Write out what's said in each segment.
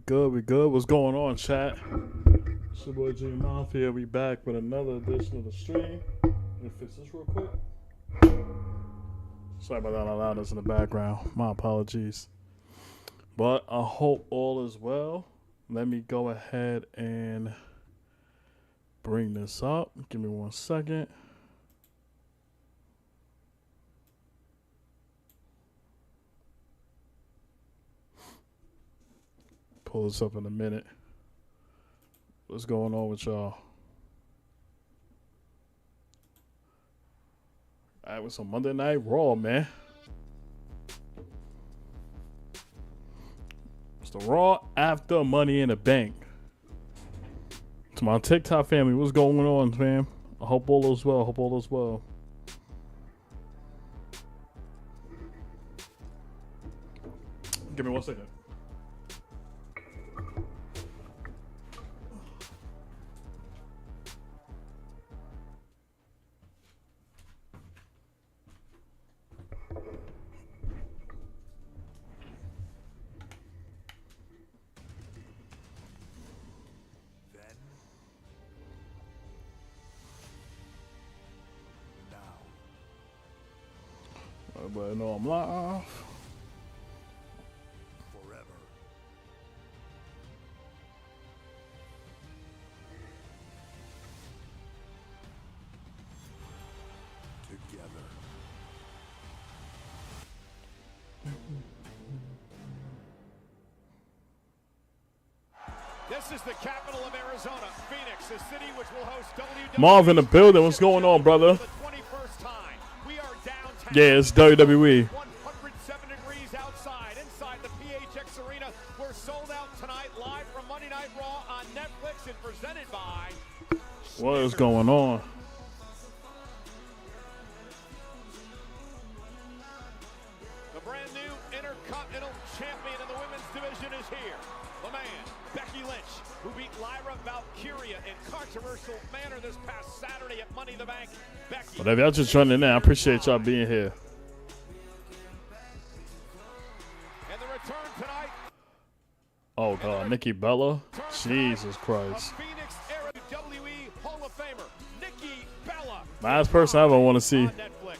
good. We good. What's going on, chat? It's your boy G Mafia. We back with another edition of the stream. Let me fix this real quick. Sorry about that loudness in the background. My apologies. But I hope all is well. Let me go ahead and bring this up. Give me 1 second. Pull this up in a minute. What's going on with y'all? Alright, with some Monday Night Raw, man. It's the Raw after Money in the Bank. To my TikTok family, what's going on, fam? I hope all is well. Hope all is well. Give me 1 second. Everybody know I'm live. Forever. Together. This is the capital of Arizona, Phoenix, a city which will host WWE. Marv in the building. What's going on, brother? For the 21st time. We are downtown. Yeah, it's WWE. 107 degrees outside. Inside the PHX Arena. We're sold out tonight, live from Monday Night Raw on Netflix and presented by. What is going on? The brand new Intercontinental Champion in the women's division is here. The man, Becky Lynch, who beat Lyra Valkyria in controversial manner this past Saturday at Money in the Bank. Becky. Whatever, y'all just joining in. I appreciate y'all being here. And the return tonight. Oh God, Nikki Bella. Jesus Christ. A Phoenix era WWE Hall of Famer, Nikki Bella. Last person I ever want to see. On Netflix.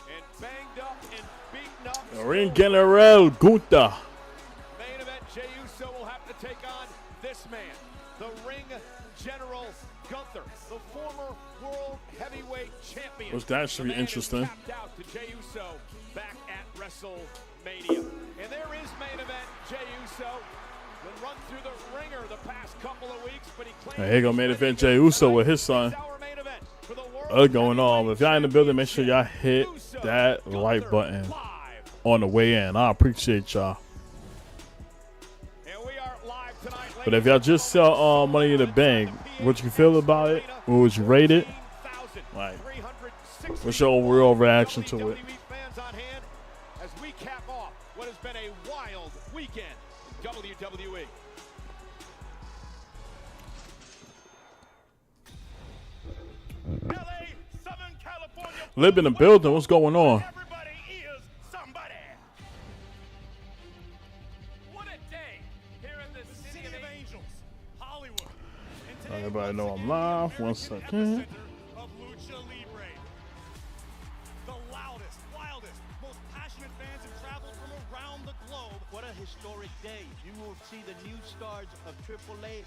And banged up and beaten up. Ring General Gunther. Main event, Jey Uso will have to take on this man, the Ring General Gunther, the former World Heavyweight Champion. Which that should be interesting. Tapped out to Jey Uso back at WrestleMania. And there is main event, Jey Uso. Been run through the ringer the past couple of weeks, but he claims. Hey, here go main event Jey Uso with his son. Going on. But if y'all in the building, make sure y'all hit that like button on the way in. I appreciate y'all. But if y'all just saw Money in the Bank, what you feel about it? What would you rate it? Like, what's your overall reaction to it? As we cap off what has been a wild weekend in WWE. Live in the building. What's going on? Everybody is somebody. What a day here in the City of Angels, Hollywood. Everybody know I'm live. 1 second. Of Lucha Libre. The loudest, wildest, most passionate fans have traveled from around the globe. What a historic day. You will see the new stars of AAA.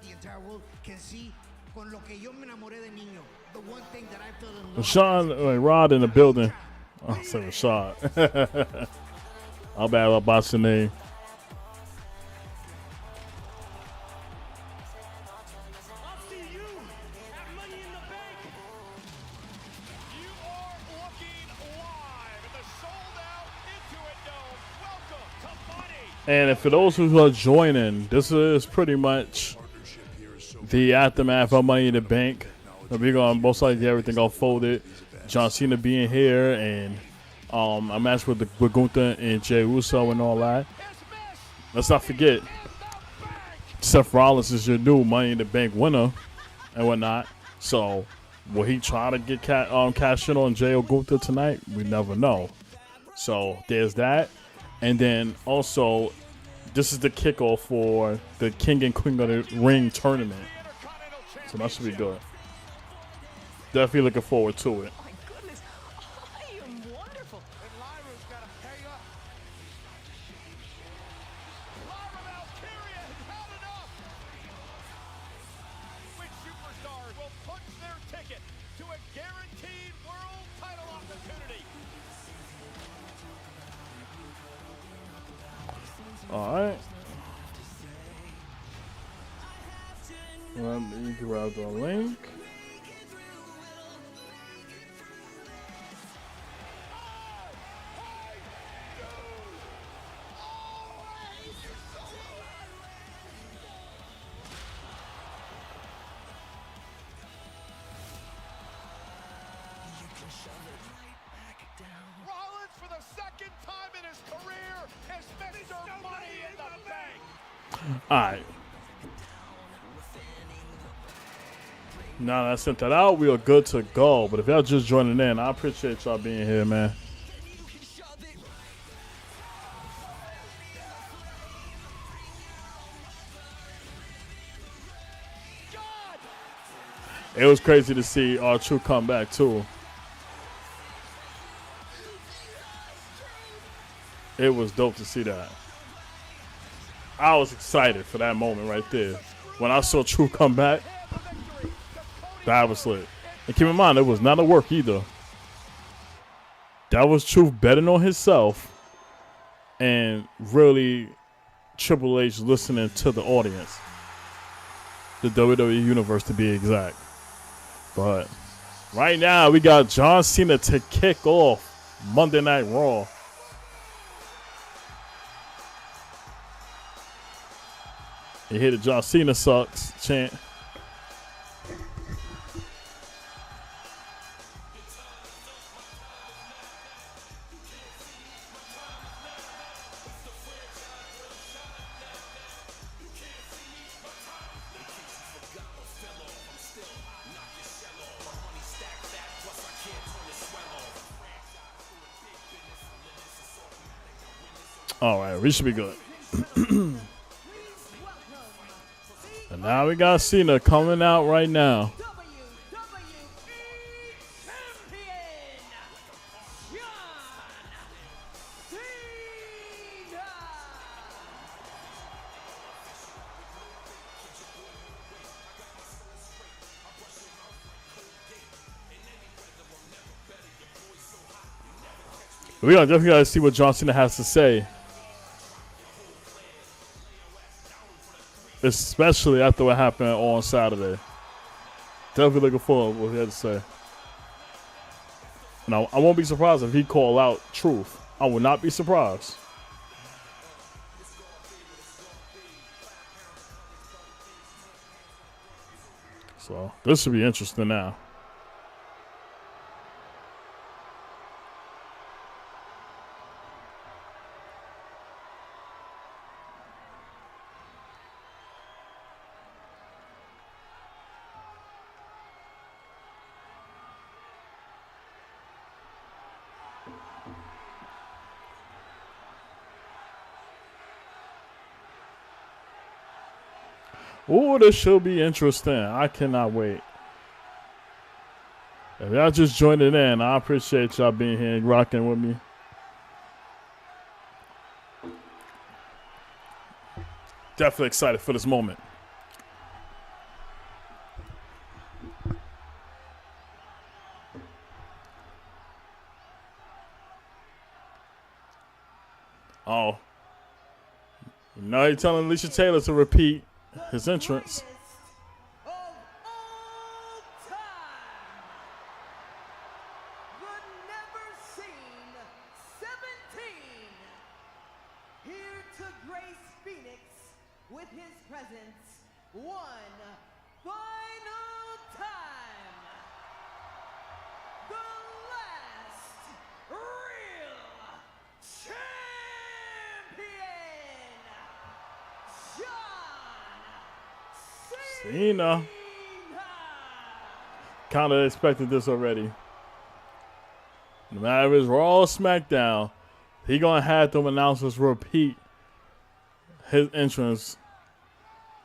The entire world can see con lo que yo me enamoré de niño. The one thing that I fell in love Rashawn, Rod in the building. I said Rashad. I'll bad about your name. I'll see you at Money in the Bank. You are looking live in the sold-out Intuit Dome. Welcome to Money. And for those who are joining, this is pretty much the aftermath of Money in the Bank. We're going to most likely everything unfolded. John Cena being here and a match with Gunther and Jey Uso and all that. Let's not forget, Seth Rollins is your new Money in the Bank winner and whatnot. So will he try to get cash in on Jey or Gunther tonight? We never know. So there's that. And then also, this is the kickoff for the King and Queen of the Ring tournament. So that should be good. Definitely looking forward to it. My goodness, I am wonderful. And Lyra's got to pay up. Lyra Valkyria has had enough. Which superstars will punch their ticket to a guaranteed world title opportunity? All right. Let me grab the link. Rollins, for the second time in his career, has Mr. Money in the Bank. All right. Now that I sent that out, we are good to go. But if y'all just joining in, I appreciate y'all being here, man. It was crazy to see R-Truth come back, too. It was dope to see that. I was excited for that moment right there. When I saw Truth come back, that was lit. And keep in mind, it was not a work either. That was Truth betting on himself and really Triple H listening to the audience. The WWE Universe, to be exact. But right now, we got John Cena to kick off Monday Night Raw. You hear the John Cena sucks chant. All right, we should be good. And now we got Cena coming out right now. We're gonna definitely gotta see what John Cena has to say. Especially after what happened on Saturday. Definitely looking forward to what he had to say. Now, I won't be surprised if he call out Truth. I will not be surprised. So, this should be interesting now. Ooh, this should be interesting. I cannot wait. If y'all just joining in, I appreciate y'all being here and rocking with me. Definitely excited for this moment. Oh. Now you're telling Alicia Taylor to repeat his entrance. Of all time, the never seen 17, here to grace Phoenix with his presence one final time. The last real champion, John Cena. Kind of expected this already. No matter if it's Raw or SmackDown, He gonna have them announcers repeat his entrance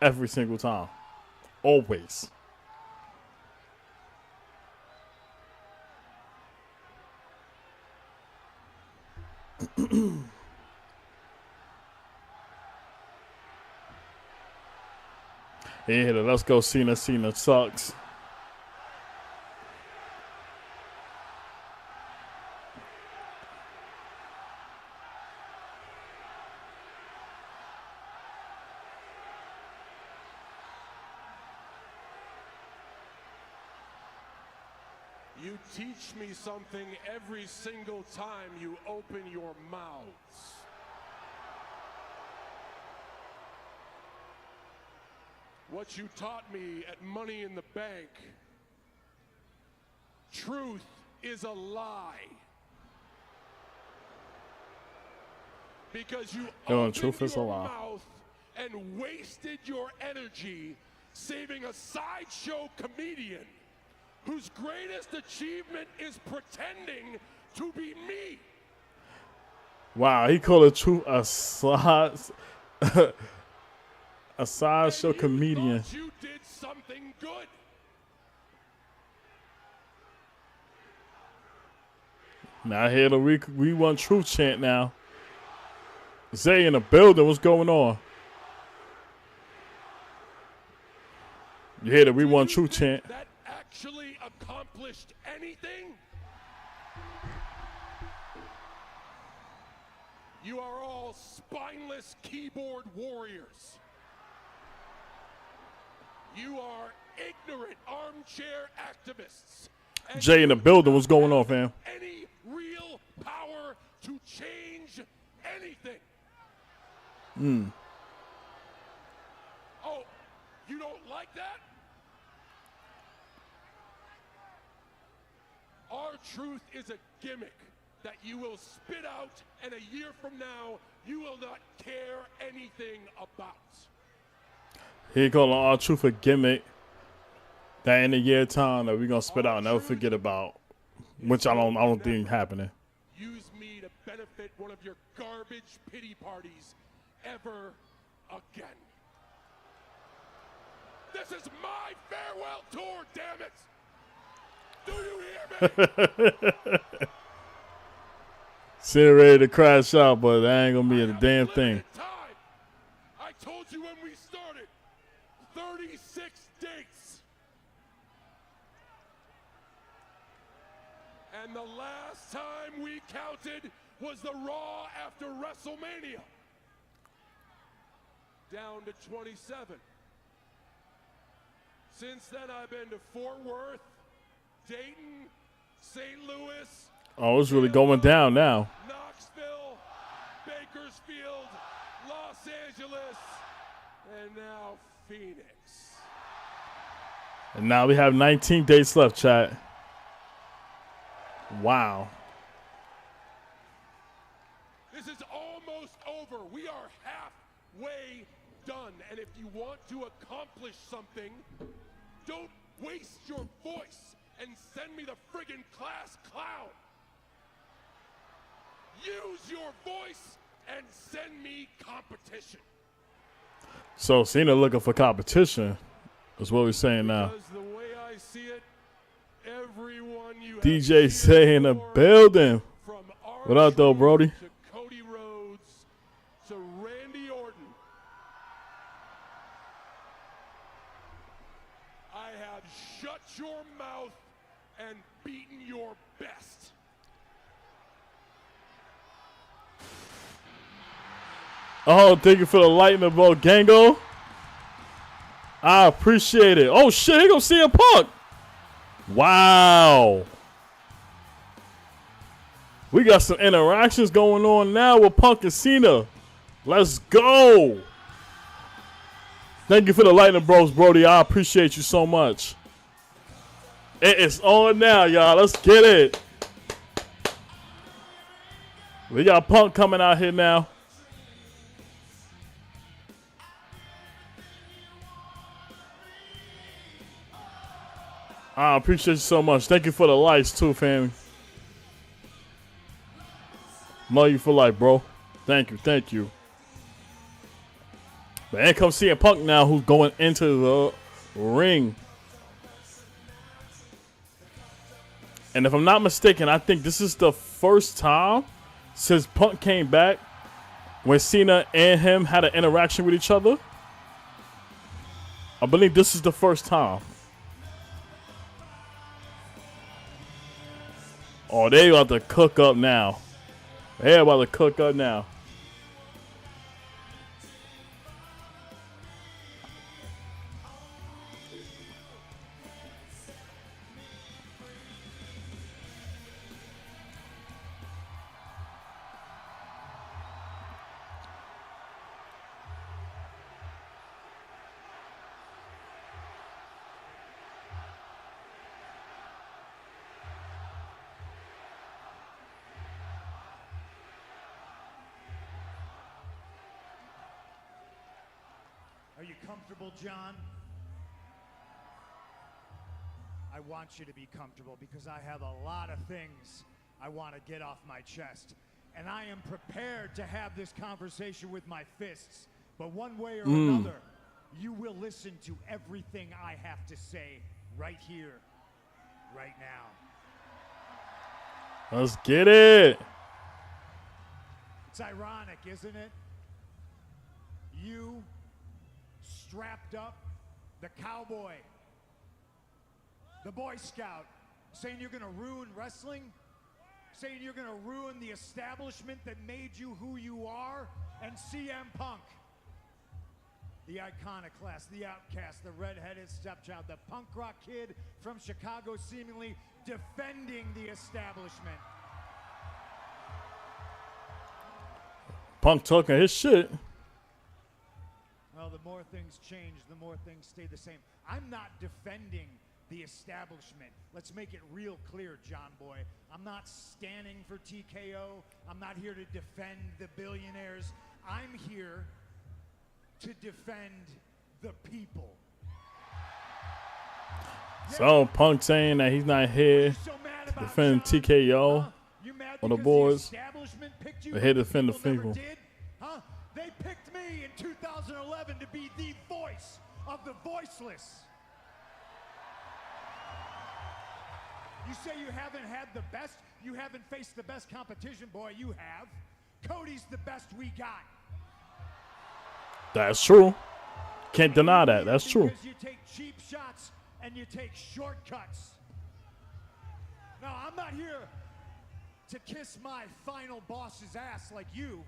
every single time. Always. He hit it. Let's go, Cena. Cena sucks. You teach me something every single time you open your mouths. What you taught me at Money in the Bank, truth is a lie. Because you opened truth is a your lie. mouth and wasted your energy saving a sideshow comedian whose greatest achievement is pretending to be me. Wow, he called the truth a sideshow comedian. Thought you did something good. Now I hear the we want truth chant now. Zay in the building, what's going on? You hear the we want truth chant. That actually accomplished anything? You are all spineless keyboard warriors. You are ignorant armchair activists. And Jay in the you building, do what's going not on, fam? have any real power to change anything. Oh, you don't like that? Our truth is a gimmick that you will spit out, and a year from now, you will not care anything about. He calling our truth a gimmick that in a year time that we gonna spit out and never forget about. Which I don't think happening. Use me to benefit one of your garbage pity parties ever again. This is my farewell tour, damn it! Do you hear me? Sitting ready to crash out, but that ain't gonna be a damn thing. Limited time. I told you when we started, 36 dates. And the last time we counted was the Raw after WrestleMania. Down to 27. Since then, I've been to Fort Worth, Dayton, St. Louis, Oh, it's really going down now. Knoxville, Bakersfield, Los Angeles, and now Phoenix. And now we have 19 days left, chat. Wow. This is almost over. We are halfway done. And if you want to accomplish something, don't waste your voice and send me the friggin' class clown. Use your voice and send me competition. So Cena looking for competition. That's what we're saying now. Because the way I see it, everyone you have DJ cheered Say in the for, building. from What up, though, R-Truth Brody? to Cody Rhodes to Randy Orton, I have shut your mouth and beaten your best. Oh, thank you for the lightning bolt, Gango. I appreciate it. Oh, shit, he gonna see a Punk. Wow. We got some interactions going on now with Punk and Cena. Let's go. Thank you for the lightning bros, Brody. I appreciate you so much. It is on now, y'all. Let's get it. We got Punk coming out here now. I appreciate you so much. Thank you for the likes too, family. Love you for life, bro. Thank you, thank you. But here comes CM Punk now, who's going into the ring. And if I'm not mistaken, I think this is the first time since Punk came back when Cena and him had an interaction with each other. I believe this is the first time. Oh, they about to cook up now. They're about to cook up now. Are you comfortable, John? I want you to be comfortable because I have a lot of things I want to get off my chest. And I am prepared to have this conversation with my fists. But one way or another, you will listen to everything I have to say right here, right now. Let's get it. It's ironic, isn't it? You strapped up, the cowboy, the Boy Scout, saying you're going to ruin wrestling, saying you're going to ruin the establishment that made you who you are, and CM Punk, the iconoclast, the outcast, the redheaded stepchild, the punk rock kid from Chicago, seemingly defending the establishment. Punk talking his shit. Well, the more things change, the more things stay the same. I'm not defending the establishment. Let's make it real clear, John Boy. I'm not standing for TKO. I'm not here to defend the billionaires. I'm here to defend the people. So Punk saying that he's not here So mad about defending John? TKO. Huh? You mad or the because boys. the establishment picked you They're here to and defend the never people. did? Huh? They picked me in 2011 to be the voice of the voiceless. You say you haven't had the best, you haven't faced the best competition, boy, you have. Cody's the best we got. That's true. Can't deny that. That's true. Because you take cheap shots and you take shortcuts. Now, I'm not here to kiss my final boss's ass like you.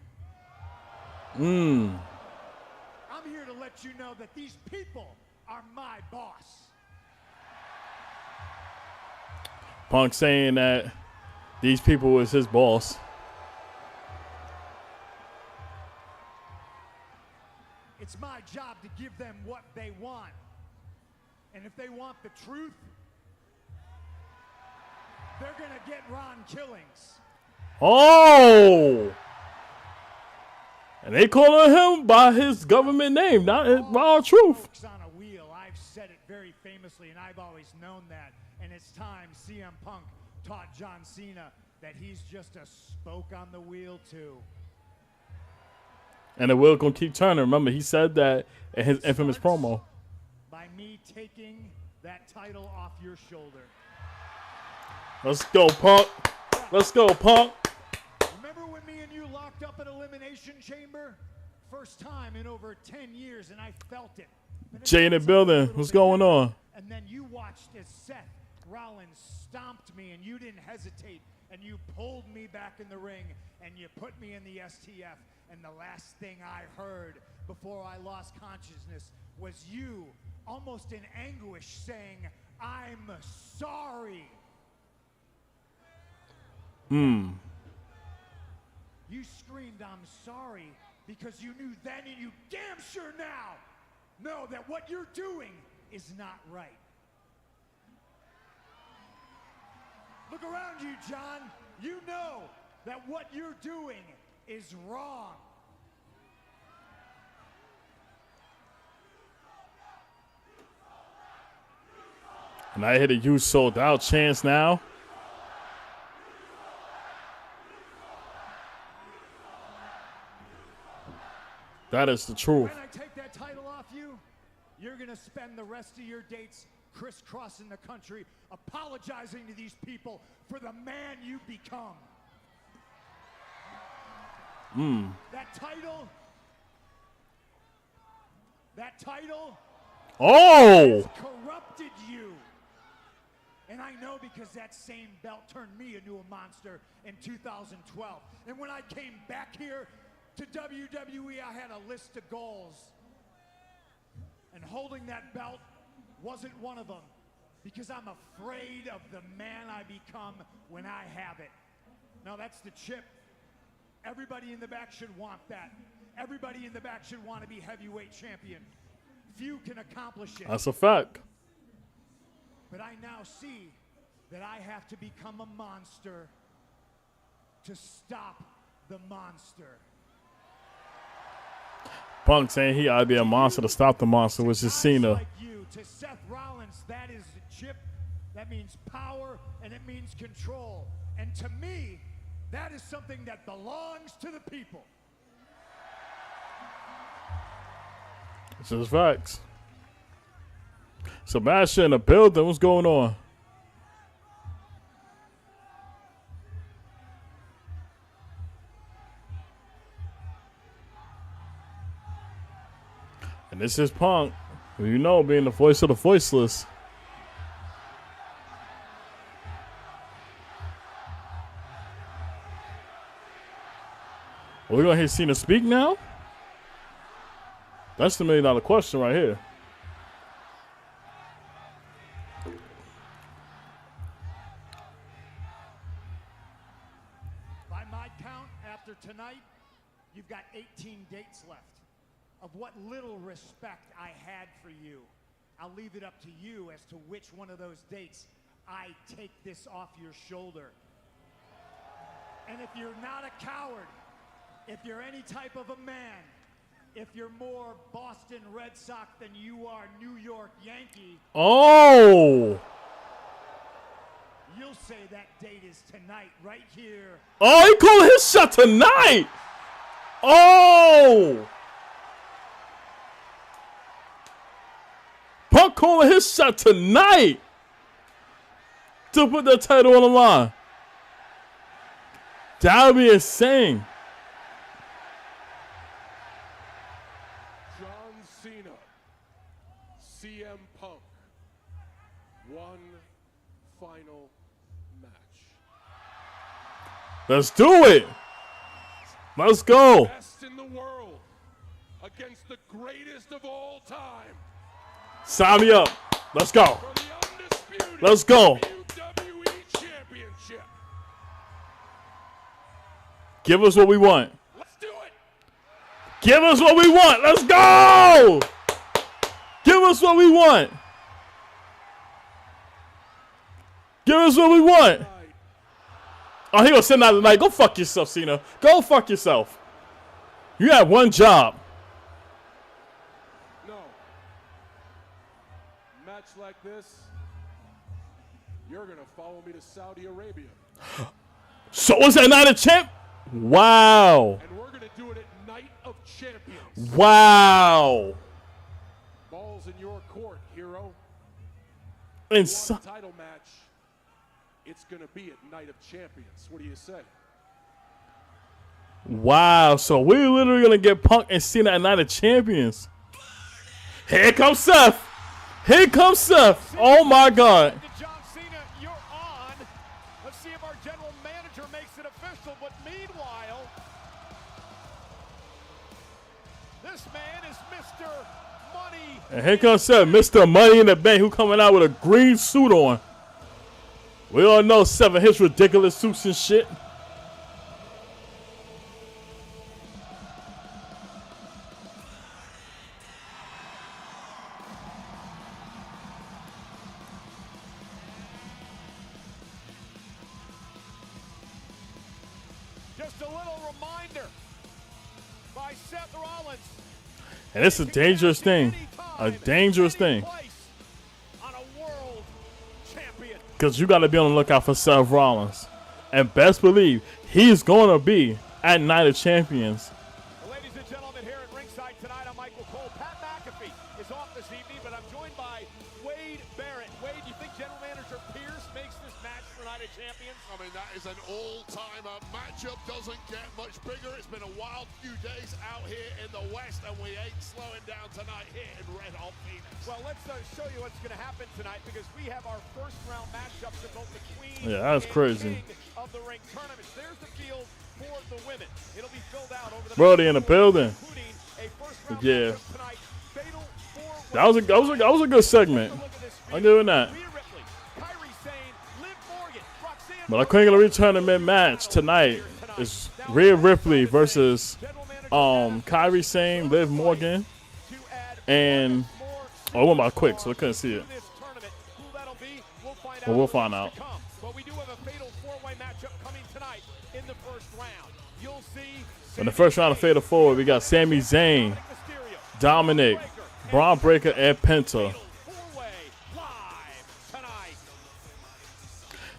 I'm here to let you know that these people are my boss. Punk saying that these people is his boss. It's my job to give them what they want. And if they want the truth, they're going to get Ron Killings. Oh! And they calling him by his government name, not his raw truth. Spokes on a wheel. I've said it very famously, and I've always known that. And it's time CM Punk taught John Cena that he's just a spoke on the wheel, too. And the wheel gonna keep turning. Remember, he said that in his infamous promo. By me taking that title off your shoulder. Let's go, Punk. Let's go, Punk. Remember when me and you locked up in Elimination Chamber? First time in over 10 years, and I felt it. Jay in the building. What's going on? And then you watched as Seth Rollins stomped me, and you didn't hesitate, and you pulled me back in the ring, and you put me in the STF. And the last thing I heard before I lost consciousness was you, almost in anguish, saying, "I'm sorry." You screamed, "I'm sorry," because you knew then and you damn sure now know that what you're doing is not right. Look around you, John. You know that what you're doing is wrong. And I hit a "you sold out" chance now. That is the truth. When I take that title off you, you're going to spend the rest of your dates crisscrossing the country, apologizing to these people for the man you become. That title. Oh! Corrupted you. And I know because that same belt turned me into a monster in 2012. And when I came back here to WWE, I had a list of goals. And holding that belt wasn't one of them, because I'm afraid of the man I become when I have it. Now that's the chip. Everybody in the back should want that. Everybody in the back should want to be heavyweight champion. Few can accomplish it. That's a fact. But I now see that I have to become a monster to stop the monster. Punk saying he ought to be a monster to stop the monster, which is Cena. Like you, to Seth Rollins, that is the chip. That means power and it means control. And to me, that is something that belongs to the people. This is facts. Sebastian in the building. What's going on? And this is Punk, who you know being the voice of the voiceless. Are we going to hear Cena speak now? That's the $1 million question right here. By my count, after tonight, you've got 18 dates left. Of what little respect I had for you, I'll leave it up to you as to which one of those dates I take this off your shoulder. And if you're not a coward, if you're any type of a man, if you're more Boston Red Sox than you are New York Yankee, Oh! you'll say that date is tonight, right here. Oh, he calling his shot tonight! Oh! Punk calling his shot tonight to put the title on the line. That would be insane. John Cena, CM Punk, one final match. Let's do it. Let's go. Best in the world against the greatest of all time. Sign me up. Let's go. For the undisputed Let's go. WWE Championship. Give us what we want. Let's do it. Give us what we want. Let's go. Give us what we want. Give us what we want. Oh, he gonna send out tonight. Go fuck yourself, Cena. Go fuck yourself. You have one job. No. Match like this, you're gonna follow me to Saudi Arabia. So was that night of champ? Wow. And we're gonna do it at Night of Champions. Wow. Balls in your court, hero. And One title match. It's gonna be at Night of Champions. What do you say? wow. So we're literally gonna get Punk and Cena at Night of Champions. Here comes Seth. Here comes Seth. Oh my God. John Cena, you're on. Let's see if our general manager makes it official. But meanwhile, this man is Mr. Money. And here comes Seth, Mr. Money in the Bank, who coming out with a green suit on. We all know Seth and his ridiculous suits and shit. Just a little reminder by Seth Rollins. And it's a dangerous thing. A dangerous thing. On a world champion. Because you got to be on the lookout for Seth Rollins. And best believe, he's going to be at Night of Champions. Ladies and gentlemen, here at ringside matchup doesn't get much bigger. It's been a wild few days out here in the West, and we ain't slowing down tonight here in Red Hot Phoenix. Well, let's show you what's going to happen tonight, because we have our first round matchups in both the Queen that's and crazy. King of the Ring tournaments. There's the field for the women. It'll be filled out over the Brody in the building. including a first round Yeah. matchup tonight. Fatal four-way That was a good segment. I'm doing that. Rhea Ripley, Kairi Sane, Liv Morgan, Roxanne But our Queen of the Ring tournament match tonight is Rhea Ripley versus Kairi Sane, Liv Morgan, to add and more it went by quick, so I couldn't see it. to this tournament. Who that'll be, we'll find out. Well, we'll in the find weeks out. to come. But we do have a fatal four-way matchup coming tonight in the first round. You'll see In the first round of Fatal Four, we got Sami Zayn, Mysterio, Dominic, Braun Breaker, and Penta. four-way live tonight.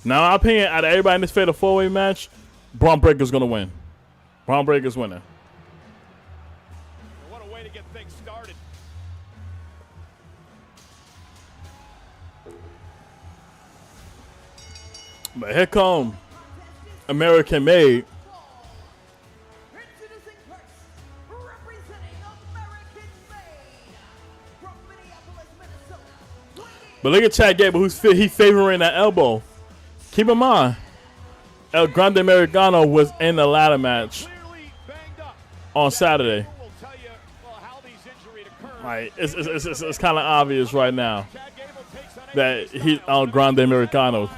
Now, in my opinion, out of everybody in this Fatal Four-Way match, Braun Breaker's going to win. Braun Breaker's winning. What a way to get things started. But here come American Made. Introducing first, representing American Made from Minneapolis, Minnesota. But look at Chad Gable, who's he favoring that elbow. Keep in mind, El Grande Americano was in the ladder match Clearly banged up. on Saturday. We'll tell you, well, how these injuries occur. Like it's kind of obvious right now Chad Gable takes on that he El Grande Americano.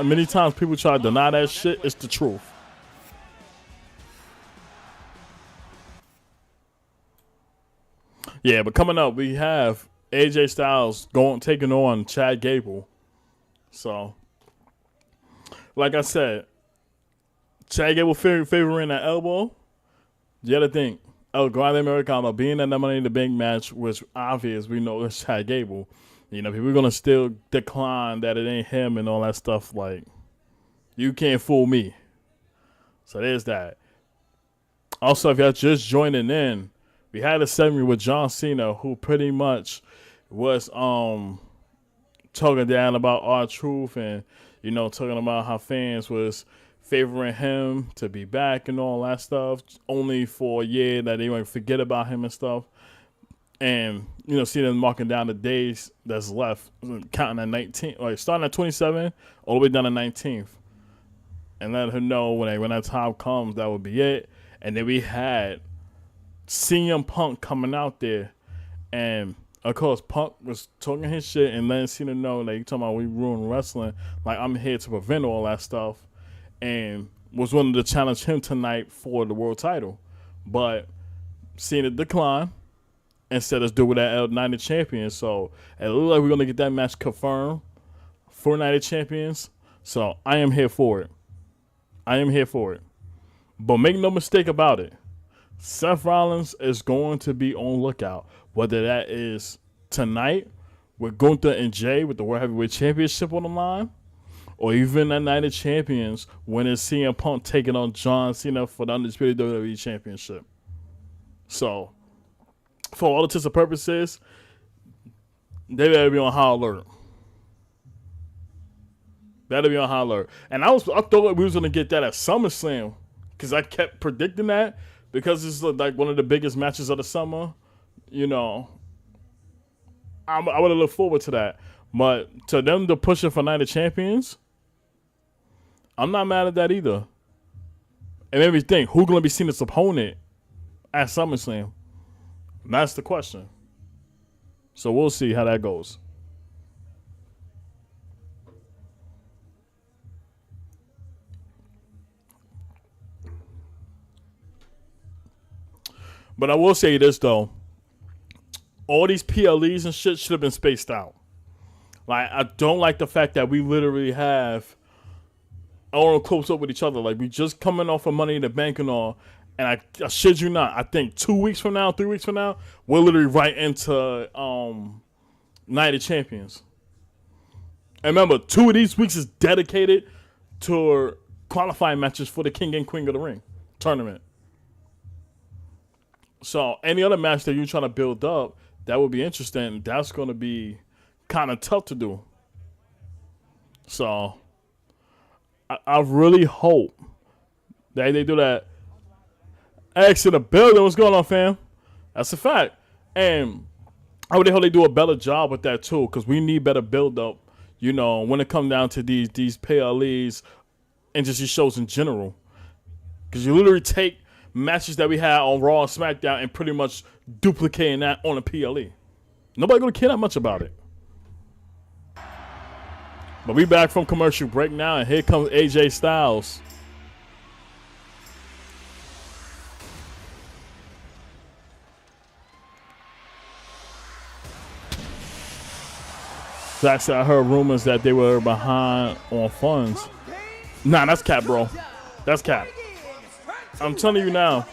Many times people try to deny that shit. It's the truth. Yeah, but coming up, we have AJ Styles taking on Chad Gable. So, like I said, Chad Gable favoring that elbow. The other thing, El Grande Americano being in that Money in the Bank match was obvious. We know it's Chad Gable. You know, people are gonna still decline that it ain't him and all that stuff. Like, you can't fool me. So there's that. Also, if y'all just joining in, we had a segment with John Cena, who pretty much was talking down about R-Truth and, you know, talking about how fans was favoring him to be back and all that stuff, only for a year that they won't forget about him and stuff. And, you know, Cena marking down the days that's left, counting at 19, like starting at 27, all the way down to 19th. And let her know when that time comes, that would be it. And then we had CM Punk coming out there, and of course Punk was talking his shit and letting Cena know, like, you talking about we ruin wrestling, like I'm here to prevent all that stuff, and was willing to challenge him tonight for the world title, but Cena declined and said let's do it at Night of Champions. So it looks like we're gonna get that match confirmed for Night of Champions. So I am here for it. But make no mistake about it, Seth Rollins is going to be on lookout, whether that is tonight with Gunther and Jay with the World Heavyweight Championship on the line, or even at Night of Champions when it's CM Punk taking on John Cena for the Undisputed WWE Championship. So, for all intents and purposes, they better be on high alert. And I thought we was going to get that at SummerSlam, because I kept predicting that, because it's like one of the biggest matches of the summer. You know, I would have looked forward to that. But to them to push it for Night of Champions, I'm not mad at that either. And made me think, who's going to be Cena's opponent at SummerSlam? That's the question. So we'll see how that goes. But I will say this, though. All these PLEs and shit should have been spaced out. Like, I don't like the fact that we literally have all close up with each other. Like, we just coming off of Money in the Bank and all. And I shit you not, I think 2 weeks from now, 3 weeks from now, we're literally right into Night of Champions. And remember, 2 of these weeks is dedicated to qualifying matches for the King and Queen of the Ring tournament. So any other match that you're trying to build up, that would be interesting. That's going to be kind of tough to do. So I really hope They do that. X in the building. What's going on, fam? That's a fact. And I would hope they do a better job with that too, because we need better build up. You know, when it comes down to these PLEs and just these shows in general, because you literally take matches that we had on Raw and SmackDown and pretty much duplicating that on a PLE. Nobody gonna care that much about it. But we back from commercial break now, and here comes AJ Styles. Actually, I heard rumors that they were behind on funds. Nah, that's cap, bro. That's cap. I'm telling you now,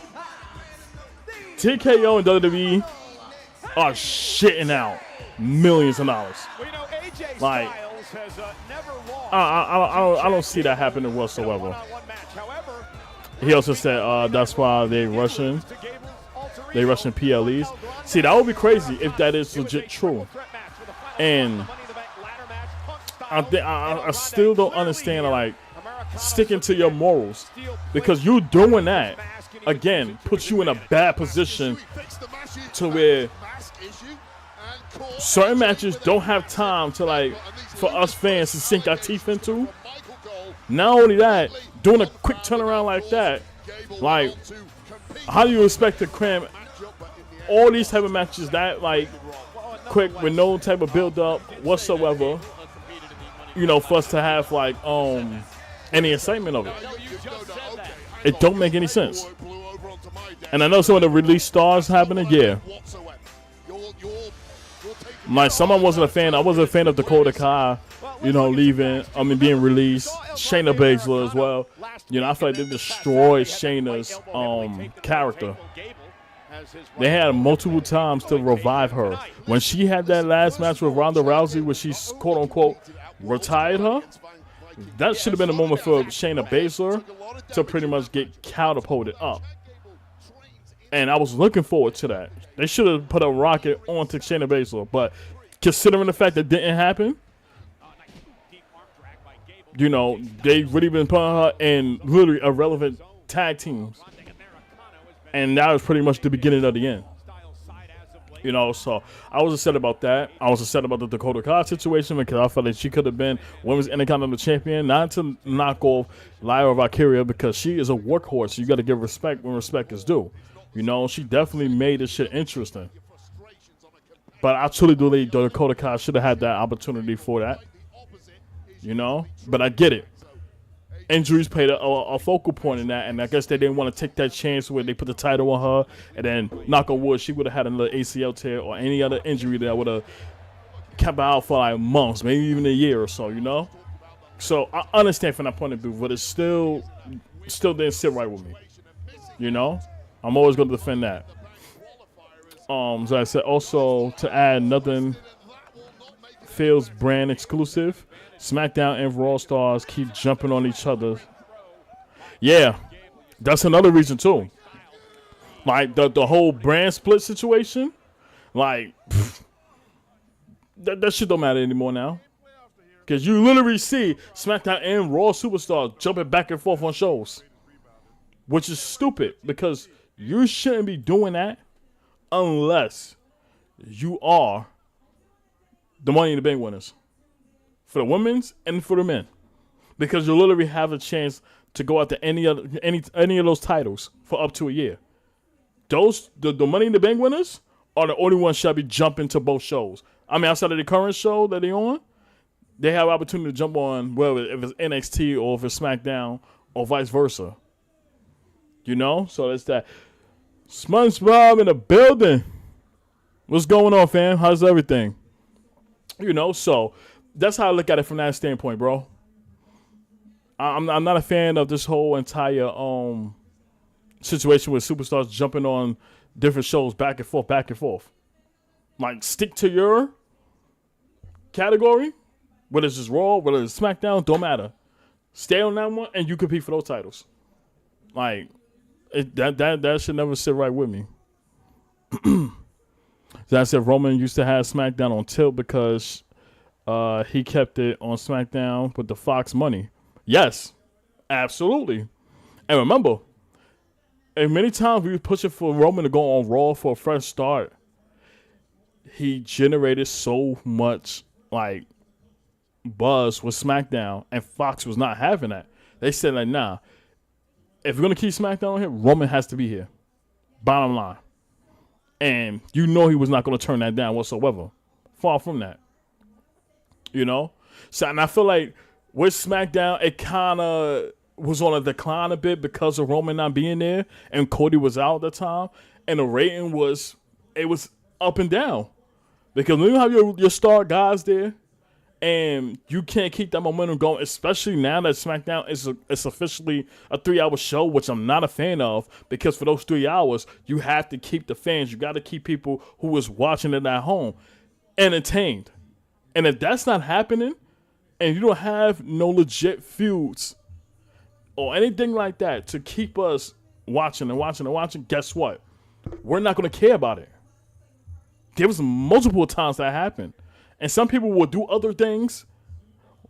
TKO and WWE are shitting out millions of dollars. Well, you know, AJ Like, Styles has never lost. I don't see that happening whatsoever. One-on-one match. However, He also said that's why they rushing PLEs. See, that would be crazy if that is legit true. And I still don't understand, like, sticking to your morals, because you doing that again puts you in a bad position to where certain matches don't have time to, like, for us fans to sink our teeth into. Not only that, doing a quick turnaround like that, like, how do you expect to cram all these type of matches that, like, quick with no type of build up whatsoever, you know, for us to have, like, any excitement of it? It don't make any sense. And I know some of the release stars happening, yeah. Like, someone wasn't a fan. I wasn't a fan of Dakota Kai, you know, leaving. I mean, being released. Shayna Baszler as well. You know, I feel like they destroyed Shayna's character. They had multiple times to revive her. When she had that last match with Ronda Rousey, where she quote unquote retired her, that should have been a moment for Shayna Baszler to pretty much get catapulted up. And I was looking forward to that. They should have put a rocket onto Shayna Baszler, but considering the fact that didn't happen, you know, they really been putting her in literally irrelevant tag teams. And that was pretty much the beginning of the end. You know, so I was upset about that. I was upset about the Dakota Kai situation because I felt like she could have been Women's Intercontinental Champion. Not to knock off Lyra Valkyria, because she is a workhorse. You got to give respect when respect is due. You know, she definitely made this shit interesting. But I truly believe Dakota Kai should have had that opportunity for that. You know, but I get it. Injuries played a focal point in that, and I guess they didn't want to take that chance where they put the title on her, and then, knock on wood, she would have had another ACL tear or any other injury that would have kept her out for like months, maybe even a year or so, you know? So I understand from that point of view, but it still didn't sit right with me, you know? I'm always going to defend that. So I said also to add, nothing feels brand exclusive. SmackDown and Raw stars keep jumping on each other. Yeah, that's another reason too. Like the whole brand split situation, like that shit don't matter anymore now. Because you literally see SmackDown and Raw superstars jumping back and forth on shows, which is stupid because you shouldn't be doing that unless you are the Money in the Bank winners. For the women's and for the men, because you literally have a chance to go after any of those titles for up to a year. The Money in the Bank winners are the only ones shall be jumping to both shows. I mean, outside of the current show that they're on, they have opportunity to jump on, well, if it's NXT or if it's SmackDown or vice versa. You know, so it's that. SpongeBob in the building. What's going on, fam? How's everything? You know, so that's how I look at it from that standpoint, bro. I'm not a fan of this whole entire situation with superstars jumping on different shows back and forth. Like, stick to your category, whether it's just Raw, whether it's SmackDown, don't matter. Stay on that one, and you compete for those titles. Like, that should never sit right with me. So I said Roman used to have SmackDown on tilt because he kept it on SmackDown with the Fox money. Yes, absolutely. And remember, and many times we were pushing for Roman to go on Raw for a fresh start. He generated so much like buzz with SmackDown, and Fox was not having that. They said like, nah, if we're gonna keep SmackDown on here, Roman has to be here. Bottom line. And you know he was not gonna turn that down whatsoever. Far from that. You know? So and I feel like with SmackDown, it kind of was on a decline a bit because of Roman not being there, and Cody was out at the time, and the rating was up and down because when you have your star guys there, and you can't keep that momentum going, especially now that SmackDown is officially a 3-hour show, which I'm not a fan of, because for those 3 hours you have to keep the fans, you got to keep people who is watching it at home entertained, and if that's not happening, and you don't have no legit feuds or anything like that to keep us watching and watching and watching, guess what? We're not going to care about it. There was multiple times that happened. And some people will do other things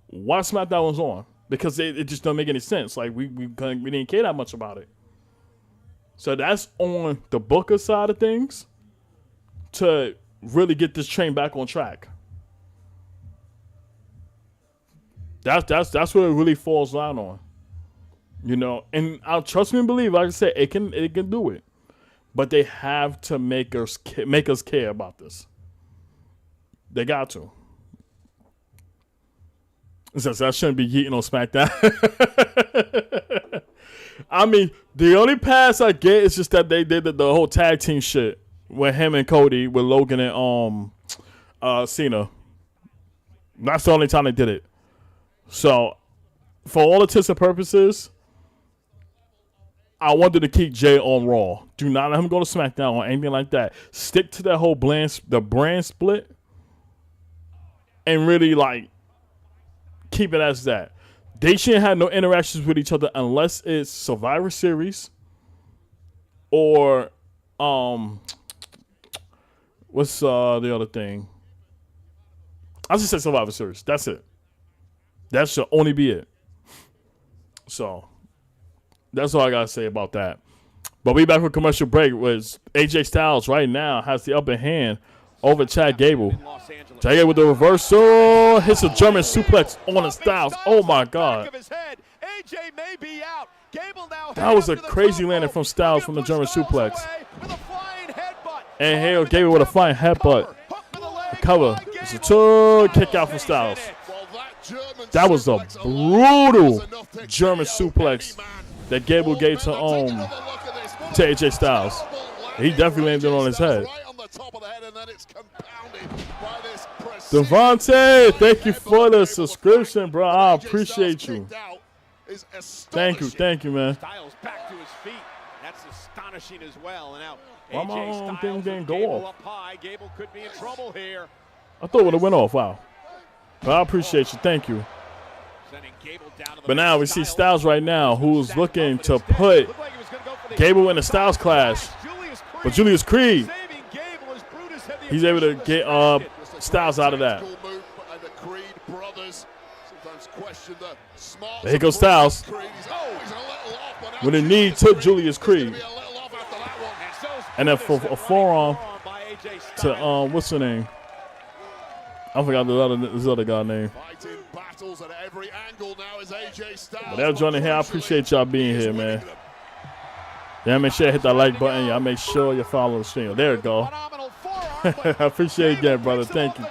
while SmackDown was on because it just doesn't make any sense. Like, we didn't care that much about it. So that's on the Booker side of things to really get this train back on track. That's what it really falls down on. You know, and I'll trust me and believe, like I said, it can do it. But they have to make us care about this. They got to. It says I shouldn't be yeeting on SmackDown. I mean, the only pass I get is just that they did the whole tag team shit with him and Cody, with Logan and Cena. That's the only time they did it. So, for all intents and purposes, I wanted to keep Jay on Raw. Do not let him go to SmackDown or anything like that. Stick to that whole brand split, and really like keep it as that. They shouldn't have no interactions with each other unless it's Survivor Series or what's the other thing? I just said Survivor Series. That's it. That should only be it. So that's all I gotta say about that. But we back with commercial break. Was AJ Styles right now has the upper hand over Chad Gable. Chad Gable with the reversal, hits a German suplex on the Styles. Oh my God! That was a crazy landing from Styles from the German suplex. And here Gable with a flying headbutt. The cover. It's a two kick out from Styles. That was a brutal German suplex that Gable gave to AJ Styles. He definitely landed on his head. Devontae, thank you for the subscription, bro. I appreciate you. Thank you, man. Styles back to his feet. That's astonishing as well. And now Why my AJ own Styles thing with didn't go Gable off? up high. Gable could be in trouble here. I thought it would have went off. Wow. But I appreciate you. Thank you. Sending Gable down to the But now we see Styles right now, who's looking to put Gable in a Styles clash. But Julius Creed, he's able to get Styles out of that. There he goes Styles. When the knee took Julius Creed. And then for a forearm to, what's her name? I forgot this other guy's name. But they're joining here. I appreciate y'all being here, man. Yeah, make sure you hit that like button. Y'all make sure you follow the stream. There we go. I appreciate it again, brother. Thank you.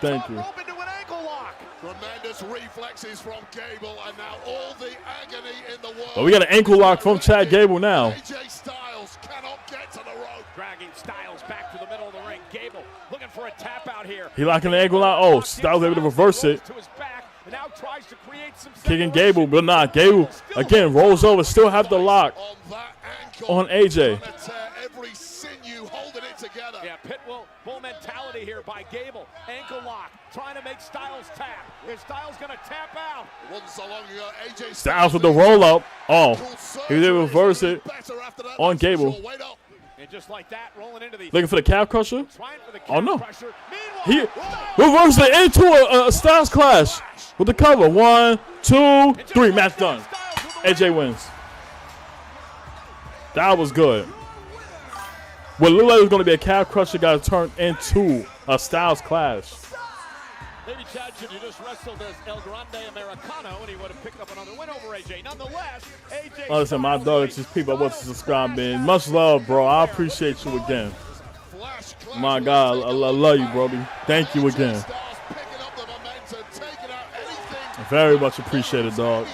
Tremendous reflexes from Gable, and now all the agony in the world. But we got an ankle lock from Chad Gable now. AJ Styles cannot get to the rope. Dragging Styles back to the middle of the ring. Gable looking for a tap out here. He locking the ankle lock. Oh, Styles able to reverse it. Kicking Gable, but not. Gable again rolls over. Still have the lock on AJ. Yeah, Pitbull mentality here by Gable. Ankle lock, trying to make Styles tap. Is Styles going to tap out? Styles with the roll up. Oh, he was able to reverse it on Gable. And just like that, rolling into the looking for the calf crusher. Oh no, pressure. he reversed it into a Styles clash with the cover. 1, 2, 3, match done. AJ wins. That was good. What looked like it was going to be a calf crusher got turned into a Styles Clash. Maybe Chad should have just wrestled as El Grande Americano, and he would have picked up another win over AJ. Nonetheless, AJ. Listen, my dog, just people want to subscribe, man. Much love, bro. I appreciate you again. My God, I love you, Brody. Thank you again. Very much appreciated, dog.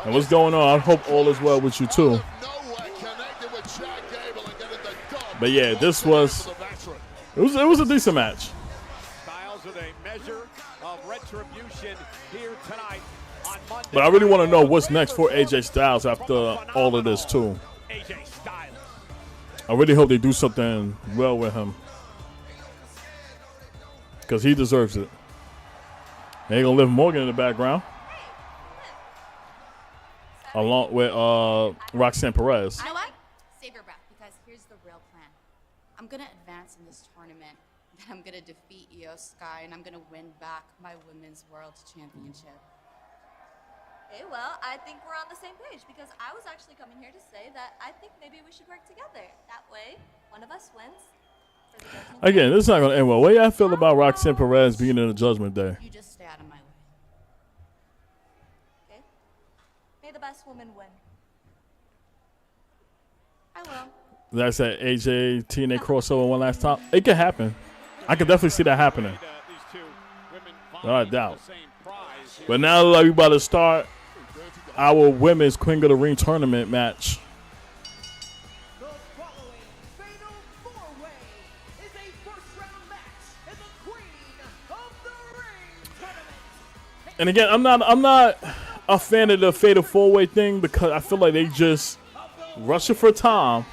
And what's going on? I hope all is well with you too. But yeah, this was it was a decent match. Styles with a measure of retribution here tonight on Monday. But I really want to know what's next for AJ Styles after all of this too. AJ Styles. I really hope they do something well with him, because he deserves it. They gonna Liv Morgan in the background, along with Roxanne Perez. You know what? Save your breath, because here's the real plan. I'm gonna advance in this tournament, then I'm gonna defeat Io Sky, and I'm gonna win back my Women's World Championship. Okay, well, I think we're on the same page, because I was actually coming here to say that I think maybe we should work together. That way, one of us wins. For the Judgment Day. Again, this is not gonna end well. What do y'all feel about Roxanne Perez being in the Judgment Day? You just stay out of my way. Okay? May the best woman win. I will. That's that AJ TNA crossover one last time. It could happen. I could definitely see that happening. These two women Without a doubt. the same prize. But now we about to start our women's Queen of the Ring tournament match. The following fatal four-way is a first-round match in the Queen of the Ring tournament. And again, I'm not a fan of the fatal four-way thing, because I feel like they just rush it for time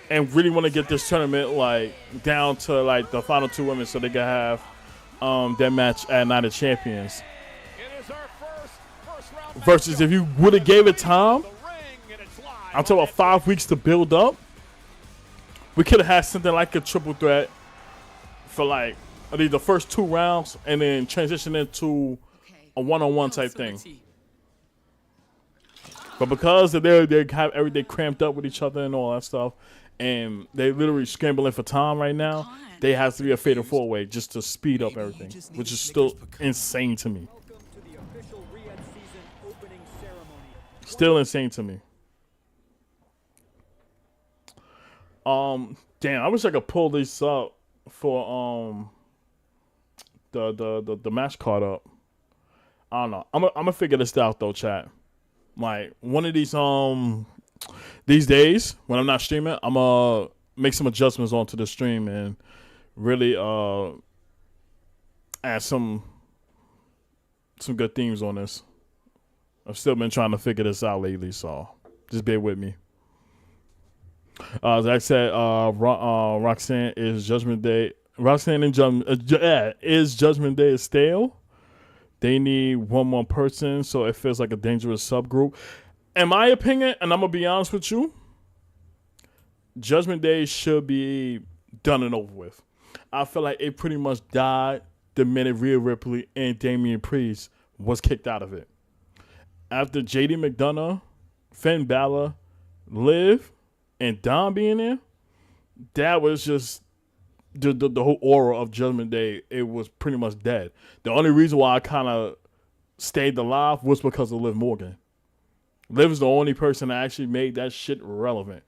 and really want to get this tournament like down to like the final two women so they can have that match at Night of Champions. It is our first round match. Versus if you would have gave it time, The ring, and it's live. I'm talking about 5 weeks to build up, we could have had something like a triple threat for like at least the first 2 rounds and then transition into a one-on-one type thing. But because they have everything cramped up with each other and all that stuff, and they literally scrambling for time right now, they have to be a fatal four-way just to speed up everything, which is still insane to me. Still insane to me. Damn, I wish I could pull this up for the match card up. I don't know. I'm gonna figure this out though, chat. Like one of these days when I'm not streaming, I'm gonna make some adjustments onto the stream and really add some good themes on this. I've still been trying to figure this out lately, so just bear with me. As I said, Roxanne is Judgment Day. Roxanne and is Judgment Day stale? They need one more person, so it feels like a dangerous subgroup. In my opinion, and I'm going to be honest with you, Judgment Day should be done and over with. I feel like it pretty much died the minute Rhea Ripley and Damian Priest was kicked out of it. After JD McDonough, Finn Balor, Liv, and Dom being there, that was just the whole aura of Judgment Day. It was pretty much dead. The only reason why I kind of stayed alive was because of Liv Morgan. Liv is the only person that actually made that shit relevant.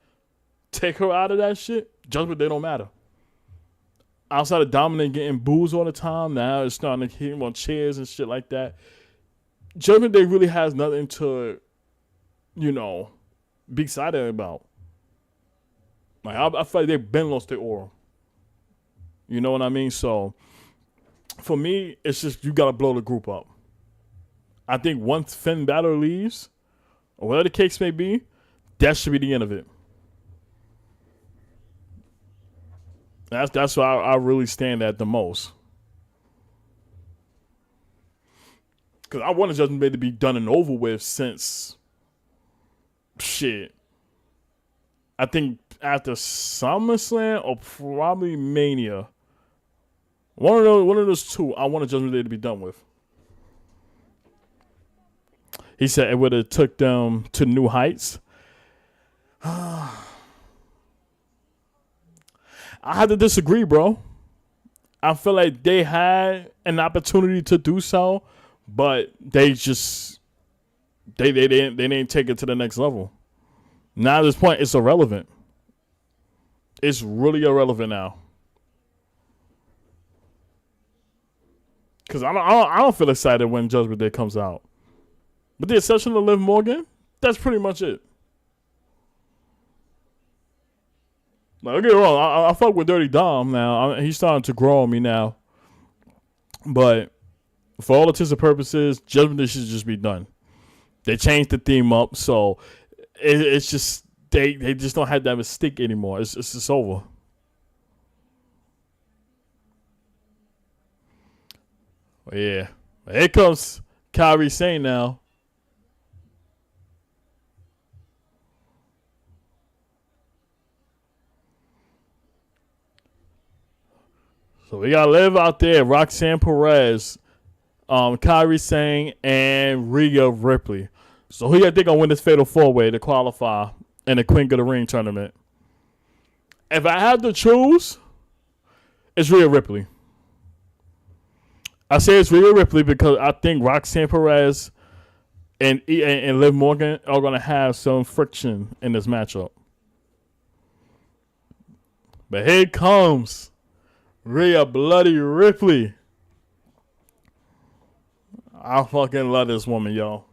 Take her out of that shit, Judgment Day don't matter. Outside of Dominic getting booze all the time, now it's starting to hit him on chairs and shit like that. Judgment Day really has nothing to, be excited about. Like I feel like they've been lost their aura. You know what I mean? So for me, it's just you gotta blow the group up. I think once Finn Balor leaves, or whatever the case may be, that should be the end of it. That's why I really stand at the most. Because I wanted Judgment Day to be done and over with since shit. I think after SummerSlam or probably Mania. One of those two, I wanted Judgment Day to be done with. He said it would have took them to new heights. I had to disagree, bro. I feel like they had an opportunity to do so, but they just they didn't take it to the next level. Now at this point, it's irrelevant. It's really irrelevant now. Because I don't feel excited when Judgment Day comes out. With the exception of Liv Morgan, that's pretty much it. Like, don't get me wrong, I fuck with Dirty Dom now. He's starting to grow on me now. But for all intents and purposes, Judgment Day should just be done. They changed the theme up, so it's just they just don't have that mystique anymore. It's just over. Well, yeah, here comes Kairi Sane now. So we got Liv out there, Roxanne Perez, Kairi Sane, and Rhea Ripley. So who you think gonna win this Fatal 4-Way to qualify in the Queen of the Ring tournament? If I had to choose, it's Rhea Ripley. I say it's Rhea Ripley because I think Roxanne Perez and Liv Morgan are gonna have some friction in this matchup. But here comes Rhea Bloody Ripley. I fucking love this woman, y'all.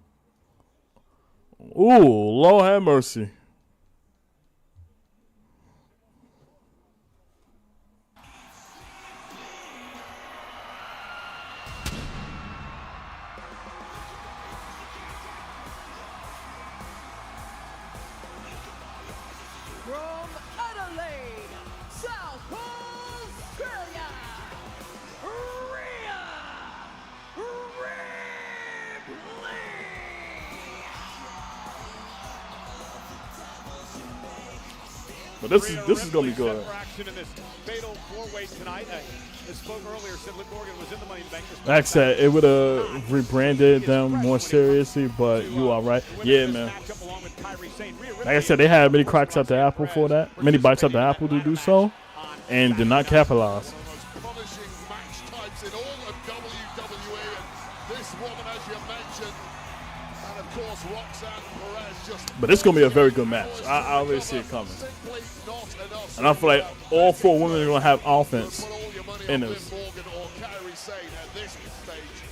Ooh, Lord have mercy. From Adelaide, South Australia, Rhea Ripley. But this is gonna be good. For action in this Fatal 4-Way tonight. I spoke earlier, said Liv Morgan was in the Money in the Bank. Like I said, it would have rebranded them more seriously, but you all right. Yeah, man. Like I said, they had many cracks at the apple for that. Many bites at the apple to do so, and did not capitalize. Punishing match types in all of WWE, and this woman, as you mentioned, and of course Roxanne Perez just. But it's gonna be a very good match. I already see it coming. And I feel like all four women are gonna have offense in this. Morgan or Kairi Sane at this stage,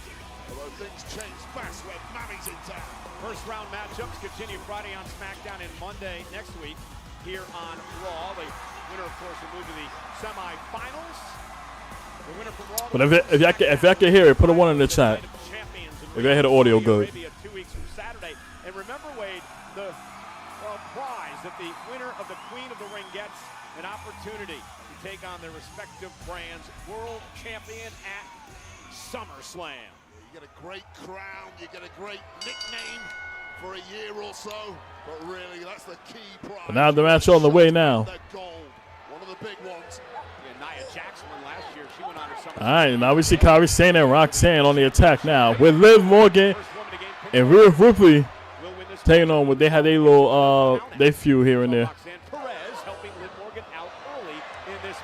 although things change fast when Mammy's in town. First round matchups continue Friday on SmackDown and Monday next week here on Raw. The winner, of course, will move to the semifinals. The winner from Raw. But if I can hear it, put a 1 in the chat. If I hear the audio good. 2 weeks from Saturday. And remember, Wade, the prize that the winner of the Queen of the Ring gets, an opportunity to take on their respective brands' world champion at SummerSlam. You get a great crown, you get a great nickname for a year or so, but really that's the key prize. But now the match on the way now. The gold, one of the big ones. Yeah, Nia Jax won last year. She went on her SummerSlam. All right, now we see Kairi Sane and Roxanne on the attack now with Liv Morgan and Rhea Ripley taking on what they had a little they feud here and there. Roxanne Perez helping Liv Morgan out early in this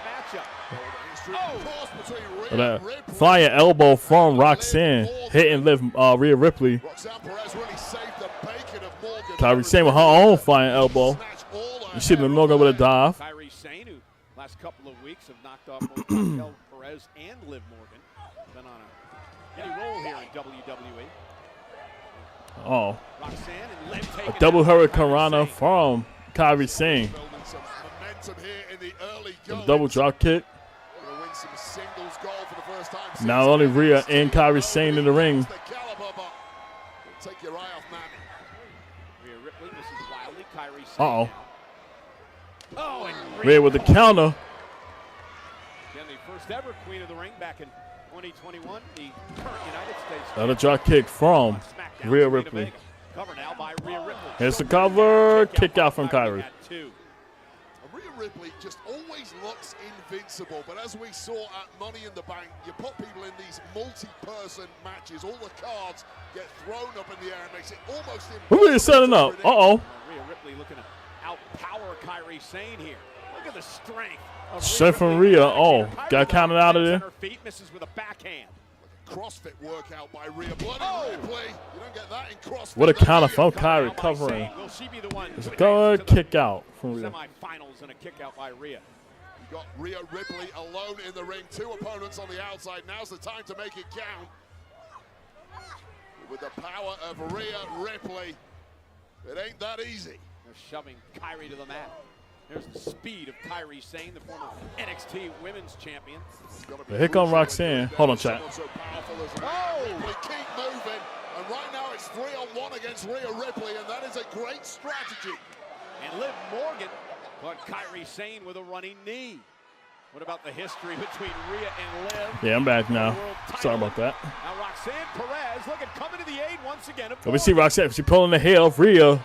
matchup. Flying elbow from Roxanne hitting Rhea Ripley. Roxanne Perez really saved the bacon of Morgan. Kairi Sane with her own flying elbow. You see Liv Morgan with a dive. Kairi Sane, who last couple of weeks have knocked off both Raquel Perez and Liv Morgan. Been on a roll here in WWE. Oh, Roxanne and Liv a taking double out hurricane Kairi rana Sane. from Kairi Sane. Building some momentum here in the early A going. double drop kick. Gonna win some singles gold for the first time since Not only Rhea NXT. and Kairi Sane in the ring. The caliber, but take your eye off Mammy. Rhea Ripley, this is wildly Kairi Sane. Uh-oh. now. Oh, and Rhea with the counter. Again, the first ever Queen of the Ring back in 2021. The current United States. Another drop kick from SmackDown, Rhea Selena Ripley. Vega. Cover now by Rhea Ripley. Here's the cover. Kick out from Kyrie Kairi. at 2. Rhea Ripley just always looks invincible, but as we saw at Money in the Bank, you put people in these multi-person matches, all the cards get thrown up in the air and makes it almost impossible. Who is setting up? Uh-oh. Rhea Ripley looking to outpower Kairi Sane here. Look at the strength of Strength from Rhea. Oh, got counted out of there. Her feet misses with a backhand. CrossFit workout by Rhea. Bloody Ripley. You don't get that in CrossFit. What a counter from Kairi covering. Will she be the one It's a good kick out from Rhea. semifinals and a kick out by Rhea. You got Rhea Ripley alone in the ring. 2 opponents on the outside. Now's the time to make it count. With the power of Rhea Ripley, it ain't that easy. They're shoving Kairi to the mat. There's the speed of Kairi Sane, the former NXT Women's Champion. Here come Roxanne. Hold on, chat. Ripley keep moving, and right now it's 3-on-1 against Rhea Ripley, and that is a great strategy. And Liv Morgan caught Kairi Sane with a running knee. What about the history between Rhea and Liv? Yeah, I'm back now. Sorry about that. Now Roxanne Perez looking coming to the aid once again. Let me see Roxanne. She pulling the hair off Rhea.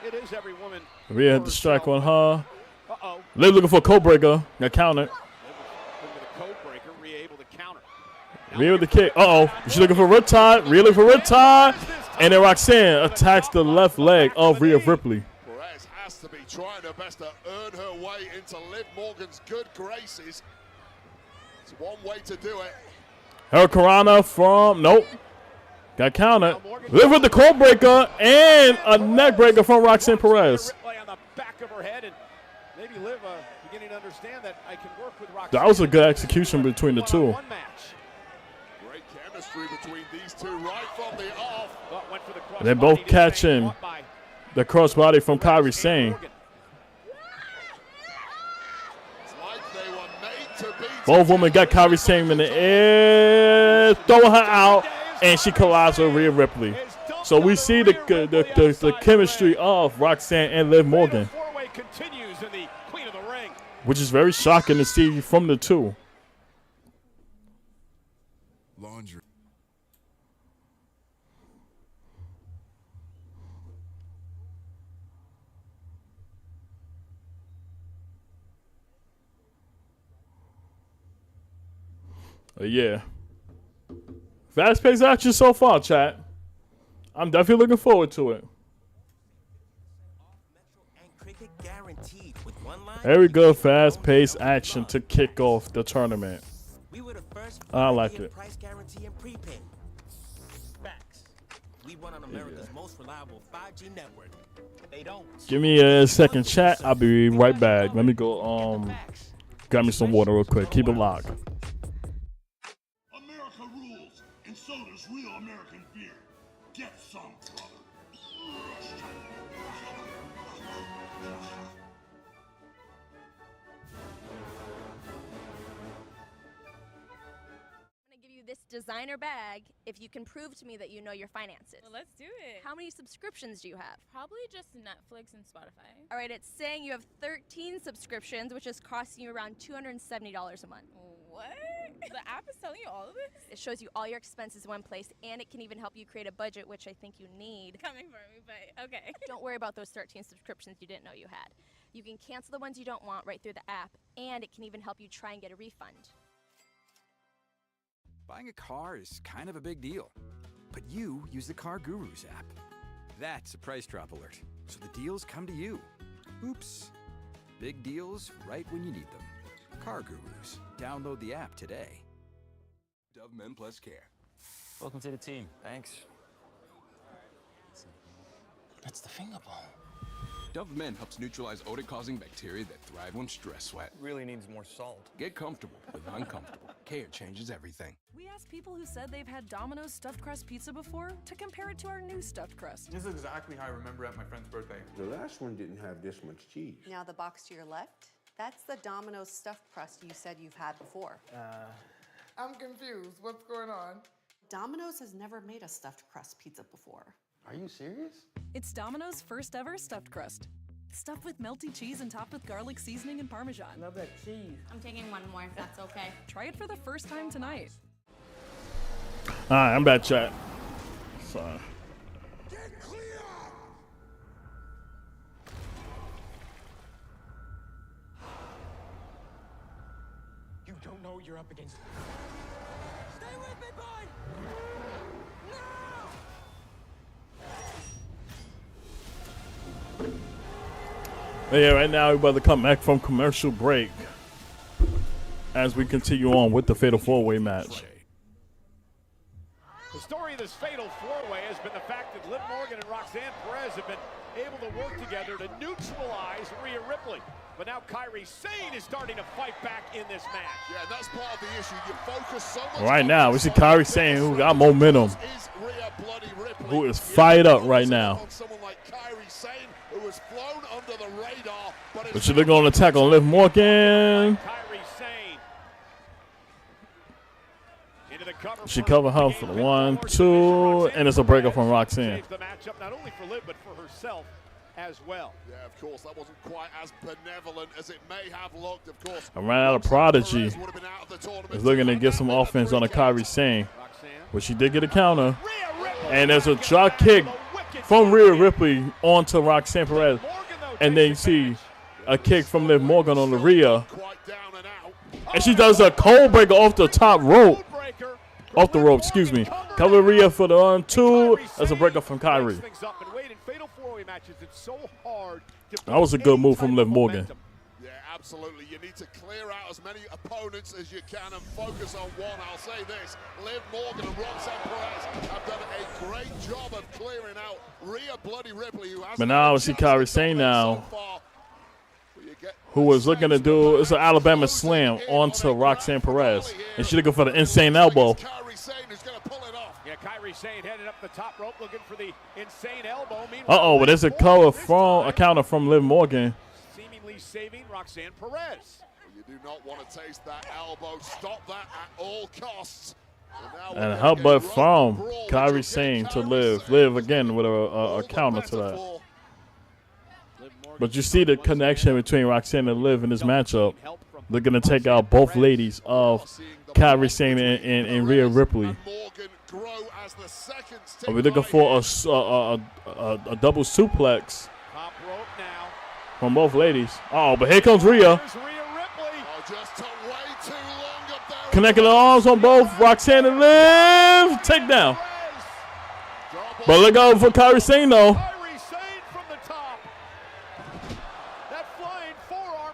It is every woman. Rhea had the strike on her. Uh-oh. Liv looking for a code breaker. Got counted. Looking for the code breaker. Rhea able to counter. Rhea with the kick. Uh-oh. She's looking for Riptide. Rhea looking for Riptide. And then Roxanne attacks the left leg of Rhea Ripley. Perez has to be trying her best to earn her way into Liv Morgan's good graces. It's one way to do it. Hurricanrana from, nope. Got counted. Liv with the code breaker and a neck breaker from Roxanne Perez. Ripley on the back of her head, and maybe Liv beginning to understand that I can work with Roxanne. That was a good execution between the two. One match. Great chemistry between these two right from the off. But went for the cross They're body, both didn't catching fought by the crossbody from Kairi Sane. Morgan. It's like they were made to be Both women got Kairi Sane in the air, throwing her out, and she collides with Rhea Ripley. So we see the chemistry of Roxanne and Liv Morgan, Four-way continues in the Queen of the Ring. which is very shocking to see from the two. laundry. Yeah. Fast-paced action so far, chat. I'm definitely looking forward to it. Very good fast-paced action to kick off the tournament. I like it. Give me a second, chat. I'll be right back. Let me go grab me some water real quick. Keep it locked. America rules, and so does real American beer. Get some, brother. This designer bag if you can prove to me that you know your finances. Well, let's do it. How many subscriptions do you have? Probably just Netflix and Spotify. All right, it's saying you have 13 subscriptions, which is costing you around $270 a month. What? The app is telling you all of this? It shows you all your expenses in one place, and it can even help you create a budget, which I think you need. Coming for me, but okay. Don't worry about those 13 subscriptions you didn't know you had. You can cancel the ones you don't want right through the app, and it can even help you try and get a refund. Buying a car is kind of a big deal, but you use the Car Gurus app. That's a price drop alert, so the deals come to you. Oops. Big deals right when you need them. Car Gurus. Download the app today. Dove Men Plus Care. Welcome to the team. Thanks. That's the finger ball. Dove Men helps neutralize odor-causing bacteria that thrive on stress sweat. Really needs more salt. Get comfortable with uncomfortable. Care changes everything. We asked people who said they've had Domino's stuffed crust pizza before to compare it to our new stuffed crust. This is exactly how I remember at my friend's birthday. The last one didn't have this much cheese. Now the box to your left, that's the Domino's stuffed crust you said you've had before. I'm confused. What's going on? Domino's has never made a stuffed crust pizza before. Are you serious? It's Domino's first ever stuffed crust. Stuffed with melty cheese and topped with garlic seasoning and Parmesan. Love that cheese. I'm taking one more if that's okay. Try it for the first time tonight. Alright, I'm back, chat. Sorry. Get clear! You don't know what you're up against. Stay with me, bud! No! Yeah, right now we're about to come back from commercial break as we continue on with the Fatal 4-Way match. The story of this Fatal 4-Way has been the fact that Liv Morgan and Roxanne Perez have been able to work together to neutralize Rhea Ripley. But now Kairi Sane is starting to fight back in this match. Yeah, that's part of the issue. You focus so much Right now, we see Kairi Sane, who got momentum, who is fired up right now. Someone like Kairi Sane, who has flown under the radar, But she's looking on attack on Liv Morgan. She covered her for the 1, 2, and it's a breakup from Roxanne. The matchup not only for Liv but for herself as well. Yeah, of course, that wasn't quite as benevolent as it may have looked, of course. I ran out of Prodigy. Is looking to get some offense on the Kairi Sane, but she did get a counter. And there's a drop kick from Rhea Ripley onto Roxanne Perez. And then you see a kick from Liv Morgan on the Rhea. And she does a cold breaker off the top rope. Off the rope, excuse me. Cover Rhea for the 1, 2. That's a breakup from Kairi. That was a good move from Liv Morgan. Yeah, absolutely. You need to clear out as many opponents as you can and focus on one. I'll say this, Liv Morgan and Roxanne Perez have done a great job of clearing out Rhea Bloody Ripley, who has. But now I see Kairi Sane now, who was looking to do, it's an Alabama slam onto Roxanne Perez. And she's looking for the insane elbow. Yeah, Kairi Sane headed up the top rope looking for the insane elbow. Uh-oh, but there's a counter from Liv Morgan. Seemingly saving Roxanne Perez. You do not want to taste that elbow. Stop that at all costs. And how about from Kairi Sane to Liv. Liv again with a counter to that. But you see the connection between Roxanne and Liv in this matchup. They're going to take out both ladies of Kairi Sane and Rhea Ripley. Are we looking for a double suplex from both ladies? Oh, but here comes Rhea. Connecting the arms on both Roxanne and Liv. Takedown. But look out for Kairi Sane though.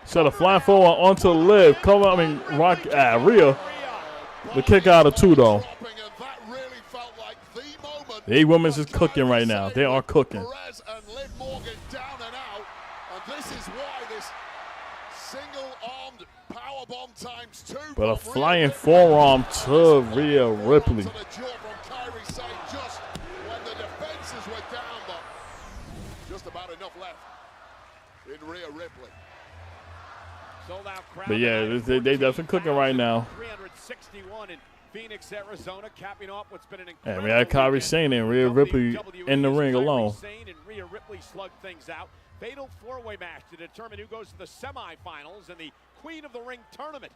So the flying forward onto Liv. Rhea. The kick out of 2 though. The women's is cooking right now. They are cooking. But a flying forearm to Rhea Ripley. But yeah, they definitely cooking right now. 361 in Phoenix, Arizona, capping off what's been an And we had Kairi Sane and Rhea Ripley in the ring alone. Sane and Rhea Ripley slugged things out. Fatal 4-Way match to determine who goes to the semifinals and the Queen of the Ring tournament.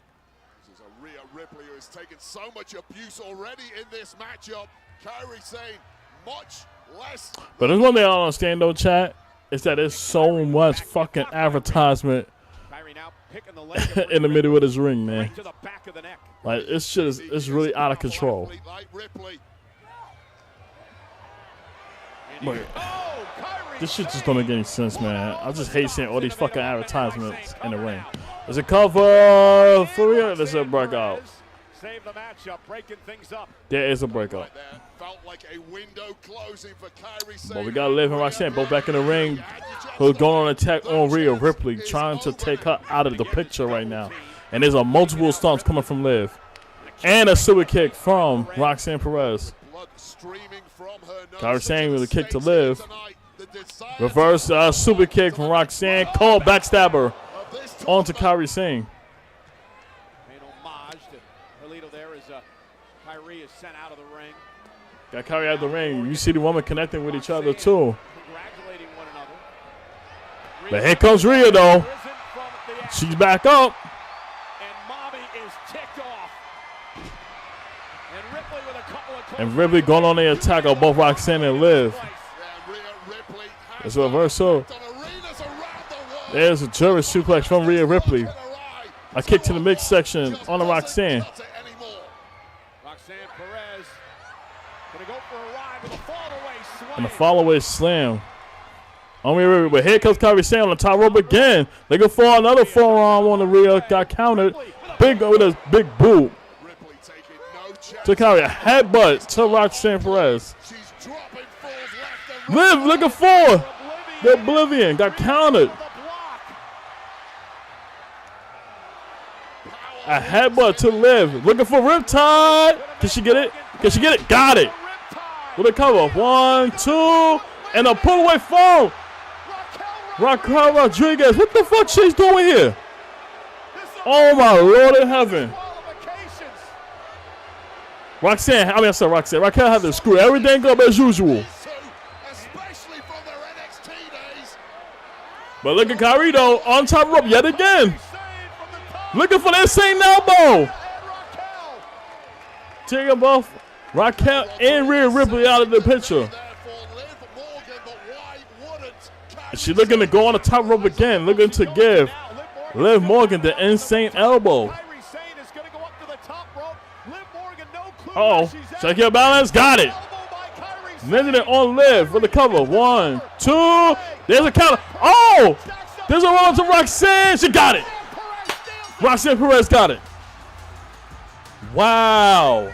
This is a Rhea Ripley who has taken so much abuse already in this matchup. Kairi Sane, much less. But there's one thing I don't understand though, chat, is that there's so much fucking advertisement in the middle of this ring, man. Like, it's really out of control. But this shit just don't make any sense, man. I just hate seeing all these fucking advertisements in the ring. There's a cover for Rhea. There's a breakout. Save the matchup, breaking things up. There is a breakout. Felt like a window closing for Kairi Sane. But we got Liv and Roxanne both back in the ring. Who's going on attack on Rhea Ripley, trying to take her out of the picture right now. And there's a multiple stomps coming from Liv. And a super kick from Roxanne Perez. Kairi Sane with a kick to Liv. Reverse super kick from Roxanne. Called backstabber onto Kairi Sane. Kyrie is sent out of the ring. Got Kairi out of the ring. You see the woman connecting with each other too. Congratulating one another. But here comes Rhea though. She's back up. And Mommy is ticked off. And Ripley with a couple of And Ripley going on the attack of both Roxanne and Liv. It's a reversal. There's a German suplex from Rhea Ripley. A kick to the midsection on the Roxanne. Perez gonna go for a ride with a fall-away slam. And a fall-away slam. But here comes Kairi Sane on the top rope again. Looking for another forearm on the rear. Got countered. Big with a big boot. To Kairi, a headbutt to Roxanne Perez. Liv looking for the Oblivion. Got countered. A headbutt to Liv. Looking for Riptide. Can she get it? Can she get it? Got it. With a cover. 1, 2. And a pull away fall. Raquel Rodriguez. What the fuck she's doing here? Oh my Lord in heaven. Roxanne had to screw everything up as usual. But look at Kairi though, on top rope yet again. Looking for that same elbow. Taking both Raquel and Rhea Ripley out of the picture. And she's looking to go on the top rope again, looking to give Liv Morgan the insane elbow. Uh-oh, check your balance, got it. Landing it on Liv for the cover. 1, 2, there's a counter. Oh, there's a roll to Roxanne, she got it. Roxanne Perez got it. Wow.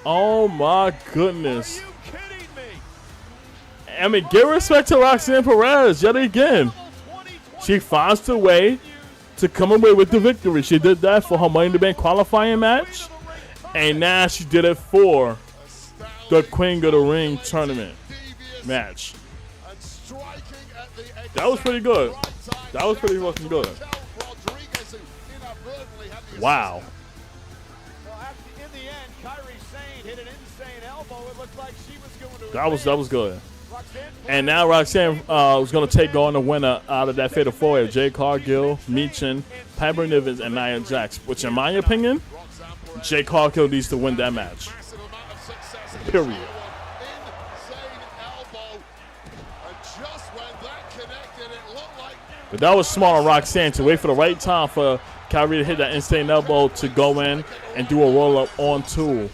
Oh my goodness. I mean, give respect to Roxanne Perez yet again. She finds the way to come away with the victory. She did that for her Money in the Bank qualifying match, and now she did it for the Queen of the Ring tournament match. That was pretty good. That was pretty fucking good. Wow. That was good. And now Roxanne was going to take on the winner out of that fatal four-way: Jade Cargill, Meechin, Piper Niven, and Nia Jax. Which, in my opinion, Jade Cargill needs to win that match. Period. But that was smart on Roxanne to wait for the right time for Kairi to hit that insane elbow to go in and do a roll-up onto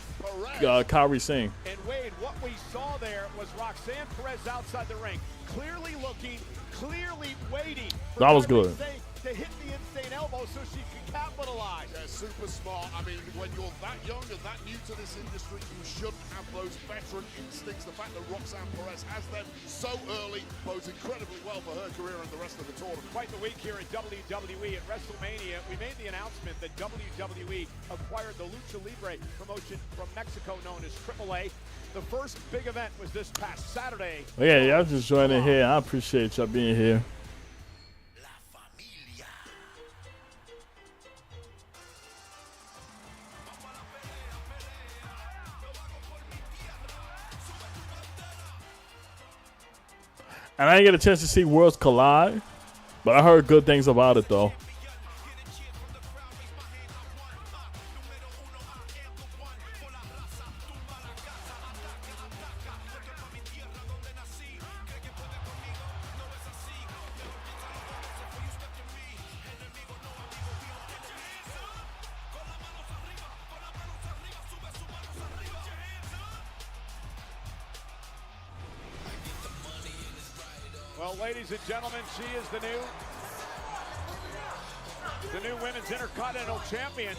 Kairi Sane. And Wade, what we saw there was Roxanne Perez outside the ring, clearly looking, clearly waiting. That was good. To hit the insane elbow so she can capitalize. Yeah, super smart. I mean, when you're that young and that new to this industry, you shouldn't have those veteran instincts. The fact that Roxanne Perez has them so early bodes incredibly well for her career and the rest of the tournament. Quite the week here at WWE. At WrestleMania, we made the announcement that WWE acquired the Lucha Libre promotion from Mexico known as AAA. The first big event was this past Saturday. Well, yeah, y'all just joining here. I appreciate y'all being here. And I didn't get a chance to see Worlds Collide, but I heard good things about it, though. Well, ladies and gentlemen, she is the new women's Intercontinental Champion.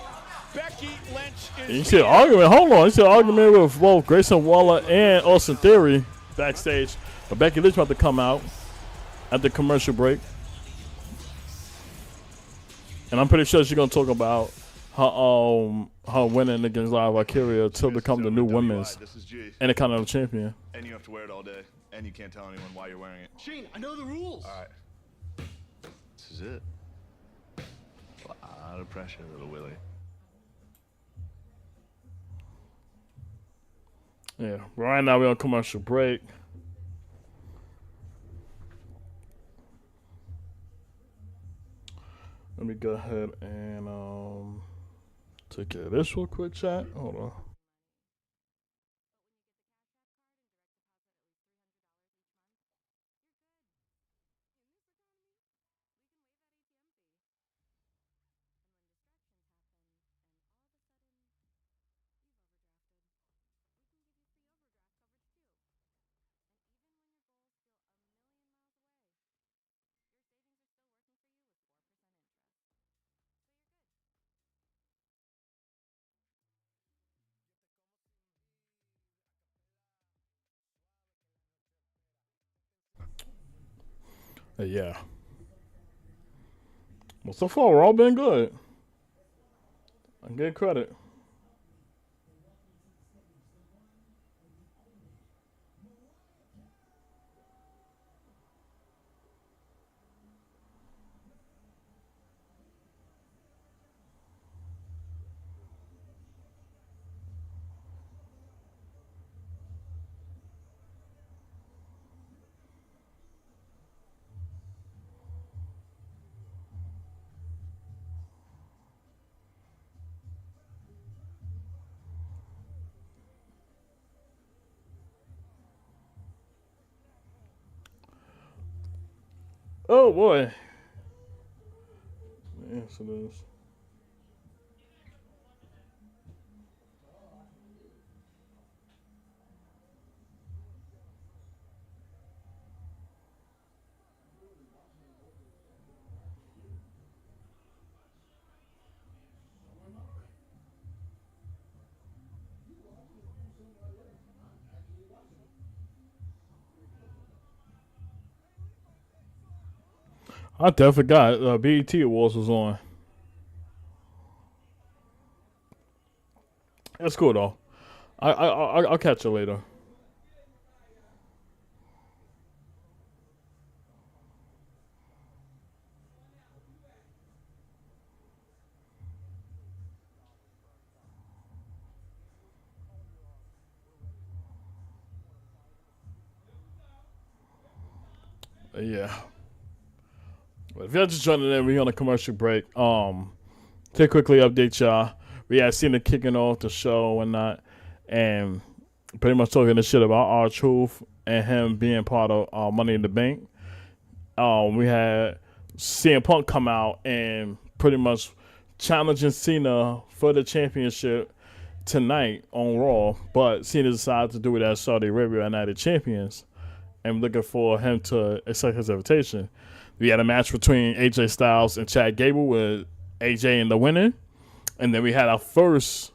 Becky Lynch is. You see an argument. Hold on. You see an argument with both Grayson Waller and Austin Theory backstage. But Becky Lynch about to come out at the commercial break, and I'm pretty sure she's gonna talk about her winning against Lyra Valkyria to become the new women's Intercontinental Champion. And you have to wear it all day. And you can't tell anyone why you're wearing it. Shane, I know the rules. All right. This is it. A lot of pressure, little Willie. Yeah, right now we're on commercial break. Let me go ahead and take care of this real quick, chat. Hold on. Yeah. Well, so far we're all been good. I get credit. Oh boy. Yes, it is. I definitely forgot BET Awards was on. That's cool though. I'll catch you later. Yeah. But if y'all just joining in, we're on a commercial break. To quickly update y'all, we had seen it kicking off the show and whatnot, and pretty much talking the shit about R-Truth and him being part of Money in the Bank. We had CM Punk come out and pretty much challenging Cena for the championship tonight on Raw, but Cena decided to do it as Saudi Arabia United Champions. I'm looking for him to accept his invitation. We had a match between AJ Styles and Chad Gable with AJ in the winning. And then we had our first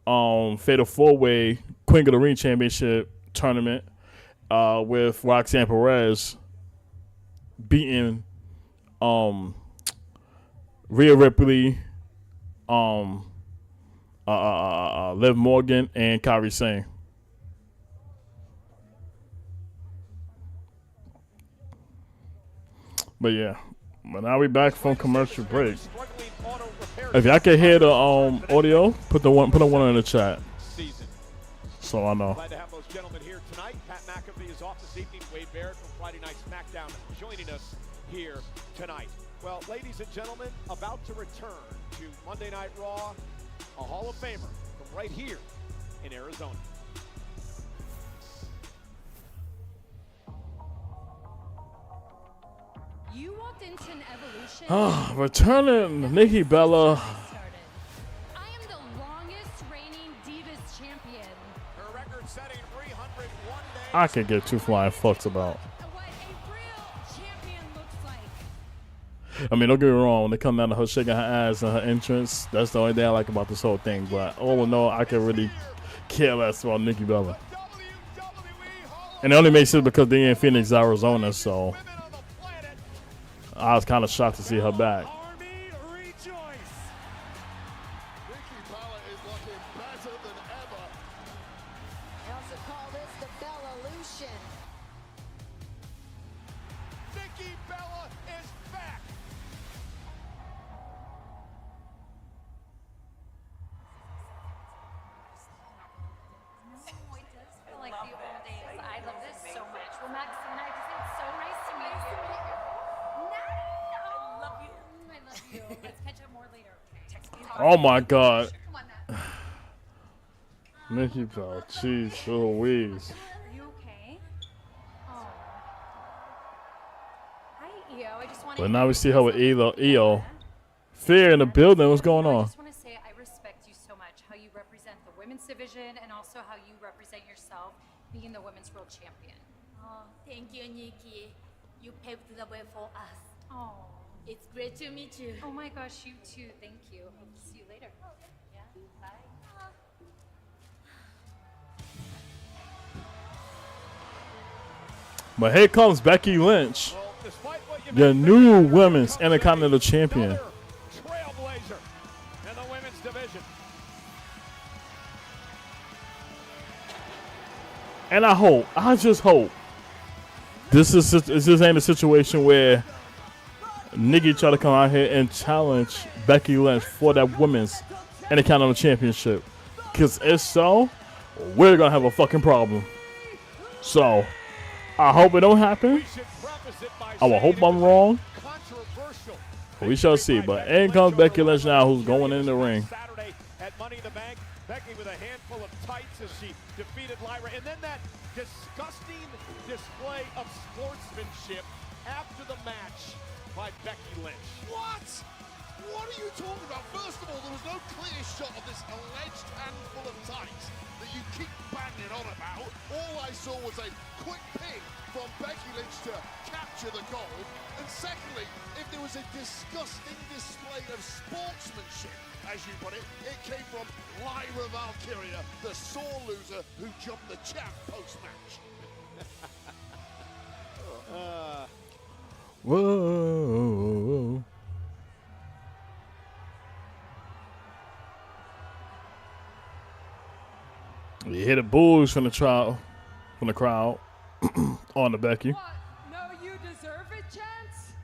Fatal 4-Way Queen of the Ring Championship tournament with Roxanne Perez beating Rhea Ripley, Liv Morgan, and Kairi Sane. But yeah, but now we back from commercial break. If y'all can hear the audio, put one in the chat, so I know. Glad to have those gentlemen here tonight. Pat McAfee is off this evening. Wade Barrett from Friday Night SmackDown joining us here tonight. Well, ladies and gentlemen, about to return to Monday Night Raw, a Hall of Famer from right here in Arizona. You walked into an evolution. Returning Nikki Bella. I am the longest reigning Divas champion. Her record-setting 301 days. I could get two flying fucks about. What a real champion looks like. I mean, don't get me wrong. When it comes down to her shaking her ass and her entrance, that's the only thing I like about this whole thing. But all in all, I can really care less about Nikki Bella. And it only makes sense because they're in Phoenix, Arizona, so I was kind of shocked to see her back. Nikki Bella is looking better than ever. I also call this the Bella-lution. Nikki Bella is back. No, it does feel like the old days. I love this so much. Well, Maxine, it's so nice to meet you. I love you. I love you. Let's catch up more later. Text me. Oh my God. Come on now. Nikki Bella, jeez, Louise. Are you okay? Oh. Hi, Io. I just want to. But now we see her with Io. Fear in the building. What's going I on? just want to say I respect you so much. How you represent the women's division and also how you represent yourself being the women's world champion. Oh, thank you, Nikki. You paved the way for us. Oh. It's great to meet you. Oh my gosh, you too. Thank you. Hope to see you later. Yeah. Bye. But here comes Becky Lynch. Well, Despite what you Your new women's Intercontinental Champion. trailblazer in the women's division. And I just hope, this ain't a situation where Nikki try to come out here and challenge Becky Lynch for that women's Intercontinental Championship. Because if so, we're going to have a fucking problem. So, I hope it don't happen. I will hope I'm wrong. We shall see. But in comes Becky Lynch now, who's going in the ring. Saturday at Money in the Bank, Becky with a handful of tights as she defeated Lyra. And then that disgusting display of sportsmanship after the match by Becky Lynch. What? What are you talking about? First of all, there was no clear shot of this alleged handful of tights that you keep banging on about. All I saw was a quick ping from Becky Lynch to capture the goal. And secondly, if there was a disgusting display of sportsmanship, as you put it, it came from Lyra Valkyria, the sore loser who jumped the champ post-match. Whoa. You hear the boos from the crowd on the Becky. What? No, you deserve it, Chance?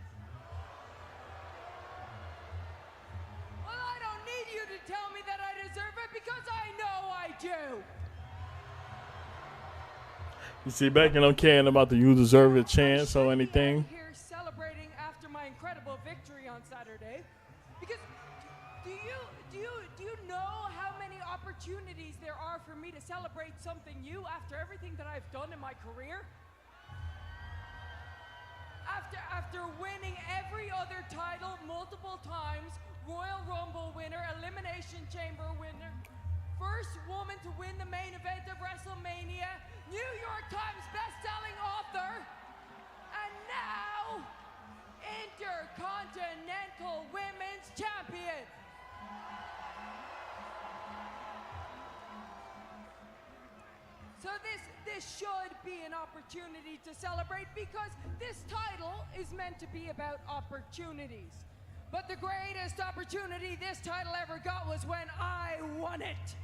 Well, I don't need you to tell me that I deserve it because I know I do. You see, Becky don't care about the you deserve it chance or anything. Here celebrating after my incredible victory on Saturday. Because do you know how many opportunities there are for me to celebrate something new after everything that I've done in my career? After winning every other title multiple times, Royal Rumble winner, Elimination Chamber winner, first woman to win the main event of WrestleMania, New York Times best-selling author, and now Intercontinental Women's Champion. So this should be an opportunity to celebrate because this title is meant to be about opportunities. But the greatest opportunity this title ever got was when I won it.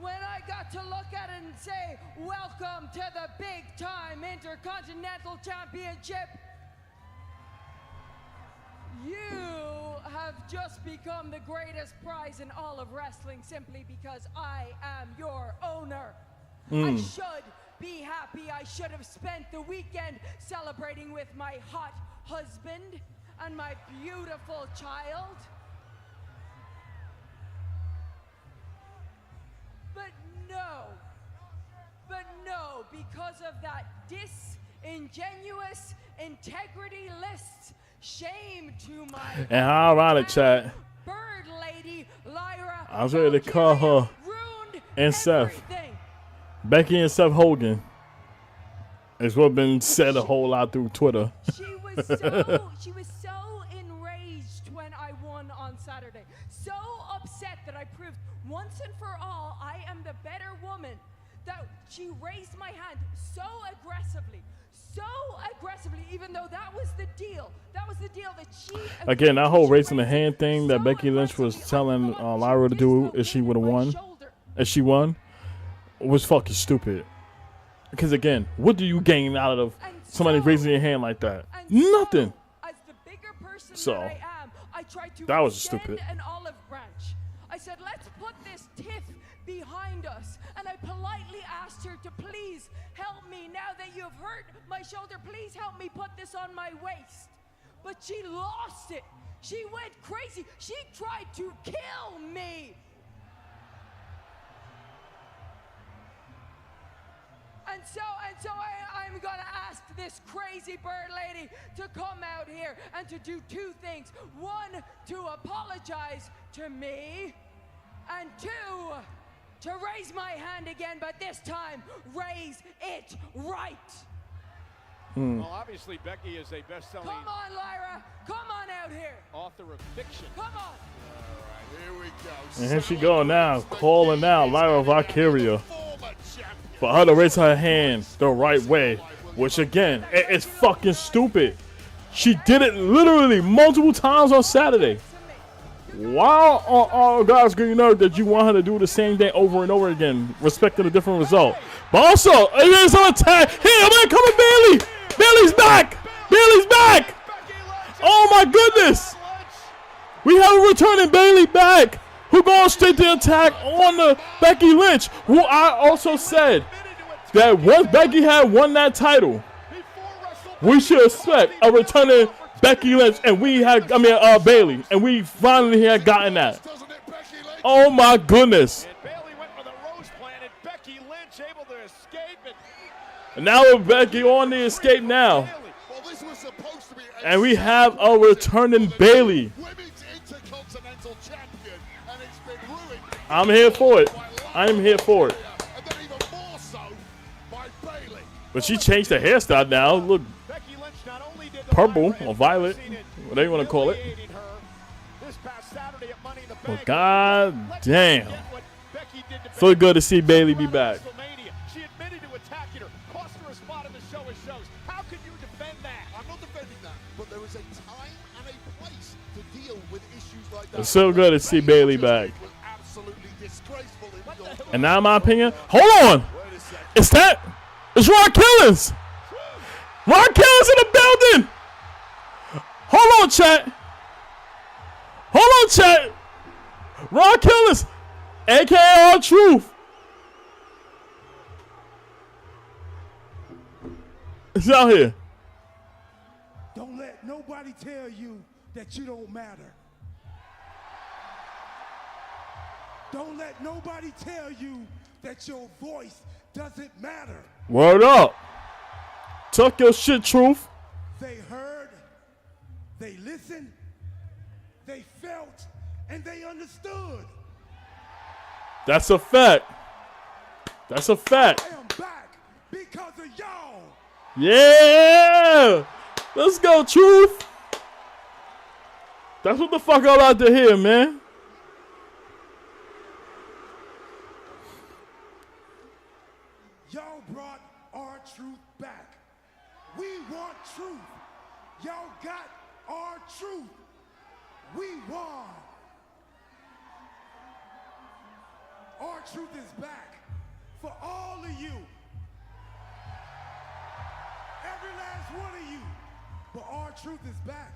When I got to look at it and say, welcome to the big time Intercontinental Championship. You have just become the greatest prize in all of wrestling simply because I am your owner. I should be happy. I should have spent the weekend celebrating with my hot husband and my beautiful child. But no, because of that disingenuous integrity list, shame to my And how ironic, chat. bird lady Lyra. I was ready to call her and Seth. Becky and Seth Hogan. It's what been said a whole lot through Twitter. She was so enraged when I won on Saturday. So upset that I proved once and for all I am the better woman. That she raised my hand so aggressively, even though that was the deal. That was the deal that she... Again, that whole raising the hand thing that Becky Lynch was telling Lyra to do if she would have won, if she won, was fucking stupid. Because again, what do you gain out of somebody raising your hand like that? Nothing. As the bigger person So, that I am, I tried to that was extend stupid. an olive branch. I said, let's put this tiff behind us. And I politely asked her to please help me. Now that you have hurt my shoulder, please help me put this on my waist. But she lost it. She went crazy. She tried to kill me. And so I'm gonna ask this crazy bird lady to come out here and to do two things. One, to apologize to me, and two, to raise my hand again, but this time, raise it right. Well, obviously, Becky is a best-selling... Come on, Lyra. Come on out here. ...author of fiction. Come on. All right, here we go. And here she go now, calling out Lyra Valkyria. For her to raise her hand the right way Which again, it's fucking stupid. She did it literally multiple times on Saturday. Why are guys green earth that you want her to do the same thing over and over again, respecting a different result? But also, it is on attack. Hey, I'm gonna come with Bayley. Bayley's back. Bayley's back. Oh my goodness. We have a returning Bayley back, who goes straight to attack on the Becky Lynch, who I also said that once Becky had won that title, we should expect a returning Becky Lynch, and Bayley, and we finally had gotten that. Oh my goodness! And now with Becky on the escape now, and we have a returning Bayley. I'm here for it. I'm here for it. But she changed her hairstyle now. Look, purple or violet, whatever you want to call it. Well, god damn. Feel good to see Bayley be back. She admitted to attacking her, cost her a spot in the show of shows. How can you defend that? I'm not defending that, but there is a time and a place to deal with issues like that. It's so good to see Bayley back. And now, in my opinion, hold on. It's Ron Killings. Ron Killings in the building. Hold on, chat. Hold on, chat. Ron Killings, a.k.a. R-Truth. It's out here. Don't let nobody tell you that you don't matter. Don't let nobody tell you that your voice doesn't matter. Word up. Tuck your shit, Truth. They heard, they listened, they felt, and they understood. That's a fact. That's a fact. I am back because of y'all. Yeah. Let's go, Truth. That's what the fuck I like to hear, man. Y'all brought our truth back. We want truth. Y'all got our truth. We won. Our truth is back for all of you. Every last one of you. But our truth is back.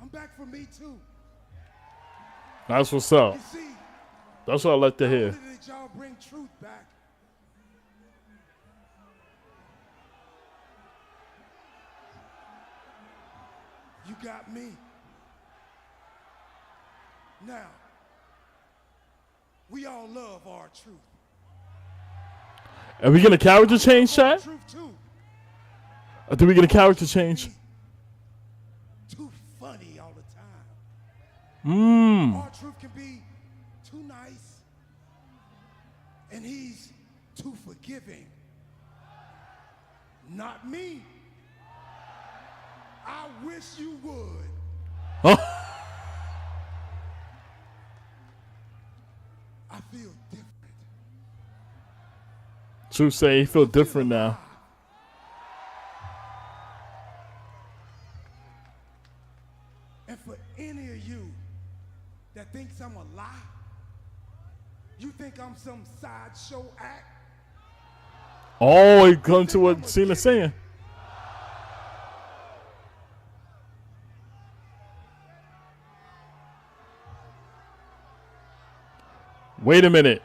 I'm back for me too. That's what's up. You see, that's what I like to hear. not only did y'all bring truth back, you got me. Now, we all love our truth. Are we getting a character change, chat? Or do we get a character change? Too funny all the time. Our truth can be too nice, and he's too forgiving. Not me. I wish you would. I feel different. Truth say he feel different now. And for any of you that thinks I'm a lie, you think I'm some sideshow act? Oh, he come to what Cena's saying. Wait a minute.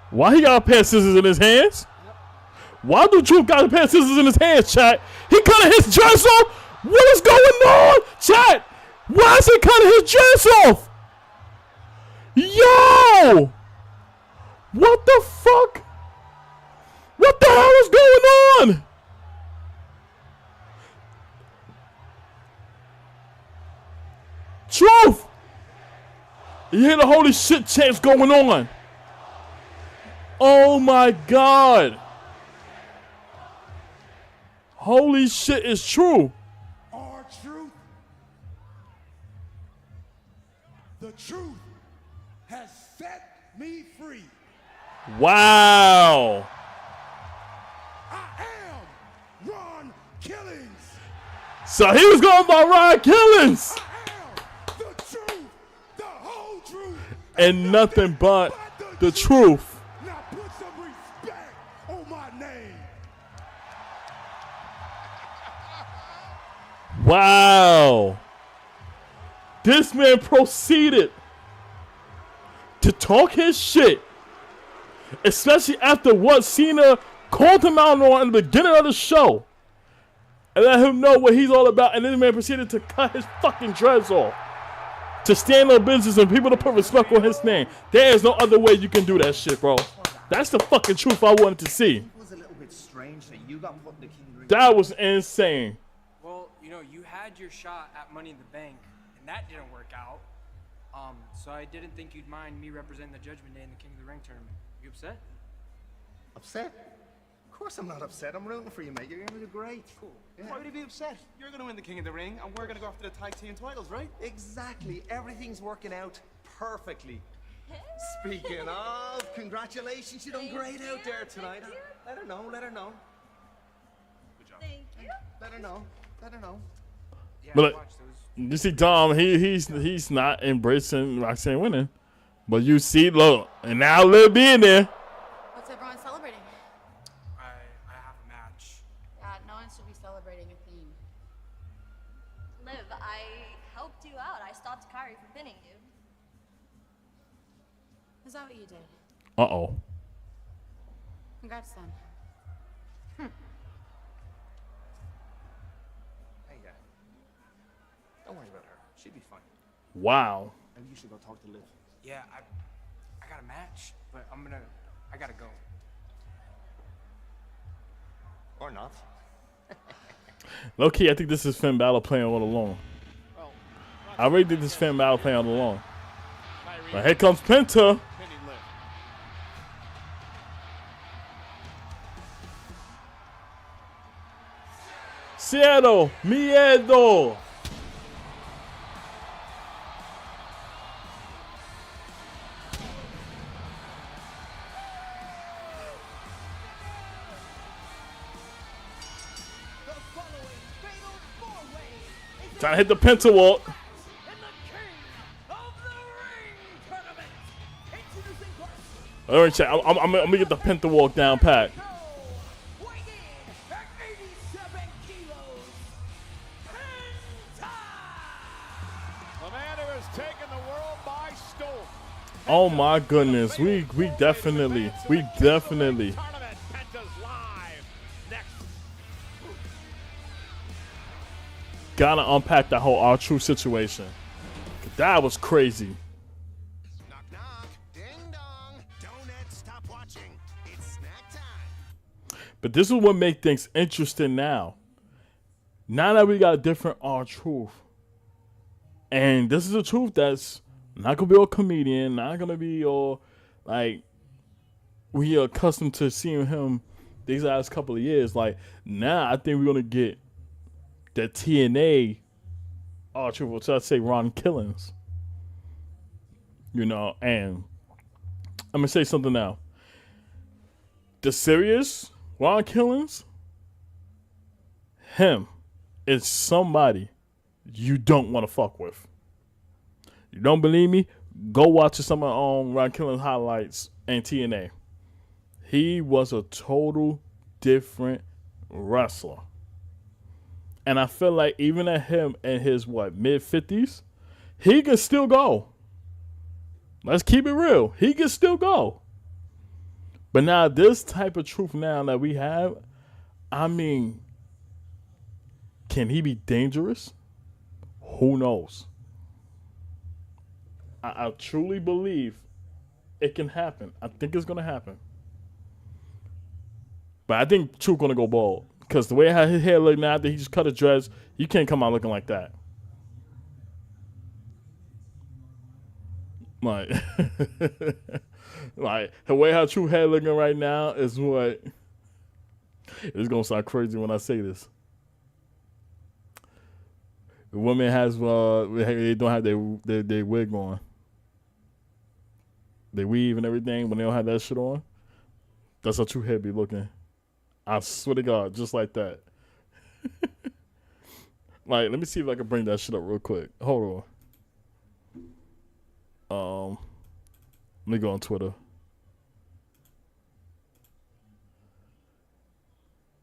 Why he got a pair of scissors in his hands? Why do Truth got a pair of scissors in his hands, chat? He cutting his dress off? What is going on, chat? Why is he cutting his dress off? Yo! What the fuck? What the hell is going on? Truth! You hear the holy shit chants going on. Oh my God. Holy shit is true. Our truth. The truth has set me free. Wow. So he was going by Ron Killings. The truth, the whole truth, And nothing but the truth. Now put some respect on my name. Wow. This man proceeded to talk his shit, especially after what Cena called him out on in the beginning of the show and let him know what he's all about. And this man proceeded to cut his fucking dreads off, to stand on business and people to put respect on his name. There is no other way you can do that shit, bro. That's the fucking truth I wanted to see. It was a little bit strange that you got put in the King of the Ring. That was insane. Well, you know, you had your shot at Money in the Bank, and that didn't work out. So I didn't think you'd mind me representing the Judgment Day in the King of the Ring tournament. You upset? Upset? Of course I'm not upset. I'm rooting for you, mate. You're gonna do great. Cool. Yeah. Why would you be upset? You're gonna win the King of the Ring, and we're gonna go after the tag team titles, right? Exactly. Everything's working out perfectly. Speaking of, congratulations. You done great out there tonight. Let her know. Let her know. Good job. Thank you. Let her know. Let her know. Yeah, But watch those. you see, Dom, he's not embracing Roxanne winning. But you see, look, and now Liv being there. What's everyone celebrating? I have a match. No one should be celebrating a theme. Liv, I helped you out. I stopped Kari from pinning you. Is that what you did? Uh-oh. Congrats, then. Hey, don't worry about her. She'll be fine. Wow. Maybe you should go talk to Liv. Yeah, I got a match, but I gotta go. Or not. Low key, I think this is Finn Balor playing all along. I really think this is Finn Balor playing all along. But here comes Penta. Seattle, miedo. Trying to hit the Penta walk. All right, chat. I'm gonna get the Penta walk down pat. Oh my goodness, we definitely gotta unpack that whole R-Truth situation. That was crazy. Knock knock, ding dong, donuts, stop watching. It's snack time. But this is what makes things interesting now. Now that we got a different R-Truth, and this is a truth that's not gonna be all comedian, not gonna be all like we are accustomed to seeing him these last couple of years. Like now, I think we're gonna get the TNA R-Truth, which I'd say Ron Killings. You know, and I'm gonna say something now. The serious Ron Killings, him is somebody you don't want to fuck with. You don't believe me? Go watch some of Ron Killings highlights and TNA. He was a total different wrestler. And I feel like even at him in his, mid-50s, he can still go. Let's keep it real. He can still go. But now this type of truth now that we have, I mean, can he be dangerous? Who knows? I truly believe it can happen. I think it's going to happen. But I think Truth going to go bald. Because the way how his hair look now, that he just cut his dreads, you can't come out looking like that. Like, like the way how Truth hair looking right now is what... It's going to sound crazy when I say this. The woman has, they don't have their wig on. They weave and everything, when they don't have that shit on. That's how True hair be looking. I swear to God, just like that. Like, let me see if I can bring that shit up real quick. Hold on. Let me go on Twitter.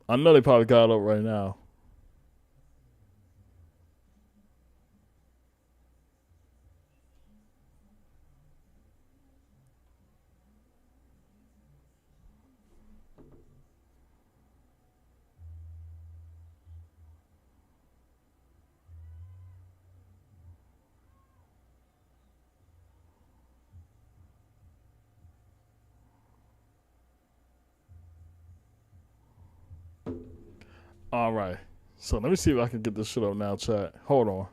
I know they probably got it up right now. All right. So let me see if I can get this shit up now, chat. Hold on.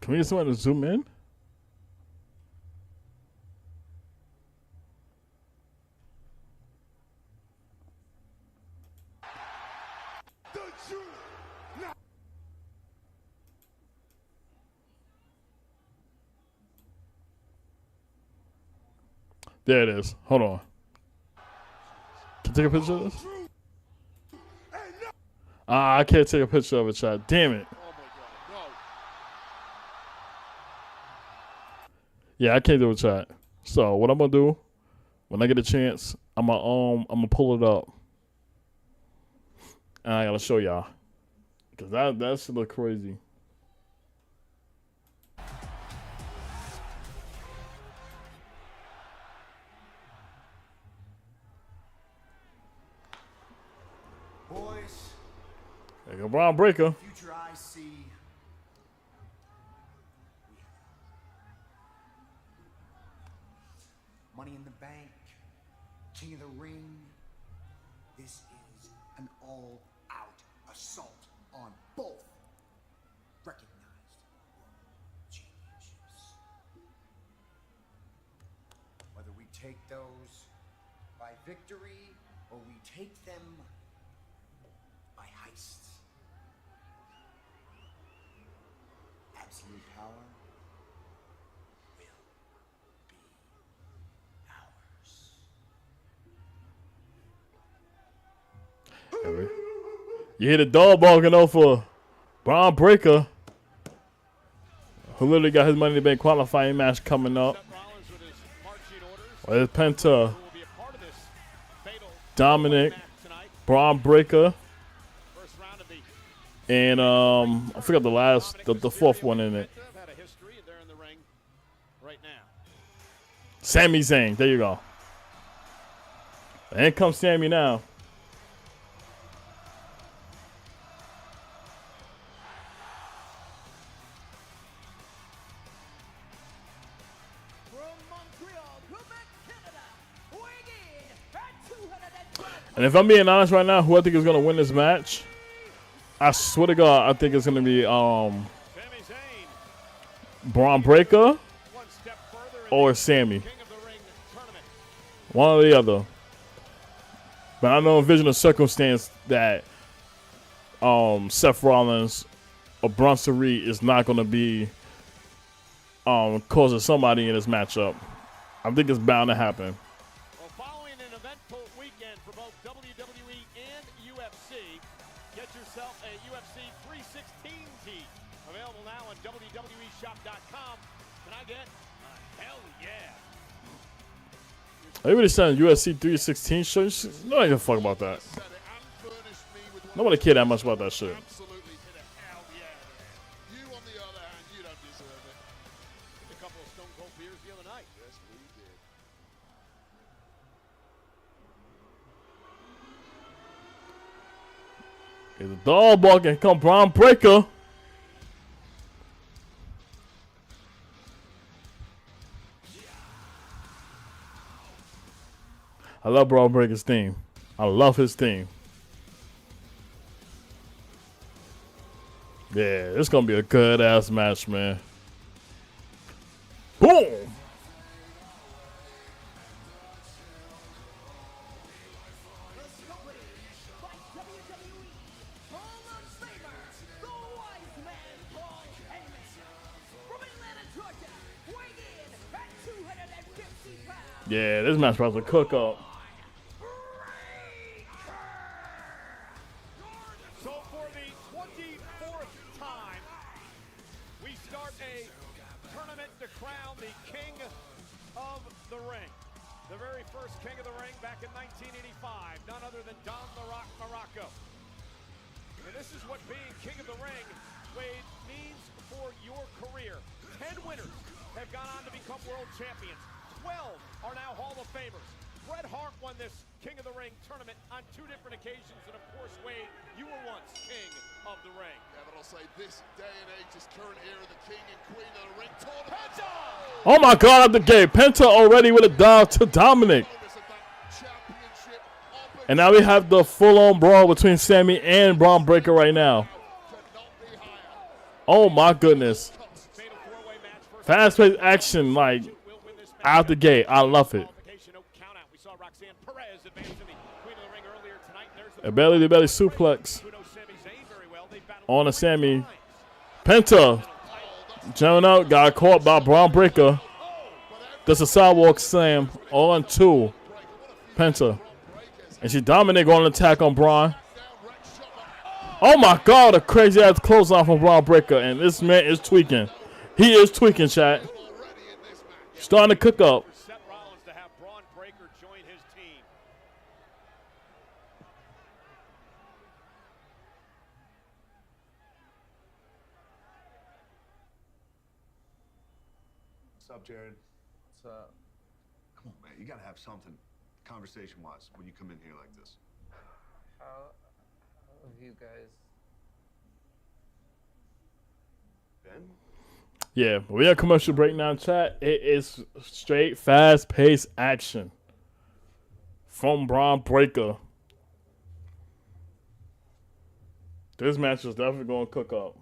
Can we get someone to zoom in? There it is. Hold on. Can you take a picture of this? I can't take a picture of it, chat. Damn it. Yeah, I can't do it, chat. So what I'm gonna do when I get a chance, I'm gonna pull it up, and I gotta show y'all, cause that should look crazy. Boys, There go Braun Breaker. future I see. Money in the Bank, King of the Ring. This is an all-out assault on both recognized championships. Whether we take those by victory or we take them by heists. Absolute power You hear the dog barking out for Braun Breaker, who literally got his Money in the Bank qualifying match coming up. Well, it's Penta, Dominic, Braun Breaker, and I forgot the fourth one in it. Sami Zayn. There you go. And here comes Sami now. And if I'm being honest right now, who I think is going to win this match, I swear to God, I think it's going to be Braun Breaker or Sami. One or the other. But I don't envision a circumstance that Seth Rollins or Bronson Reed is not going to be causing somebody in this matchup. I think it's bound to happen. Everybody's selling UFC 316 shirts. Nobody give a fuck about that. Nobody care that much about that shit. Here's a dog barking. Come Braun Breaker. I love Braun Breaker's theme. I love his theme. Yeah, it's gonna be a good ass match, man. Boom! Yeah, this match about to cook up. So for the 24th time, we start a tournament to crown the King of the Ring. The very first King of the Ring back in 1985, none other than Don the Rock Morocco. And this is what being King of the Ring, Wade, means for your career. 10 winners have gone on to become world champions. 12 are now Hall of Famers. Bret Hart won this King of the Ring tournament on 2 different occasions, and of course, Wade, you were once King of the Ring. Yeah, but I'll say this day and age, this current era, the King and Queen of the Ring tournament. Oh my God, at the gate. Penta already with a dive to Dominic. And now we have the full-on brawl between Sammy and Braun Breaker right now. Oh my goodness. Fast-paced action, like, out the gate. I love it. A belly-to-belly suplex on a Sammy. Penta jumping out, got caught by Braun Breaker. Does a sidewalk slam on to Penta. And she Dominic on an attack on Braun. Oh my God, a crazy ass clothesline from Braun Breaker. And this man is tweaking. He is tweaking, chat. Starting to cook up. What's up, Jared? What's up? Come on, man. You gotta have something conversation-wise when you come in here like this. How have you guys... Ben? Yeah, we have commercial break now, chat. It is straight, fast-paced action from Braun Breaker. This match is definitely going to cook up.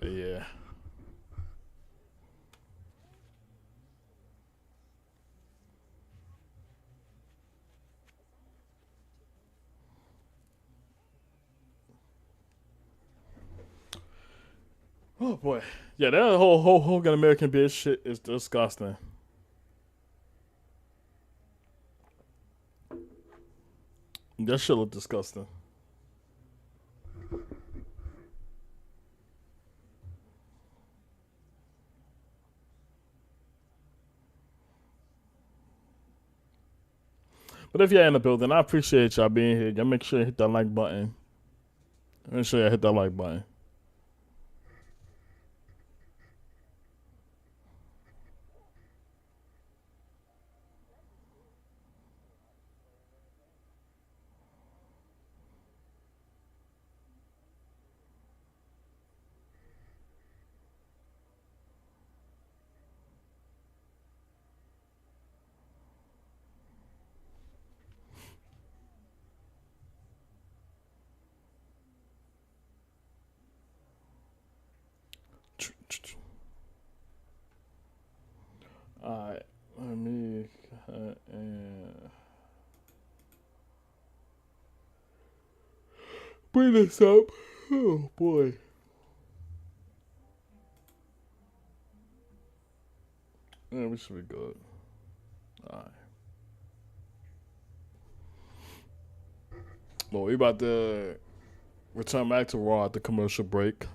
Yeah. Oh boy. Yeah, that whole Hogan American bitch shit is disgusting. That shit look disgusting. But if you're in the building, I appreciate y'all being here. Y'all make sure you hit that like button. Make sure you hit that like button. Alright, let me bring this up. Oh boy. Yeah, we should be good. Alright. Well, we about to return back to Raw at the commercial break.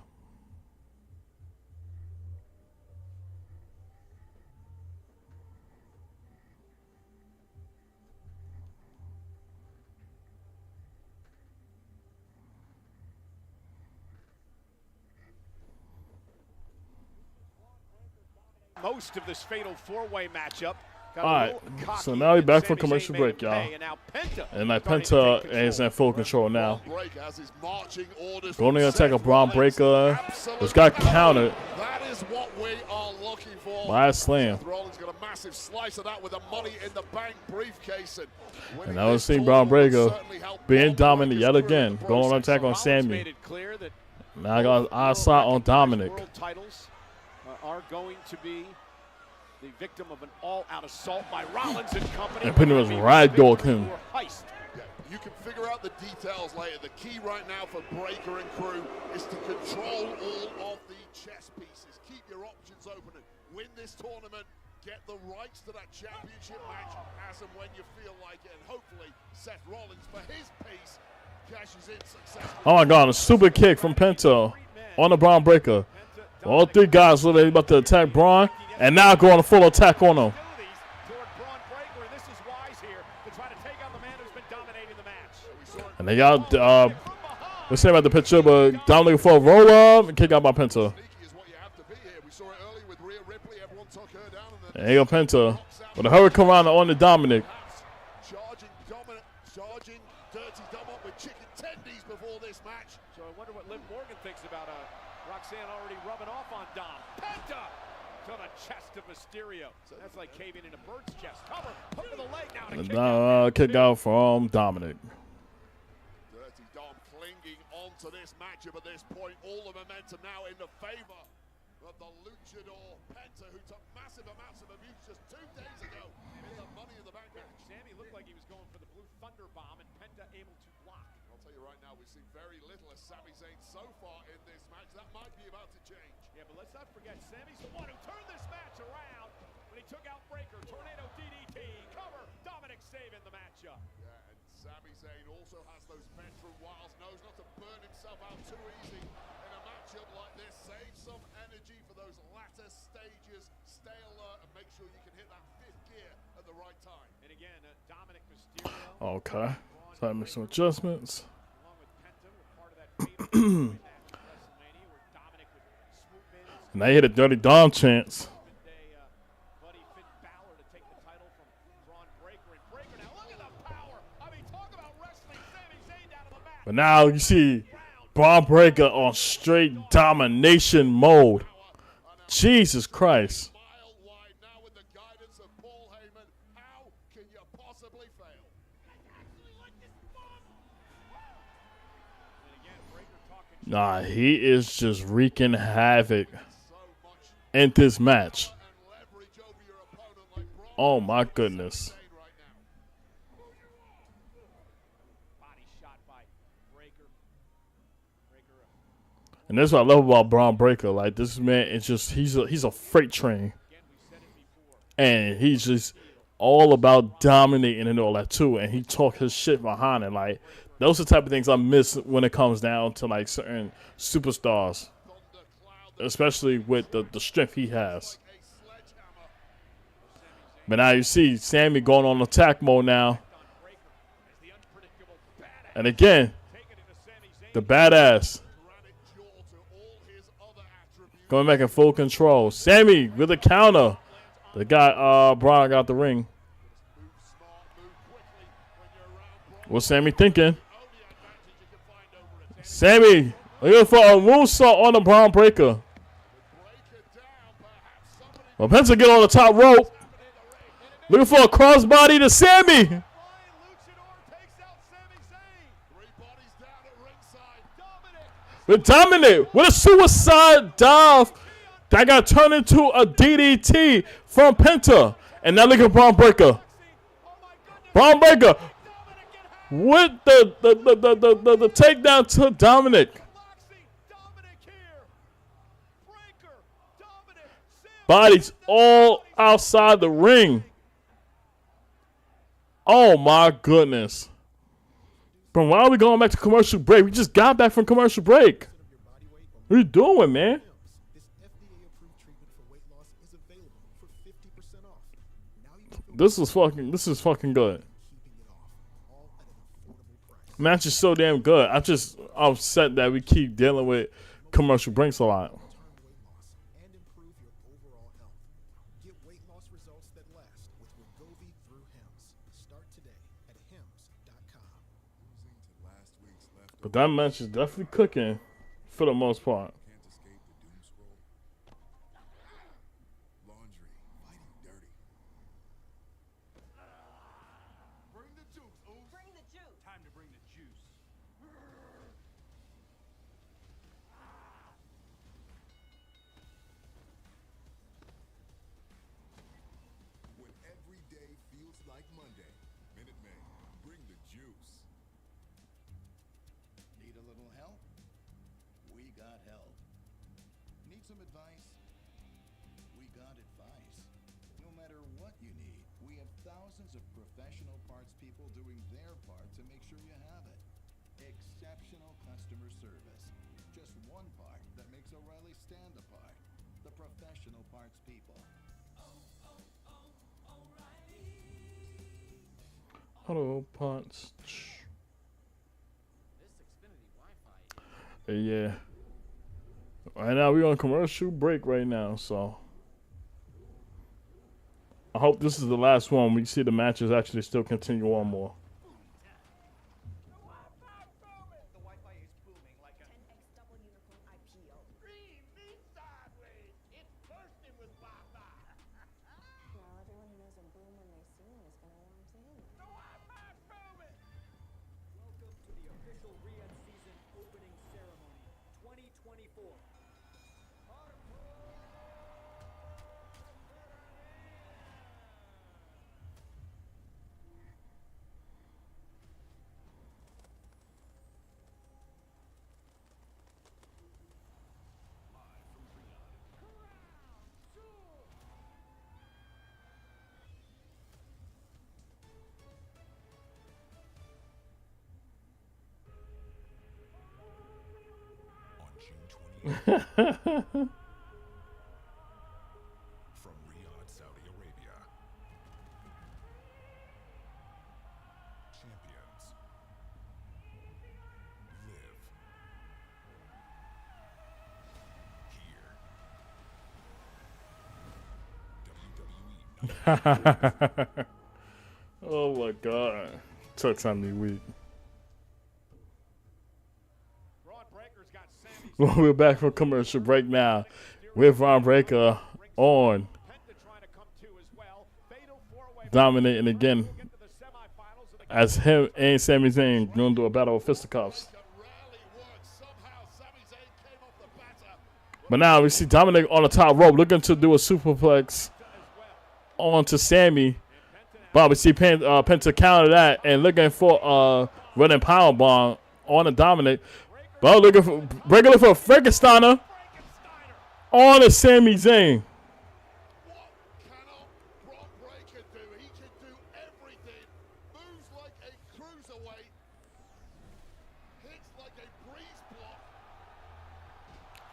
Most of this fatal four-way matchup Alright, so now we're back from commercial break, y'all. And like Penta is in full control now. Going to attack a Braun Breaker. It's got countered. That is what we are looking for. By a slam. Seth Rollins got a massive slice of that with a Money in the Bank briefcase. And now we're seeing Braun Breaker being dominant yet again. Going on attack on Sammy. Now I got eyesight on Dominic. World titles are going to be the victim of an all-out assault by Rollins and company. And pretty much ragdolled him. Yeah, you can figure out the details later. The key right now for Breaker and crew is to control all of the chess pieces. Keep your options open and win this tournament. Get the rights to that championship match as and when you feel like it. And hopefully Seth Rollins, for his piece, cashes in successfully. Oh my God, a super kick from Penta on the Braun Breaker. All three guys look like they're about to attack Braun, and now go on a full attack on him. And they got, let's say about the picture, but Dominic for a roll up and kick out by Penta. And here go Penta with a hurricane around on the Dominic. Charging Dirty Dom up with chicken tendies before this match. So I wonder what Liv Morgan thinks about Roxanne already rubbing off on Dom. Penta to the chest of Mysterio. So that's like caving in a bird's chest. Cover, hook to the leg now. And Kick out from Dominic. Dirty Dom clinging onto this matchup at this point. All the momentum now in the favor of the luchador Penta, who took massive amounts of abuse just 2 days ago in the Money in the Bank match. Sammy looked like he was going for the Blue Thunder Bomb, and Penta able to block. I'll tell you right now, we've seen very little of Sami Zayn so far in this match. That might be about to change. Yeah, but let's not forget, Sammy's the one who turned this match around when he took out Breaker. Tornado DDT, cover, Dominic saving the matchup. Yeah, and Sami Zayn also has those veteran wiles, knows not to burn himself out too easy in a matchup like this. Save some energy for those latter stages. Stay alert and make sure you can hit that 5th gear at the right time. And again, Dominic Mysterio. Okay. So I made some adjustments. Along with Penta, were part of that fatal WrestleMania where Dominic would swoop in. And they hit a Dirty Dom chance. Buddy Finn Balor to take the title from Braun Breaker. And Breaker now, look at the power. I mean, talk about wrestling Sami Zayn down to the mat. But now you see Braun Breaker on straight domination mode. Jesus Christ. Nah, he is just wreaking havoc in this match. Oh my goodness. And that's what I love about Braun Breaker. Like, this man is just, he's a freight train. And he's just all about dominating and all that too. And he talk his shit behind it. Like, those are the type of things I miss when it comes down to like certain superstars. Especially with the strength he has. But now you see Sammy going on attack mode now. And again, the badass. Going back in full control. Sammy with a counter. The guy, Braun got the ring. What's Sammy thinking? Sammy looking for a moonsault on the Braun Breaker. Well, Penta get on the top rope. Looking for a crossbody to Sammy. With Dominic with a suicide dive that got turned into a DDT from Penta. And now look at Braun Breaker. Braun Breaker with the takedown to Dominic. Bodies all outside the ring. Oh my goodness. But why are we going back to commercial break? We just got back from commercial break. What are you doing, man? This is fucking good. Match is so damn good. I'm just upset that we keep dealing with commercial breaks a lot. But that match is definitely cooking for the most part. Time to bring the juice. When every day feels like Monday, Minute Maid, bring the juice. Need a little help? We got help. Need some advice? We got advice. No matter what you need, we have thousands of professional parts people doing their part to make sure you have it. Exceptional customer service. Just one part that makes O'Reilly stand apart. The professional parts people. Hello, Punch. Yeah. Right now we're on commercial break right now, so I hope this is the last one. We see the matches actually still continue on more. Welcome to the official Riyadh season opening ceremony 2024. From Riyadh, Saudi Arabia. Champions live here. Oh my God. Took something weak. Well, we're back from commercial break now with Braun Breaker on dominating again as him and Sami Zayn going to a battle of fisticuffs. But now we see Dominic on the top rope looking to do a superplex onto Sami. But we see Penta counter that and looking for a running powerbomb on the Dominic. But looking for Breaker for Frankensteiner on the Sami Zayn.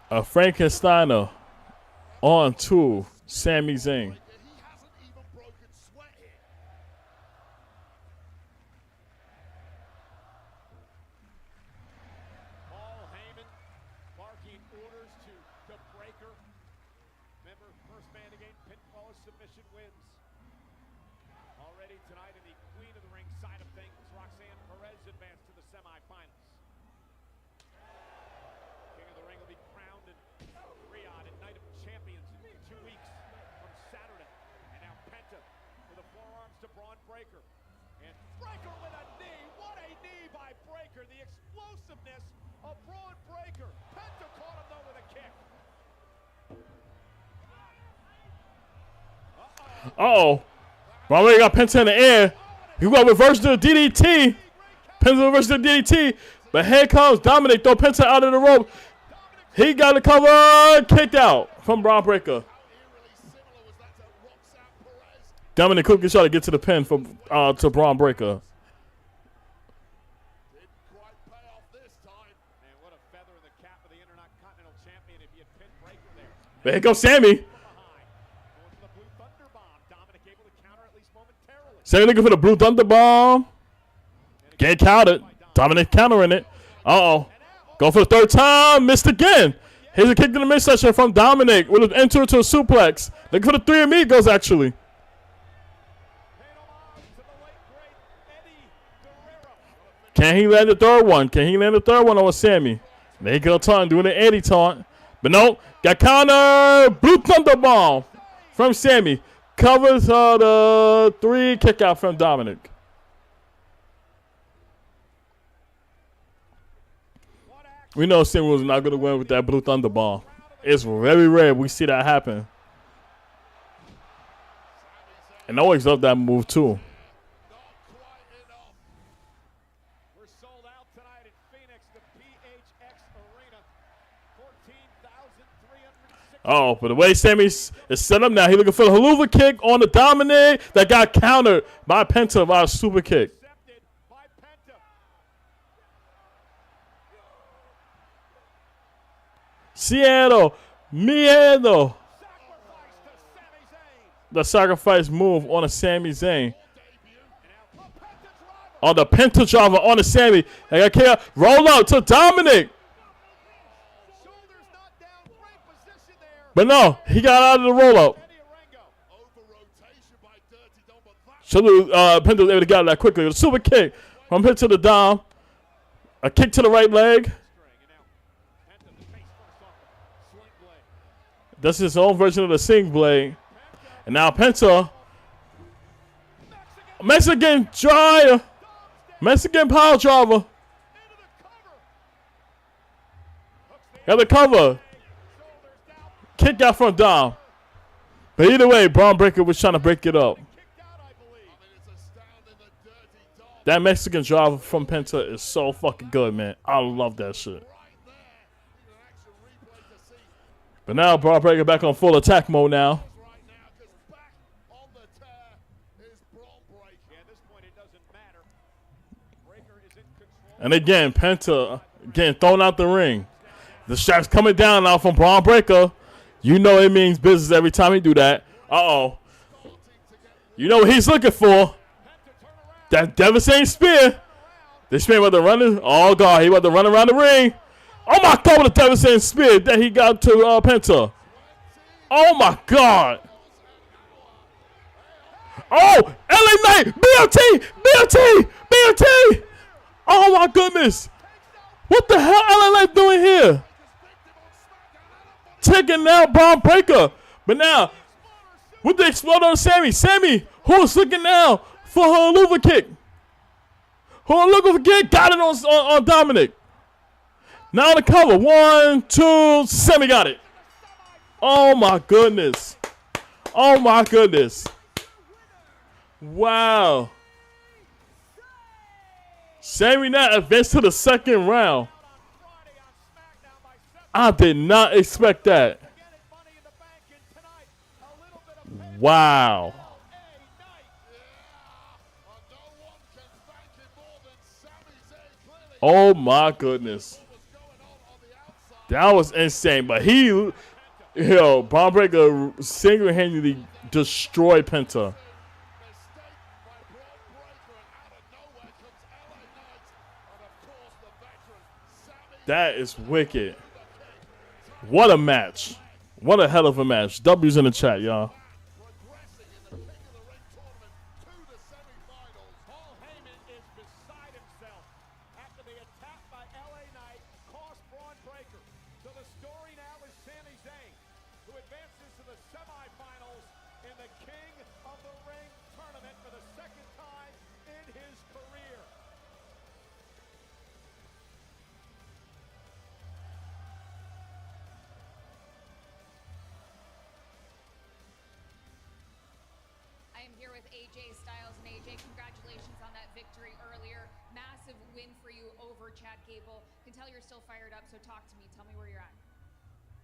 A Frankensteiner on to Sami Zayn. Uh-oh. Already got Penta in the air. He got reversed to the DDT. Penta reversed to the DDT. But here comes Dominic. Throw Penta out of the rope. He got the cover. Kicked out from Braun Breaker. Dominic quickly try to get to the pin from to Braun Breaker. But here goes Sami. Sami looking for the Blue Thunder Bomb. Get countered. Dominic countering it. Uh-oh. Go for the third time. Missed again. Here's a kick to the midsection from Dominic. With an enter to a suplex. Looking for the three amigos, actually. Can he land the third one? Can he land the third one over Sammy? They go taunt, doing the Eddie taunt. But no, got counter. Blue Thunder Bomb from Sammy. Covers the 3 kick out from Dominic. We know Sammy was not going to win with that Blue Thunder Bomb. It's very rare we see that happen. And I always love that move too. Oh, but the way Sammy is set up now, he looking for the haluva kick on the Dominic that got countered by Penta by a super kick. Seattle, miedo. The sacrifice move on a Sami Zayn. On the Penta driver on the Sammy. They got roll out to Dominic. But no, he got out of the roll-up. Salute, Penta was able to get out of that quickly. A super kick from hit to the Dom. A kick to the right leg. That's his own version of the Sing Blade. And now Penta. Mexican driver. Mexican power driver. Got the cover. Kick out from Dom. But either way, Braun Breaker was trying to break it up. That Mexican driver from Penta is so fucking good, man. I love that shit. But now Braun Breaker back on full attack mode now. And again, Penta getting thrown out the ring. The strap's coming down now from Braun Breaker. You know it means business every time he do that. Uh-oh. You know what he's looking for. That devastating spear. This spear about to run. Oh, God. He about to run around the ring. Oh, my God. With a devastating spear that he got to Penta. Oh, my God. Oh, LA Knight. BLT. BLT. BLT. Oh, my goodness. What the hell LA Knight doing here? Taking out Braun Breaker. But now, with the explode on Sammy. Sammy, who's looking now for her haluva kick. Her haluva kick. Got it on Dominic. Now the cover. 1, 2. Sammy got it. Oh, my goodness. Oh, my goodness. Wow. Sammy now advanced to the second round. I did not expect that. Wow. Oh my goodness. That was insane. But Braun Breaker single-handedly destroyed Penta. That is wicked. What a match. What a hell of a match. W's in the chat, y'all.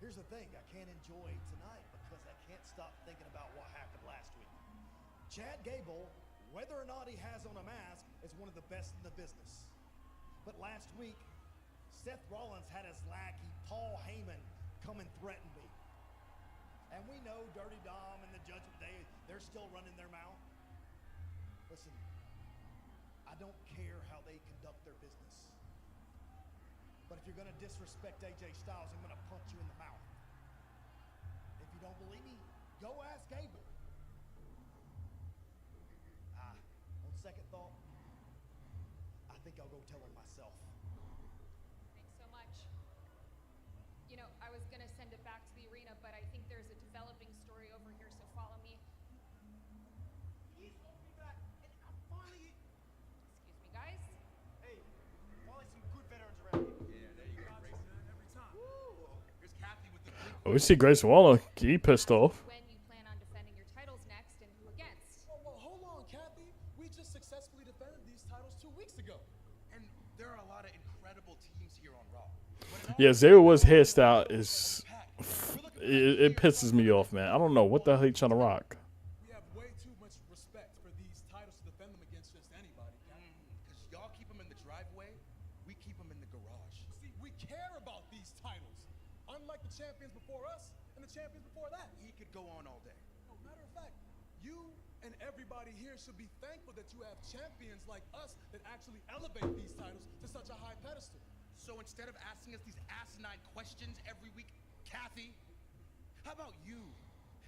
Here's the thing, I can't enjoy tonight because I can't stop thinking about what happened last week. Chad Gable, whether or not he has on a mask, is one of the best in the business. But last week, Seth Rollins had his lackey, Paul Heyman, come and threaten me. And we know Dirty Dom and the Judgment Day, they're still running their mouth. Listen, I don't care how they conduct their business. But if you're going to disrespect AJ Styles, I'm going to punch you in the mouth. If you don't believe me, go ask Gable. On second thought, I think I'll go tell him myself. Thanks so much. You know, I was gonna send it back to the arena, but I think there's a developing story over here, so follow me. He's holding me back, and I'm finally. Excuse me, guys. Hey, finally some good veterans around here. Yeah, there you go, Grayson. Every time. Woo! Here's Kathy with the. Oh, we see Grayson Waller. He pissed off. When you plan on defending your titles next and who against? Well, hold on, Kathy. We just successfully defended these titles 2 weeks ago. And there are a lot of incredible teams here on Raw. Yeah, Zero Wood's hairstyle is. It pisses me off, man. I don't know what the hell he trying to rock. We have way too much respect for these titles to defend them against just anybody, Kathy. Because y'all keep them in the driveway, we keep them in the garage. See, we care about these titles. Unlike the champions before us and the champions before that. He could go on all day. No, matter of fact, you and everybody here should be thankful that you have champions like us that actually elevate these titles to such a high pedestal. So instead of asking us these asinine questions every week, Kathy, how about you?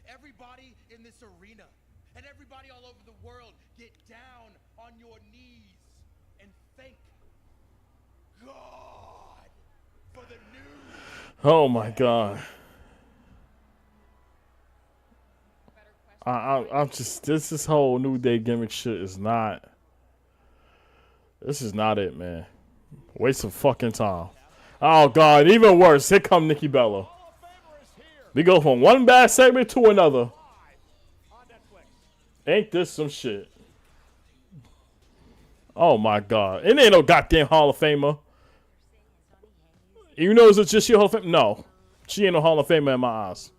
Everybody in this arena and everybody all over the world get down on your knees and thank God for the new. Oh my God. I'm just this whole New Day gimmick shit is not. This is not it, man. Waste of fucking time. Oh God, even worse. Here come Nikki Bella. We go from one bad segment to another. Ain't this some shit? Oh my God. It ain't no goddamn Hall of Famer. You know it's just your Hall of Famer? No. She ain't no Hall of Famer in my eyes.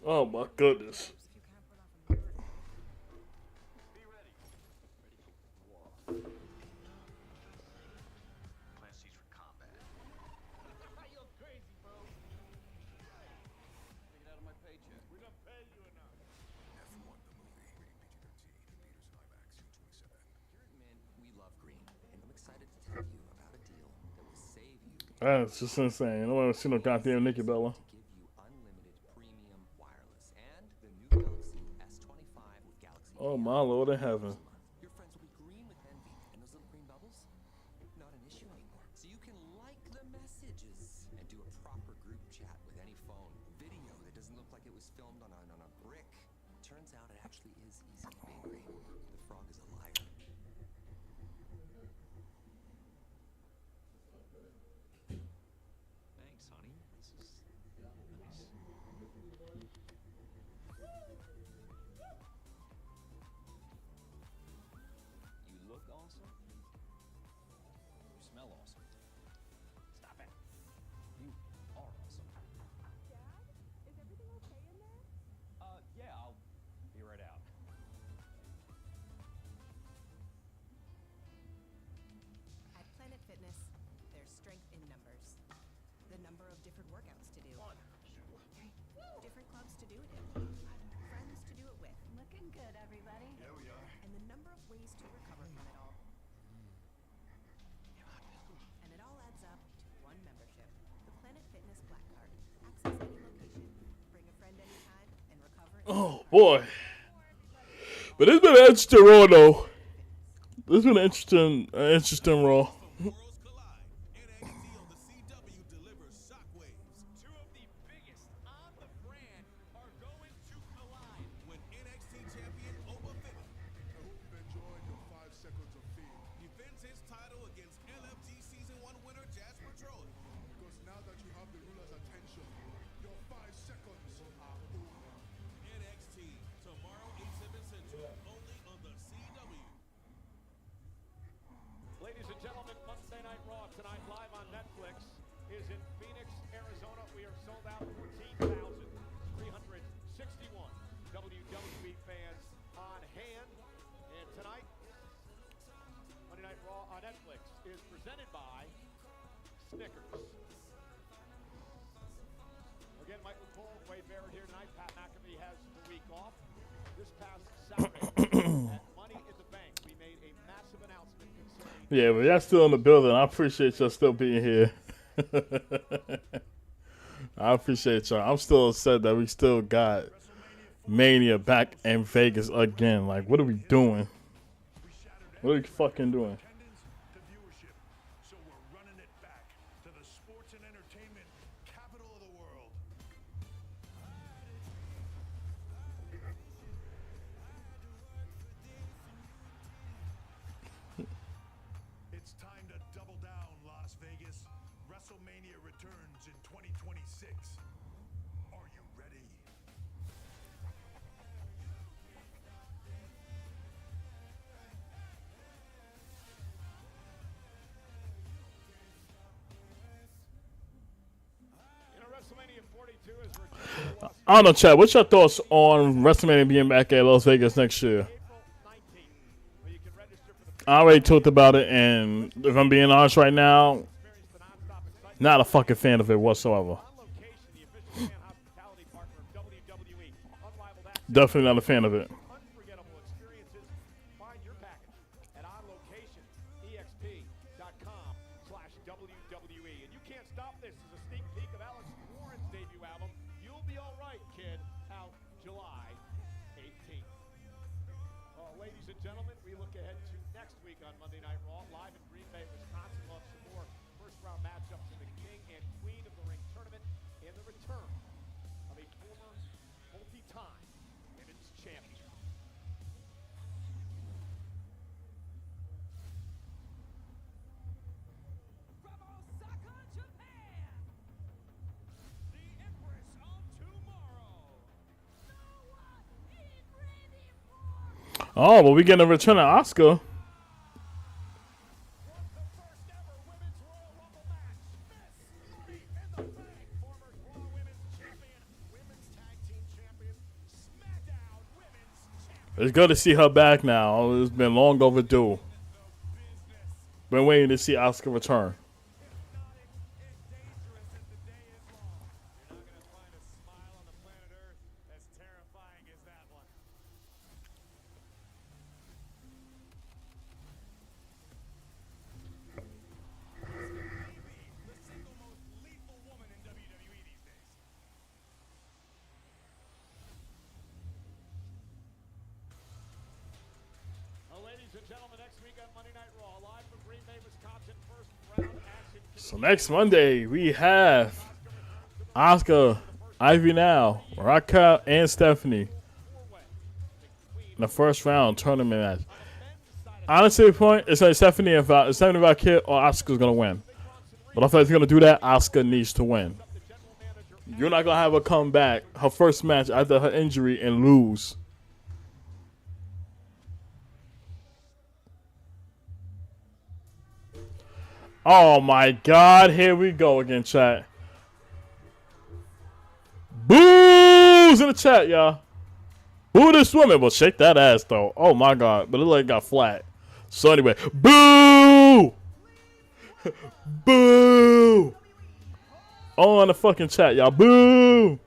Oh my goodness. That's just insane. I don't want to see no goddamn Nikki Bella. Oh my Lord in heaven. Your friends will be green with envy, and those little green bubbles, not an issue anymore. So you can like the messages and do a proper group chat with any phone. Video that doesn't look like it was filmed on a brick. Turns out it actually is easy to be green. The frog is a liar. Thanks, honey. This is nice. You look awesome. You smell awesome. Stop it. You are awesome. Dad, is everything okay in there? Yeah, I'll be right out. At Planet Fitness, there's strength in numbers. The number of different workouts to do. Different clubs to do it in. Friends to do it with. Looking good, everybody. Yeah, we are. And the number of ways to recover from it all. And it all adds up to one membership. The Planet Fitness Black Card. Access any location. Bring a friend anytime and recover. Oh boy. But it's been an interesting Raw though. This has been an interesting Raw. Ladies and gentlemen, Monday Night Raw tonight live on Netflix is in Phoenix, Arizona. We are sold out 14,361 WWE fans on hand. And tonight, Monday Night Raw on Netflix is presented by Snickers. Again, Michael Cole, Wade Barrett here tonight. Pat McAfee has the week off. This past Saturday at Money in the Bank, we made a massive announcement concerning. Yeah, but y'all still in the building. I appreciate y'all still being here. I appreciate y'all. I'm still upset that we still got Mania back in Vegas again. Like, what are we doing? What are we fucking doing? So we're running it back to the sports and entertainment capital of the world. It's time to double down, Las Vegas. WrestleMania returns in 2026. Are you ready? WrestleMania 42 is returned. I don't know, Chad. What's your thoughts on WrestleMania being back at Las Vegas next year? I already talked about it, and if I'm being honest right now, not a fucking fan of it whatsoever. Definitely not a fan of it. Unforgettable experiences. Find your package at onlocationexp.com/WWE. And you can't stop this as a sneak peek of Alex Warren's debut album, You'll Be Alright, Kid, out July 18th. Well, ladies and gentlemen, we look ahead to next week on Monday Night Raw, live in Green Bay, Wisconsin. We'll have some more first-round matchups in the King and Queen of the Ring tournament and the return of a former multi-time women's champion. Oh, well, we getting a return of Oscar. It's good to see her back now. It's been long overdue. Been waiting to see Oscar return. So next Monday we have Asuka, Ivy Now, Raquel, and Stephanie in the first round tournament match. Honestly, the point it's like Stephanie and Raquel or Asuka's gonna win. But I feel like if you're gonna do that, Asuka needs to win. You're not gonna have her come back her first match after her injury and lose. Oh my God, here we go again, chat. Booze in the chat, y'all. Boo this woman. Well, shake that ass, though. Oh my God, but it like got flat. So anyway, boo! Boo! Oh, in the fucking chat, y'all. Boo!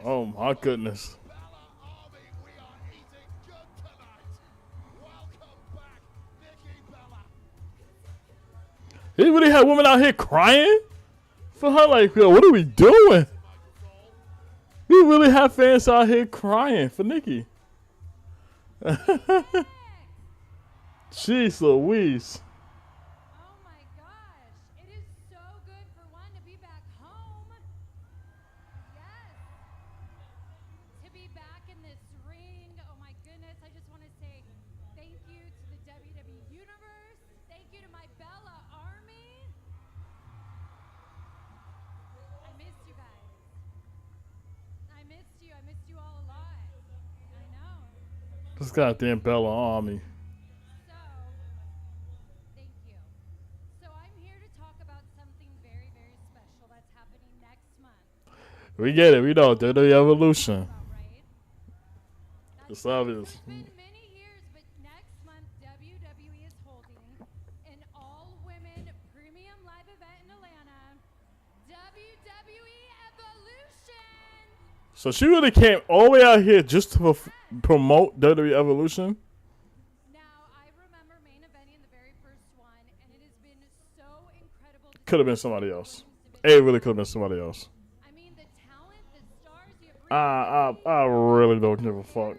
Oh my goodness. He really had women out here crying for her. Like, yo, what are we doing? We really have fans out here crying for Nikki. Jeez Louise. This goddamn Bella Army. Thank you. So I'm here to talk about something very, very special that's happening next month. We get it. We know. They're the evolution. It's obvious. It's been many years, but next month WWE is holding an all So she really came all the way out here just to promote WWE Evolution? Could have been somebody else. It really could have been somebody else. I really don't give a fuck.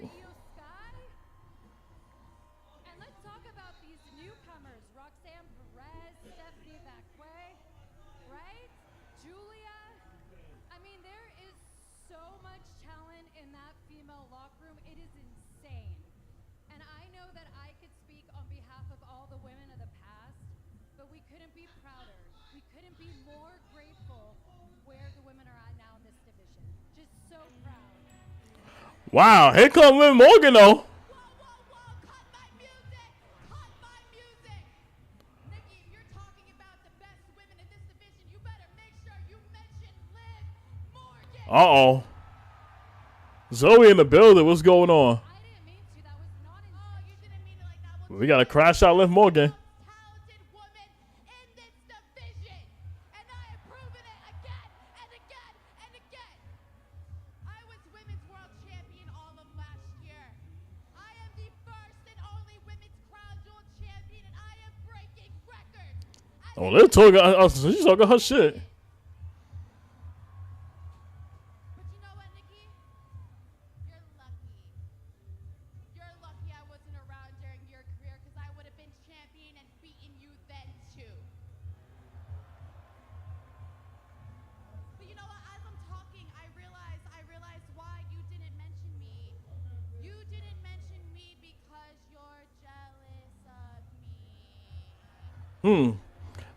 Wow, here comes Liv Morgan though. Uh-oh. Zoe in the building. What's going on? We got to crash out Liv Morgan. Oh, they're talking. She's talking her shit.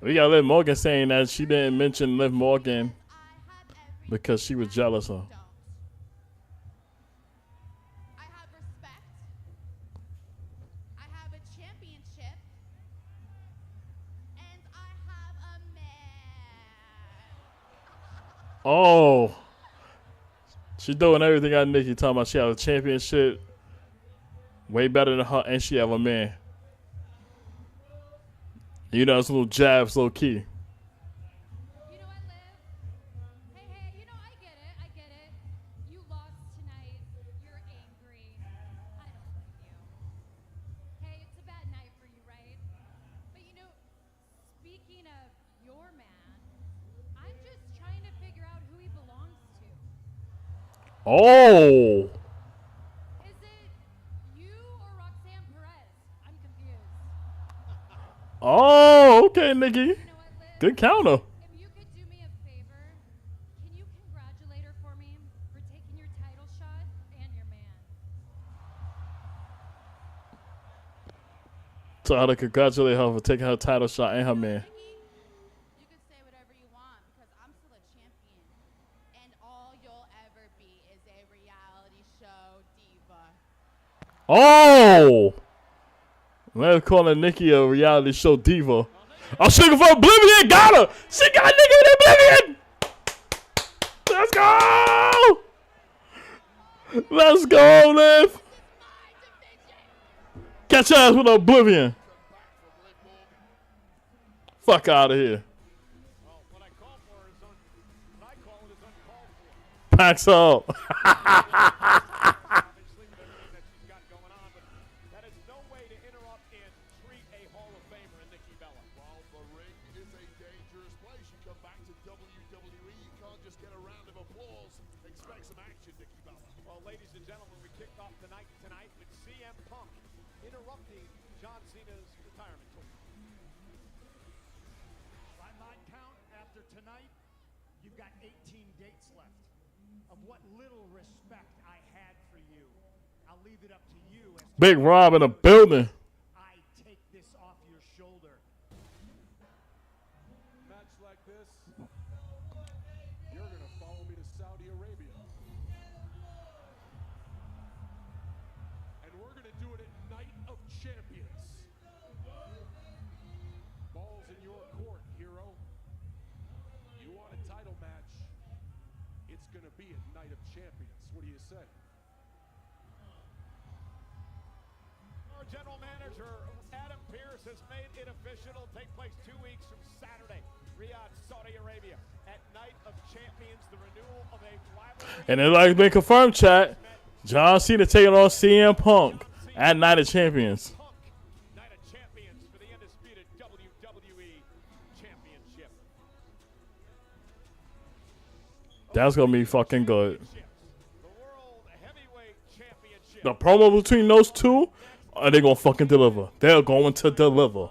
We got Liv Morgan saying that she didn't mention Liv Morgan because she was jealous of. Oh, she's doing everything on Nikki, talking about she has a championship, way better than her, and she have a man. You know, it's little jabs, low key. Oh. Oh, okay, Nikki. Good counter. So how to congratulate her for taking her title shot and her man. Oh! Let's call Nikki a reality show diva. Oh, she looking for Oblivion. Got her. She got Nikki with Oblivion. Let's go. Let's go, Liv. Catch your ass with Oblivion. Fuck out of here. Packs up. Big Rob in the building. I take this off your shoulder. Match like this, you're gonna follow me to Saudi Arabia. And we're gonna do it at Night of Champions. Ball's in your court, hero. You want a title match? It's gonna be at Night of Champions. What do you say? General Manager Adam Pearce has made it official. It'll take place 2 weeks from Saturday, Riyadh, Saudi Arabia, at Night of And it like been confirmed, chat. John Cena taking on CM Punk at Night of Champions. Night of Champions for the undisputed WWE Championship. That's gonna be fucking good. The World Heavyweight Championship. The promo between those two, are they gonna fucking deliver? They're going to deliver.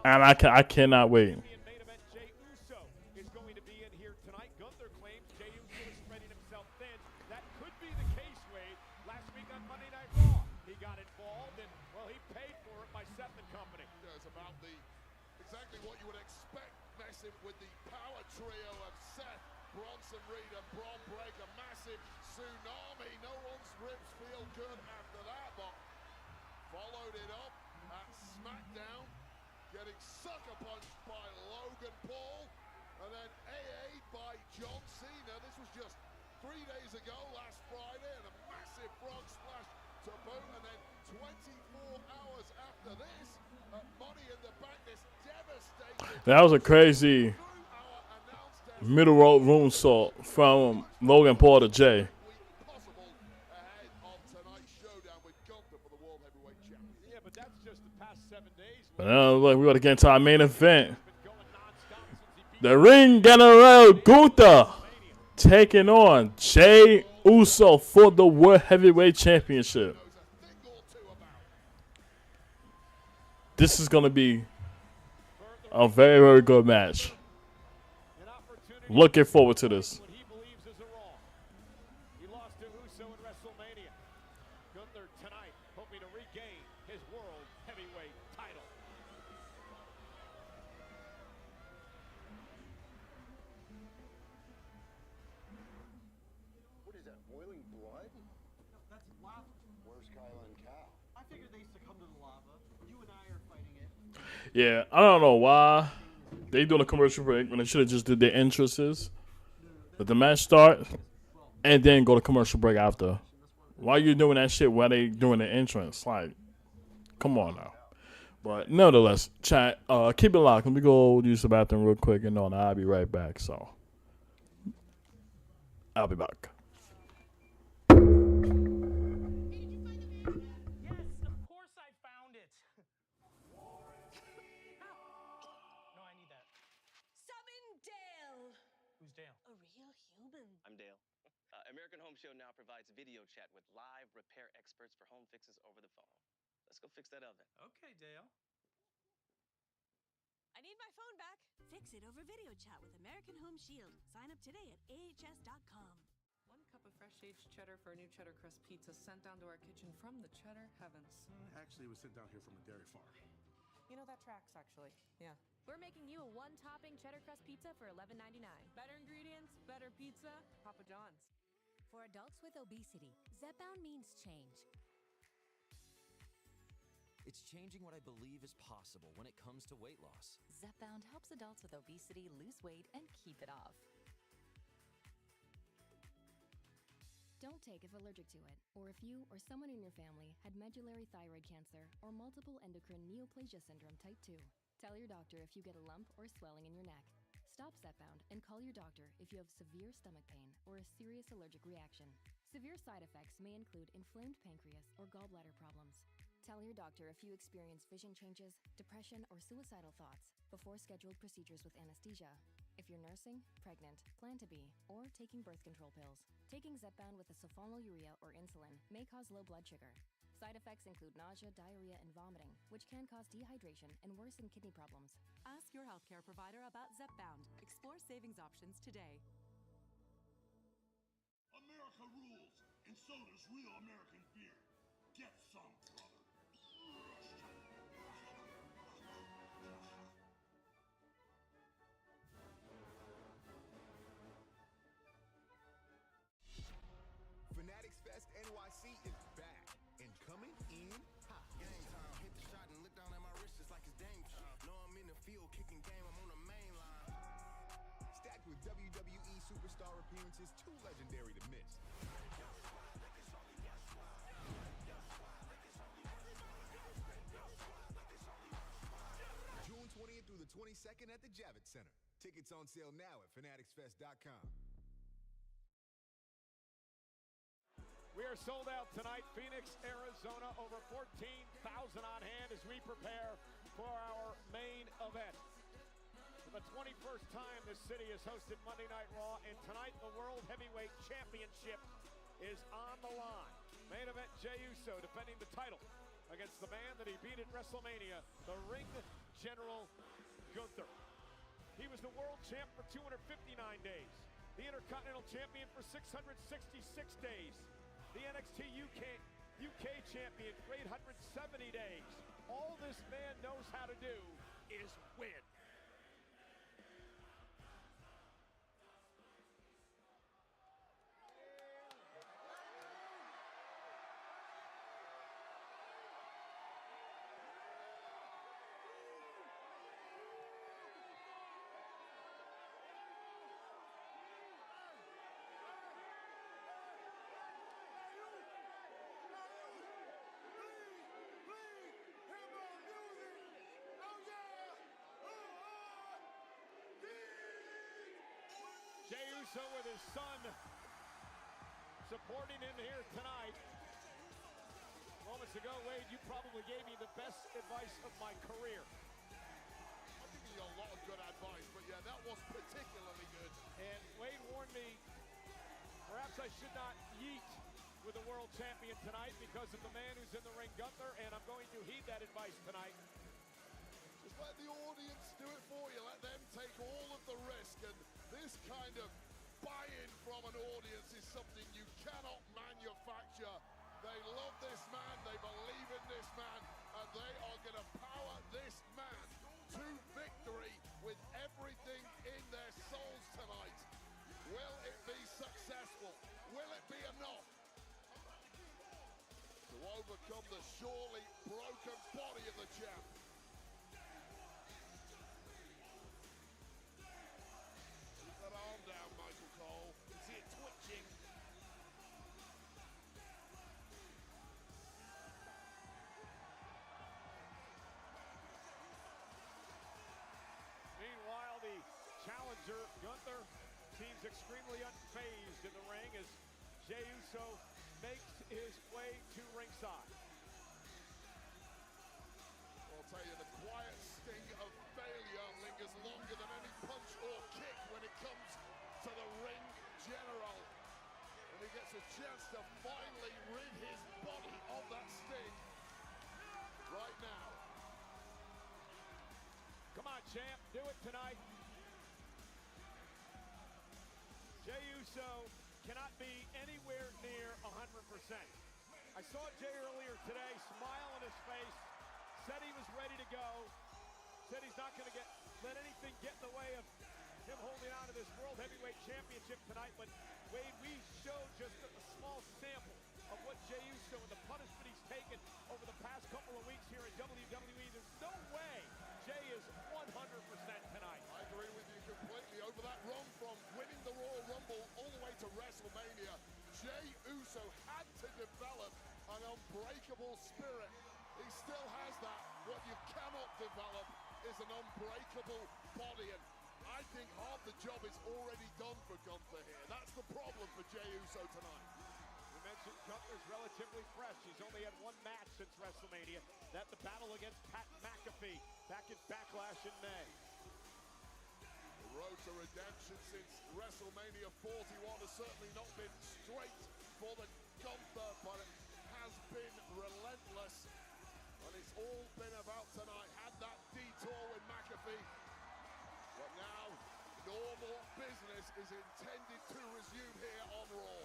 And I cannot wait. Jey Uso is going to be in here tonight. Gunther claims Jey Uso is spreading himself thin. That could be the case, Wade. Last week on Monday Night Raw, he got involved and, well, he paid for it by Seth and company. Yeah, it's about exactly what you would expect, messing with the power trio of Seth, Bronson Reed, and Braun Breaker. Massive tsunami. No one's ribs feel good after that, but followed it up at SmackDown, getting sucker punched by Logan Paul, and then AA'd by John Cena. This was just 3 days ago, last Friday, and a massive frog splash to boot, and then 24 hours after this, Money in the Bank, this devastating... That was a crazy middle road room salt from Logan Paul to Jay. Yeah, but that's just the past 7 days. But now look, we got to get into our main event. The Ring General Gunther taking on Jey Uso for the World Heavyweight Championship. This is going to be a very, very good match. Looking forward to this. He lost to Uso in WrestleMania. Gunther tonight hoping to regain his World Heavyweight title. What is that, boiling blood? No, that's lava. Where's Kyla and Cal? I figured they succumbed to the lava. You and I are fighting it. Yeah, I don't know why they doing a commercial break when they should have just did their entrances. Let the match start and then go to commercial break after. Why you doing that shit while they doing the entrance? Like, come on now. But nonetheless, chat, keep it locked. Let me go use the bathroom real quick and I'll be right back. So I'll be back. I'm Dale. American Home Show now provides video chat with live repair experts for home fixes over the phone. Let's go fix that oven. Okay, Dale. I need my phone back. Fix it over video chat with American Home Shield. Sign up today at ahs.com. 1 cup of fresh aged cheddar for a new cheddar crust pizza sent down to our kitchen from the cheddar heavens. Actually, it was sent down here from a dairy farm. You know, that tracks, actually. Yeah. We're making you a 1-topping cheddar crust pizza for $11.99. Better ingredients, better pizza, Papa John's. For adults with obesity, Zepbound means change. It's changing what I believe is possible when it comes to weight loss. Zepbound helps adults with obesity lose weight and keep it off. Don't take if allergic to it, or if you or someone in your family had medullary thyroid cancer or multiple endocrine neoplasia syndrome type 2. Tell your doctor if you get a lump or swelling in your neck. Stop Zepbound and call your doctor if you have severe stomach pain or a serious allergic reaction. Severe side effects may include inflamed pancreas or gallbladder problems. Tell your doctor if you experience vision changes, depression, or suicidal thoughts before scheduled procedures with anesthesia. If you're nursing, pregnant, plan to be, or taking birth control pills, taking Zepbound with a sulfonylurea or insulin may cause low blood sugar. Side effects include nausea, diarrhea, and vomiting, which can cause dehydration and worsen kidney problems. Ask your healthcare provider about Zepbound. Explore savings options today. America rules, and so does real American beer. Get some, brother. Fanatics Fest NYC is back and coming in hot. Game time, hit the shot and look down at my wrist just like it's game time. Know I'm in the field kicking game, I'm on the main line. Stacked with WWE superstar appearances too legendary to miss. June 20th through the 22nd at the Javits Center. Tickets on sale now at fanaticsfest.com. We are sold out tonight. Phoenix, Arizona, over 14,000 on hand as we prepare for our main event. For the 21st time, this city has hosted Monday Night Raw, and tonight the World Heavyweight Championship is on the line. Main event, Jey Uso defending the title against the man that he beat at WrestleMania, the Ring General Gunther. He was the world champ for 259 days, the Intercontinental Champion for 666 days, the NXT UK Champion for 870 days. All this man knows how to do is win. Jey Uso with his son supporting him here tonight. Moments ago, Wade, you probably gave me the best advice of my career. I've given you a lot of good advice, but yeah, that was particularly good. And Wade warned me, perhaps I should not yeet with the world champion tonight because of the man who's in the ring, Gunther, and I'm going to heed that advice tonight. Just let the audience do it for you. Let them take all of the risk. And this kind of buy-in from an audience is something you cannot manufacture. They love this man. They believe in this man. And they are going to power this man to victory with everything in their souls tonight. Will it be successful? Will it be enough to overcome the surely broken body of the champ? That arm down, Michael Cole. You see it twitching. Meanwhile, the challenger, Gunther, seems extremely unfazed in the ring as Jey Uso makes his way to ringside. I'll tell you, the quiet sting of failure lingers longer than any punch or kick when it comes to the ring general. And he gets a chance to finally rid his body of that sting right now. Come on, champ, do it tonight. Jey Uso cannot be anywhere near 100%. I saw Jey earlier today, smile on his face, said he was ready to go, said he's not going to let anything get in the way of him holding on to this World Heavyweight Championship tonight. But Wade, we showed just a small sample of what Jey Uso and the punishment he's taken over the past couple of weeks here in WWE. There's no way Jey is 100% tonight. I agree with you completely. Over that run from winning the Royal Rumble all the way to WrestleMania, Jey Uso had to develop an unbreakable spirit. He still has that. What you cannot develop is an unbreakable body. And I think half the job is already done for Gunther here. That's the problem for Jey Uso tonight. We mentioned Gunther's relatively fresh. He's only had one match since WrestleMania. That the battle against Pat McAfee back in Backlash in May. The road to redemption since WrestleMania 41 has certainly not been straight for the Gunther, but it has been relentless. And it's all been about tonight. Had that detour with McAfee. But now, normal business is intended to resume here on Raw.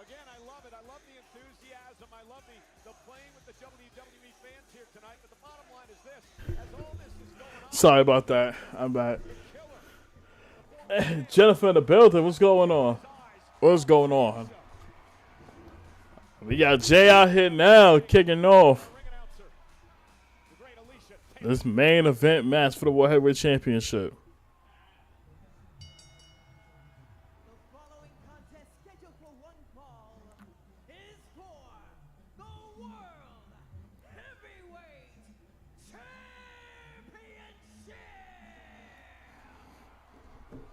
Again, I love it. I love the enthusiasm. I love the playing with the WWE fans here tonight. But the bottom line is this. As all this is going on... Sorry about that. I'm back. Jennifer in the building. What's going on? What's going on? We got Jey out here now kicking off this main event match for the World Heavyweight Championship.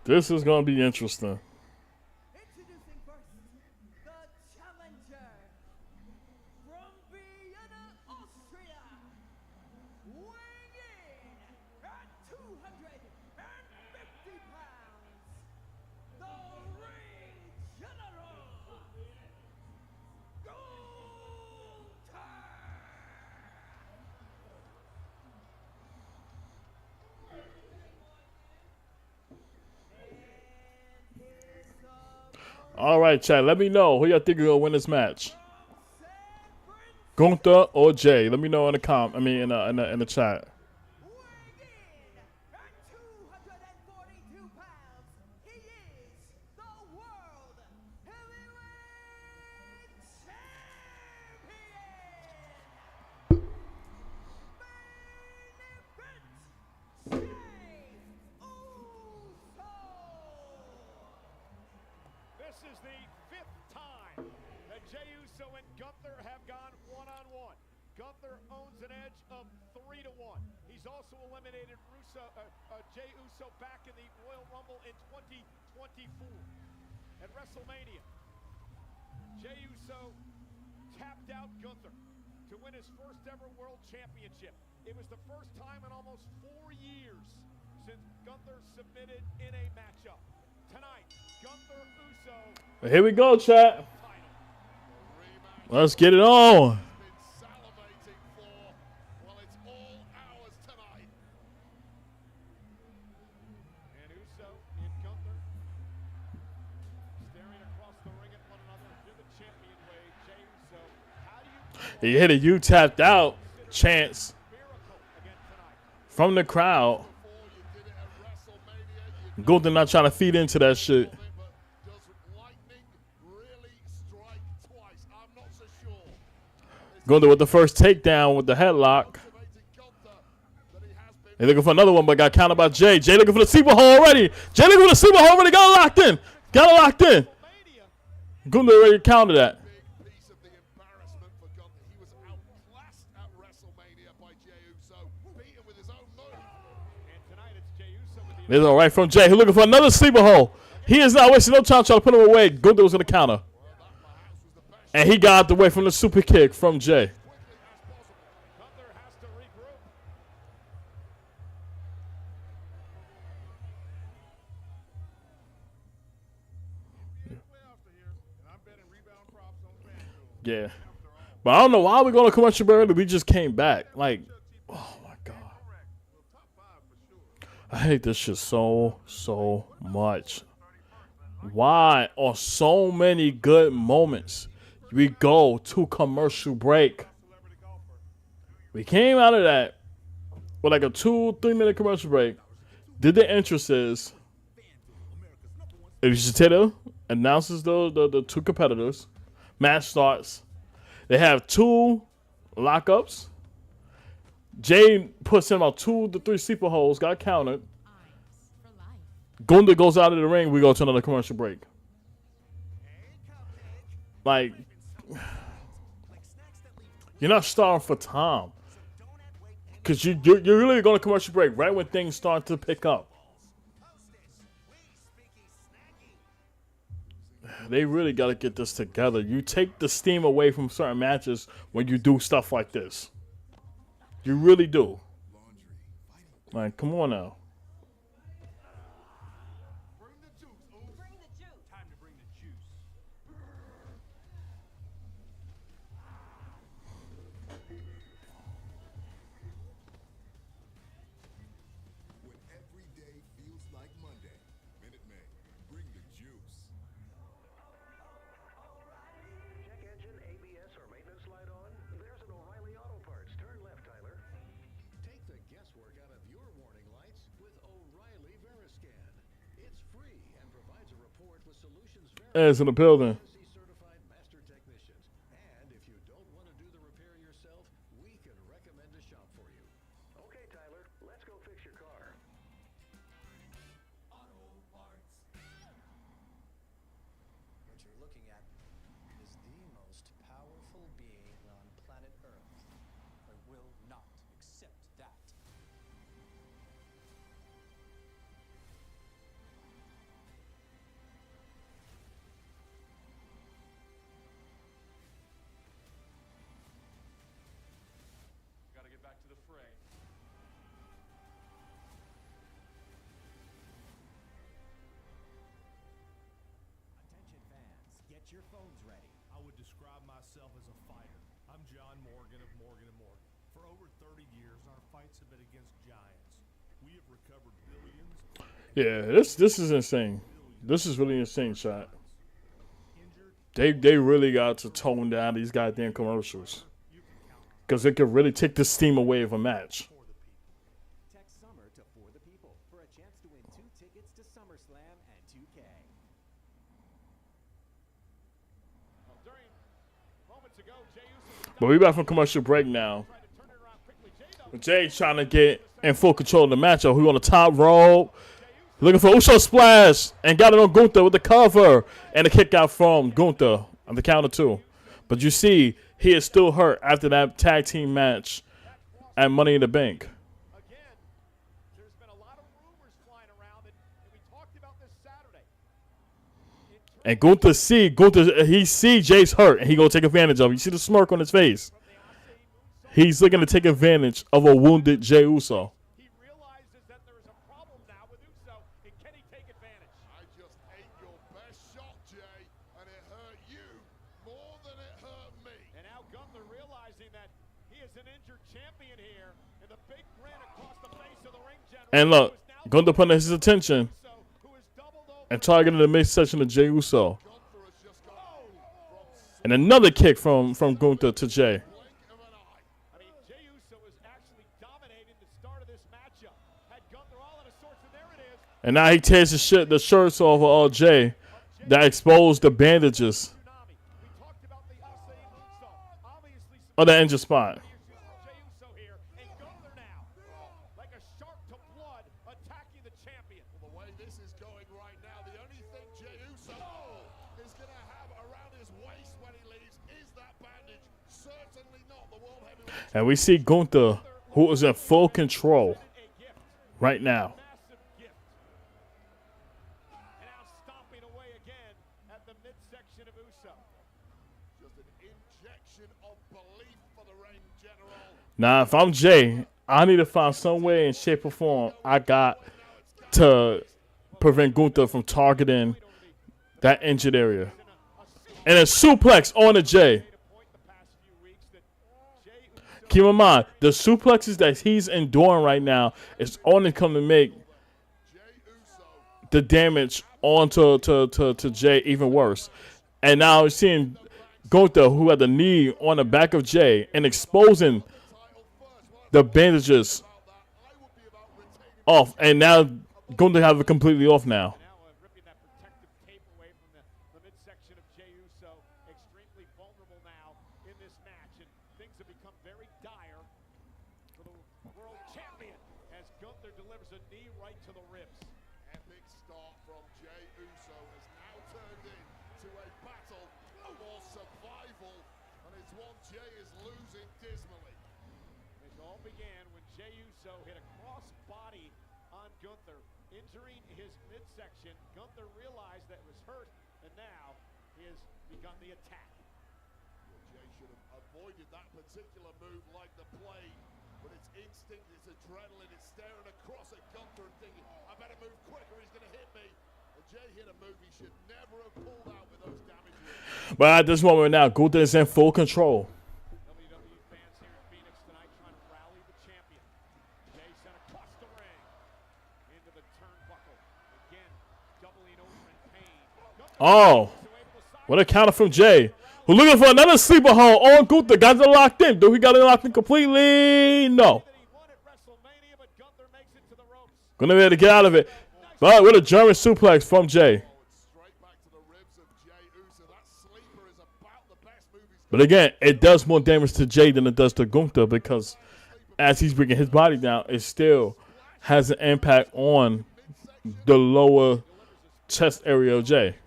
This is going to be interesting. Introducing first, the challenger All right, chat. Let me know who y'all think is gonna win this match. Gunther or Jay? Let me know in the in the chat. This is the 5th time that Jey Uso and Gunther have gone one-on-one. Gunther owns an edge of 3-1. He's also eliminated Jey Uso back in the Royal Rumble in 2024. At WrestleMania, Jey Uso tapped out Gunther to win his first ever World Championship. It was the first time in almost 4 years since Gunther submitted in a matchup. Tonight, Gunther Uso. Here we go, chat. Let's get it on. And Uso and Gunther staring across the ring at one another. Do the champion way. Jey Uso, how do you He hit a "you tapped out" chance from the crowd. Gunther not trying to feed into that shit. Gunther with the first takedown with the headlock. They looking for another one, but got counted by Jay. Jay looking for the sleeper hole already. Jay looking for the sleeper hole already. Got it locked in. Got it locked in. Gunther already counted that. There's a right from Jay. He's looking for another sleeper hole. He is not wasting no time trying to put him away. Gunther was going to counter. And he got out the way from the super kick from Jay. Yeah. But I don't know why we're going to commercial break. We just came back. Like, oh my God. I hate this shit so much. Why on so many good moments we go to commercial break? We came out of that with like a 2-3 minute commercial break. Did the entrances. Ishitita announces the two competitors. Match starts. They have 2 lockups. Jay puts in about 2 to 3 sleeper holes. Got counted. Gunther goes out of the ring. We go to another commercial break. Like, you're not starting for time. Because you're really going to commercial break right when things start to pick up. They really got to get this together. You take the steam away from certain matches when you do stuff like this. You really do. Like, come on now. It's in the building. Your phones ready. I would describe myself as a fighter. I'm John Morgan of Morgan & Morgan. For over 30 years, our fights have been against giants. We have recovered billions. Yeah, this is insane. This is really insane, chat. They really got to tone down these goddamn commercials. Because it could really take the steam away of a match. Text summer to For the People for a chance to win 2 tickets to SummerSlam and 2K. But we back from commercial break now. Jay's trying to get in full control of the matchup. Who on the top rope. Looking for Uso splash. And got it on Gunther with the cover. And a kick out from Gunther on the counter too. But you see, he is still hurt after that tag team match at Money in the Bank. And Gunther he see Jay's hurt, and he gonna take advantage of it. You see the smirk on his face. He's looking to take advantage of a wounded Jey Uso. I just ate your best shot, Jay, and it hurt you more than it hurt me. And now Gunther realizing that he is an injured champion here, and the big grin across the face of the ring general. And look, Gunther putting his attention and targeting the midsection of Jey Uso. And another kick from Gunther to Jay. And now he tears the shirts off of Jay that exposed the bandages of the injured spot. The way this is going right now, the only thing Jey Uso is going to have around his waist when he leaves is that bandage. Certainly not the World Heavyweight. And we see Gunther, who is in full control right now. Now, if I'm Jay, I need to find some way in shape or form I got to prevent Gunther from targeting that injured area. And a suplex on the Jay. Keep in mind, the suplexes that he's enduring right now is only going to make the damage onto to Jay even worse. And now we're seeing Gunther, who had the knee on the back of Jay and exposing the bandages off, and now Gunther have it completely off now. Ripping that protective tape away from the midsection of Jey Uso, extremely vulnerable now in this match, and things have become very dire for the world champion as Gunther delivers a knee right to the ribs. Epic start from Jey Uso has now turned into a battle for survival, and it's one Jey is losing dismally. It all began when Jey Uso hit a cross-body on Gunther, injuring his midsection. Gunther realized that it was hurt, and now he has begun the attack. Well, Jey should have avoided that particular move like the plague, but it's instinct, it's adrenaline, it's staring across at Gunther and thinking, I better move quicker, he's going to hit me. And Jey hit a move he should never have pulled out with those damages. But at this moment now, Gunther is in full control. Oh, what a counter from Jay. Who's looking for another sleeper hold on Gunther. Got it locked in. Do he got it locked in completely? No. Gonna be able to get out of it. But with a German suplex from Jay. But again, it does more damage to Jay than it does to Gunther, because as he's bringing his body down, it still has an impact on the lower chest area of Jay.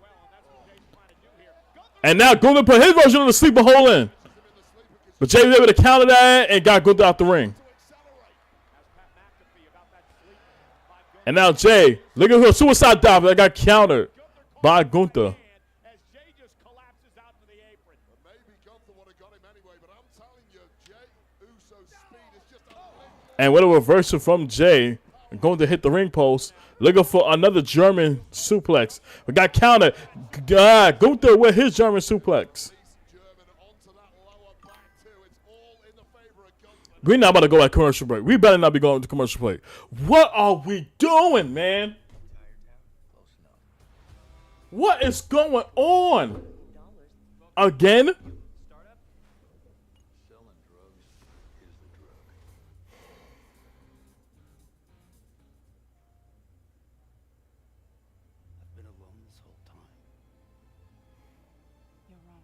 And now Gunther put his version of the sleeper hole in. But Jay was able to counter that and got Gunther out the ring. And now Jay looking for a suicide dive that got countered by Gunther. And with a reversal from Jay, going to hit the ring post, looking for another German suplex. We got countered. Gunther with his German suplex. We're not about to go at commercial break. We better not be going to commercial break. What are we doing, man? What is going on? Again? Selling drugs is the drug. I've been alone this whole time. You're wrong.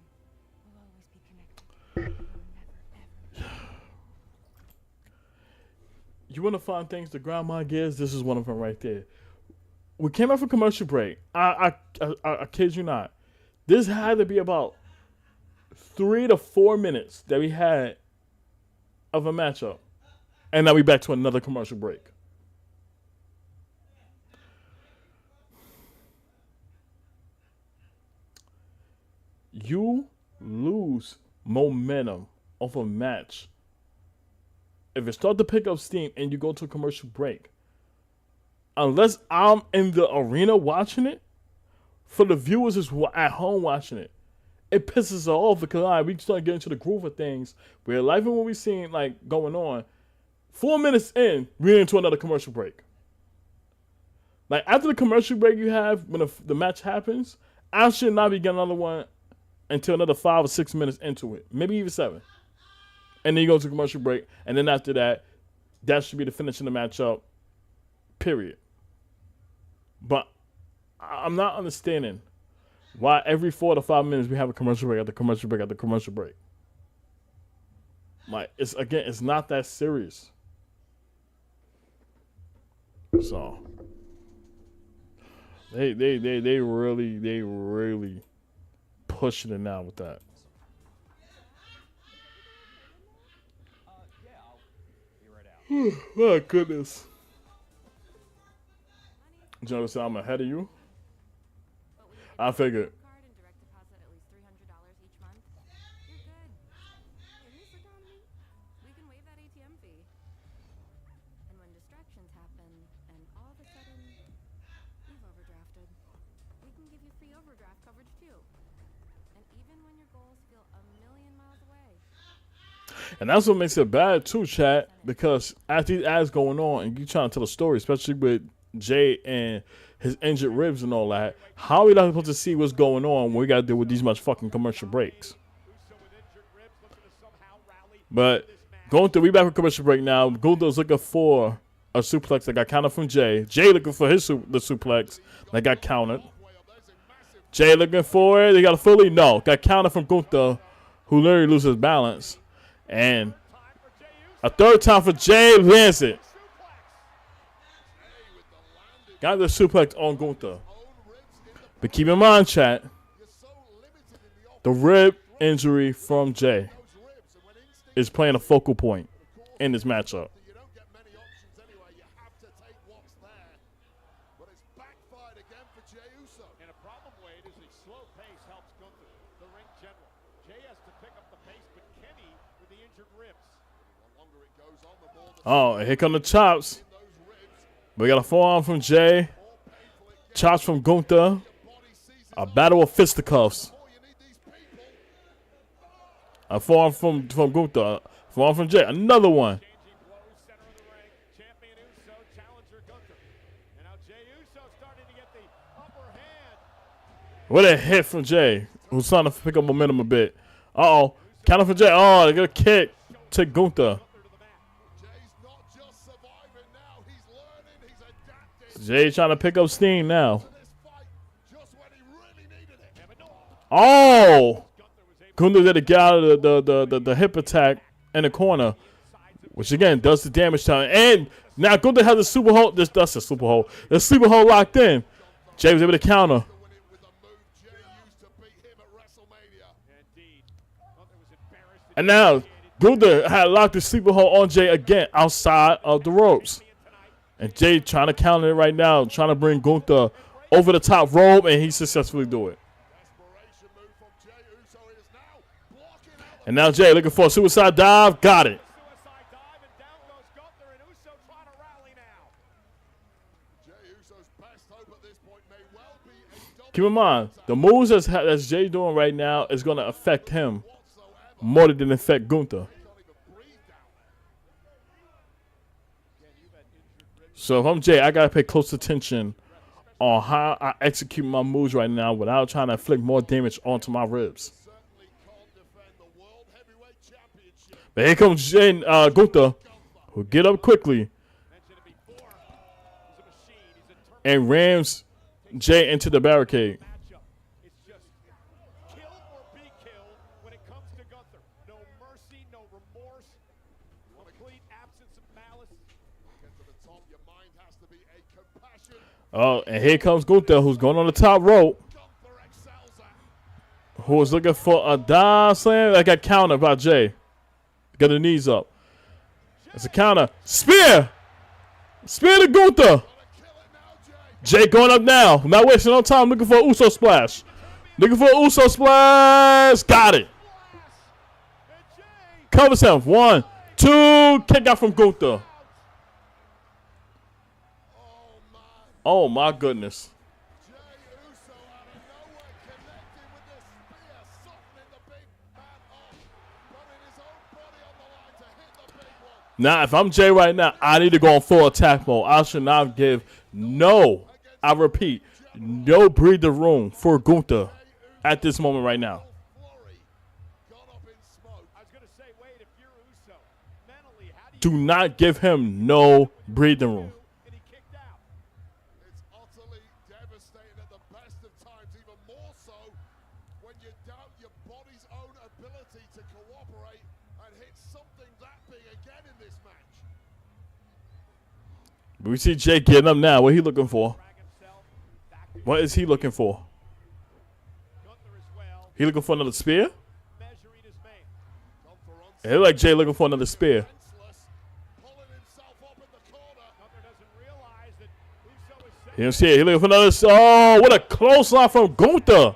We'll always be connected. We'll never, ever. You want to find things to grind my gears? This is one of them right there. We came out for commercial break. I kid you not. This had to be about 3 to 4 minutes that we had of a matchup. And now we back to another commercial break. You lose momentum of a match if it starts to pick up steam and you go to a commercial break. Unless I'm in the arena watching it, for the viewers is at home watching it, it pisses us off because we start getting to the groove of things. We're liking what we're seeing like going on. 4 minutes in, we're into another commercial break. Like after the commercial break you have when the match happens, I should not be getting another one until another 5 or 6 minutes into it, maybe even 7. And then you go to commercial break, and then after that, that should be the finish of the matchup. Period. But I'm not understanding why every 4 to 5 minutes we have a commercial break after commercial break after commercial break. Like it's not that serious. So they really pushing it now with that. Oh goodness. Joe said I'm ahead of you. I figured. And that's what makes it bad too, chat, because after these ads going on and you trying to tell a story, especially with Jay and his injured ribs and all that, how are we not supposed to see what's going on when we got to deal with these much fucking commercial breaks? But going through, we back with commercial break now. Gunther's looking for a suplex that got counted from Jay. Jay looking for the suplex that got counted. Jay looking for it. They got a fully no. Got counted from Gunther, who literally loses balance. And a third time for Jay, lands it. Got the suplex on Gunther. But keep in mind, chat, the rib injury from Jay is playing a focal point in this matchup. Oh, and here come the chops. We got a forearm from Jay. Chops from Gunther. A battle of fisticuffs. A forearm from Gunther. Forearm from Jay. Another one. What a hit from Jay, who's trying to pick up momentum a bit. Uh-oh. Counter for Jay. Oh, they got a kick to Gunther. Jay trying to pick up steam now. Oh! Gunther did a get out of the hip attack in the corner, which again does the damage to him. And now Gunther has a super hold. That's a super hold. The super hold locked in. Jay was able to counter. And now Gunther had locked the sleeper hold on Jay again outside of the ropes. And Jay trying to counter it right now, trying to bring Gunther over the top rope, and he successfully do it. And now Jay looking for a suicide dive. Got it. Keep in mind, the moves that's Jay doing right now is going to affect him more than affect Gunther. So if I'm Jay, I got to pay close attention on how I execute my moves right now without trying to inflict more damage onto my ribs. But here comes Jay and Gunther, who get up quickly and rams Jay into the barricade. It's just kill or be killed when it comes to Gunther. No mercy, no remorse, complete absence of malice. Get to the top, your mind has to be a compassion. Oh, and here comes Gunther, who's going on the top rope. Who was looking for a dive slam that got countered by Jay. Got the knees up. It's a counter. Spear! Spear to Gunther. Jay going up now. Not wasting no time looking for an Uso splash. Looking for an Uso splash. Got it. Covers him. 1, 2. Kick out from Gunther. Oh my goodness. Now, if I'm Jay right now, I need to go on full attack mode. I should not give I repeat, no breather room for Gunther at this moment right now. Do not give him no breathing room. It's utterly devastating at the best of times, even more so when you doubt your body's own ability to cooperate and hit something that big again in this match. We see Jay getting up now. What he looking for? What is he looking for? He looking for another spear? It look like Jay looking for another spear. You don't see it. He looking for another. Oh, what a close line from Gunther.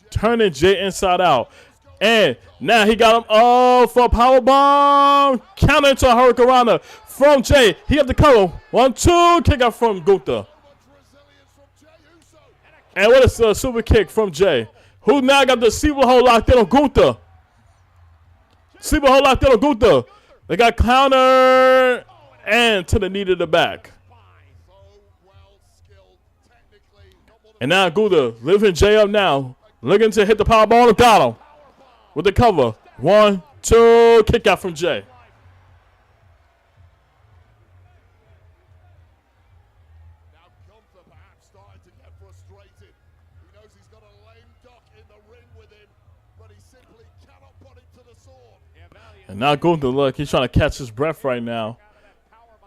Turning Jay inside out. And now he got him. Oh, for a powerbomb. Counter into a hurricanrana from Jay. He got the cover. 1, 2. Kick out from Gunther. And what a super kick from Jay. Who now got the sleeper hold locked in on Gunther. Sleeper hold locked in on Gunther. They got counter and to the knee to the back. And now Gunther lifting Jay up now. Looking to hit the power ball and got him. With the cover. 1, 2. Kick out from Jay. Now Gunther perhaps starting to get frustrated. He knows he's got a lame duck in the ring with him, but he simply cannot put it to the sword. And now Gunther, look, he's trying to catch his breath right now.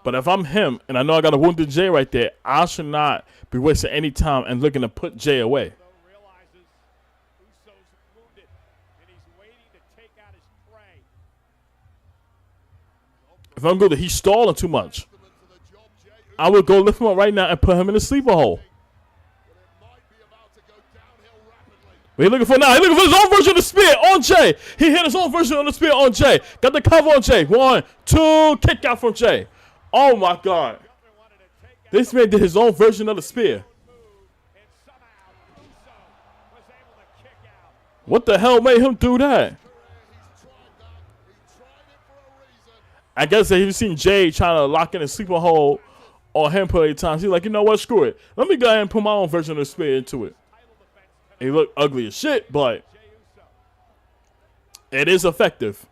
But if I'm him, and I know I got a wounded Jay right there, I should not be wasting any time and looking to put Jay away. If I'm good, he's stalling too much. I would go lift him up right now and put him in the sleeper hole. But he's looking for now. He's looking for his own version of the spear on Jay. He hit his own version of the spear on Jay. Got the cover on Jay. 1, 2. Kick out from Jay. Oh my God. This man did his own version of the spear. What the hell made him do that? I guess that he's seen Jay trying to lock in a sleeper hole on him plenty of times. He's like, you know what? Screw it. Let me go ahead and put my own version of the spear into it. He looked ugly as shit, but it is effective.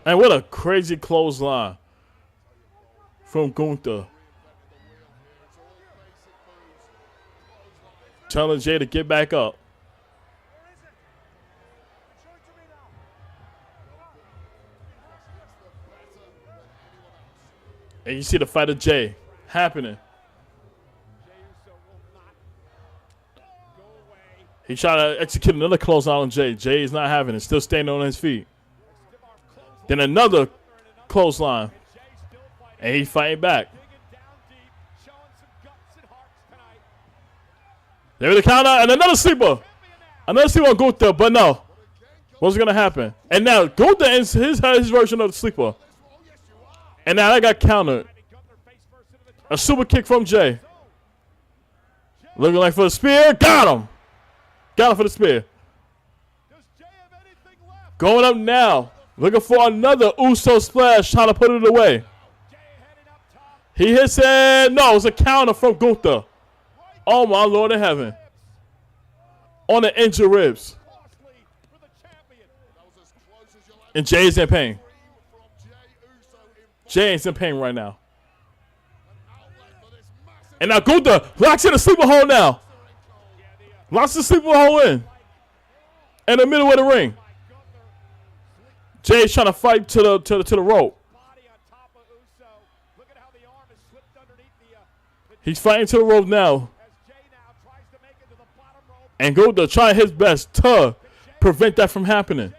And what a crazy clothesline from Gunther. Telling Jay to get back up. And you see the fight of Jay happening. He tried to execute another clothesline on Jay. Jay is not having it. Still standing on his feet. Then another clothesline. And he's fighting back. There's the counter and another sleeper. Another sleeper on Gunther, but no. What's going to happen? And now Gunther ends his version of the sleeper. And now that got countered. A super kick from Jay. Looking like for the spear. Got him. Got him for the spear. Going up now. Looking for another Uso splash. Trying to put it away. He hits it. No, it's a counter from Gunther. Oh, my Lord in heaven. On the injured ribs. And Jay's in pain. Jay is in pain right now. And now Gunther locks in the sleeper hold now. Locks the sleeper hold in the middle of the ring. Jay's trying to fight to the rope. He's fighting to the rope now. And Gunther trying his best to prevent that from happening.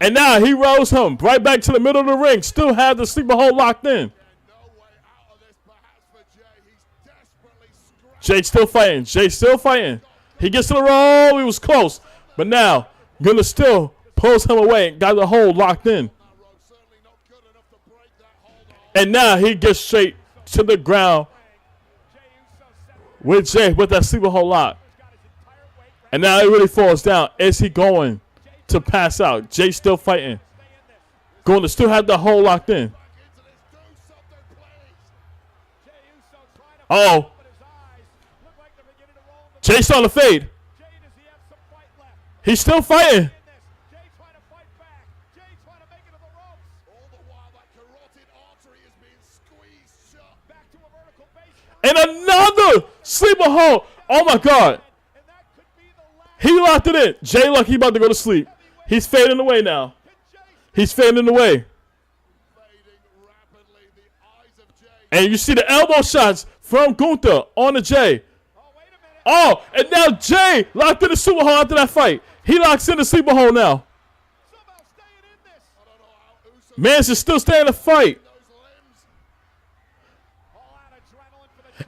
And now he rolls him right back to the middle of the ring. Still have the sleeper hold locked in. Jay still fighting. Jay still fighting. He gets to the roll. He was close. But now, Gunther still pulls him away and got the hold locked in. And now he gets straight to the ground with Jay with that sleeper hold lock. And now it really falls down. Is he going to pass out? Jay still fighting. Going to still have the hold locked in. Uh-oh. Jay's starting to fade. He's still fighting. And another sleeper hold. Oh, my God. He locked it in. Jay like he about to go to sleep. He's fading away now. He's fading away. And you see the elbow shots from Gunther on the Jay. Oh, and now Jay locked in the super hold after that fight. He locks in the sleeper hold now. Mans is still staying in the fight.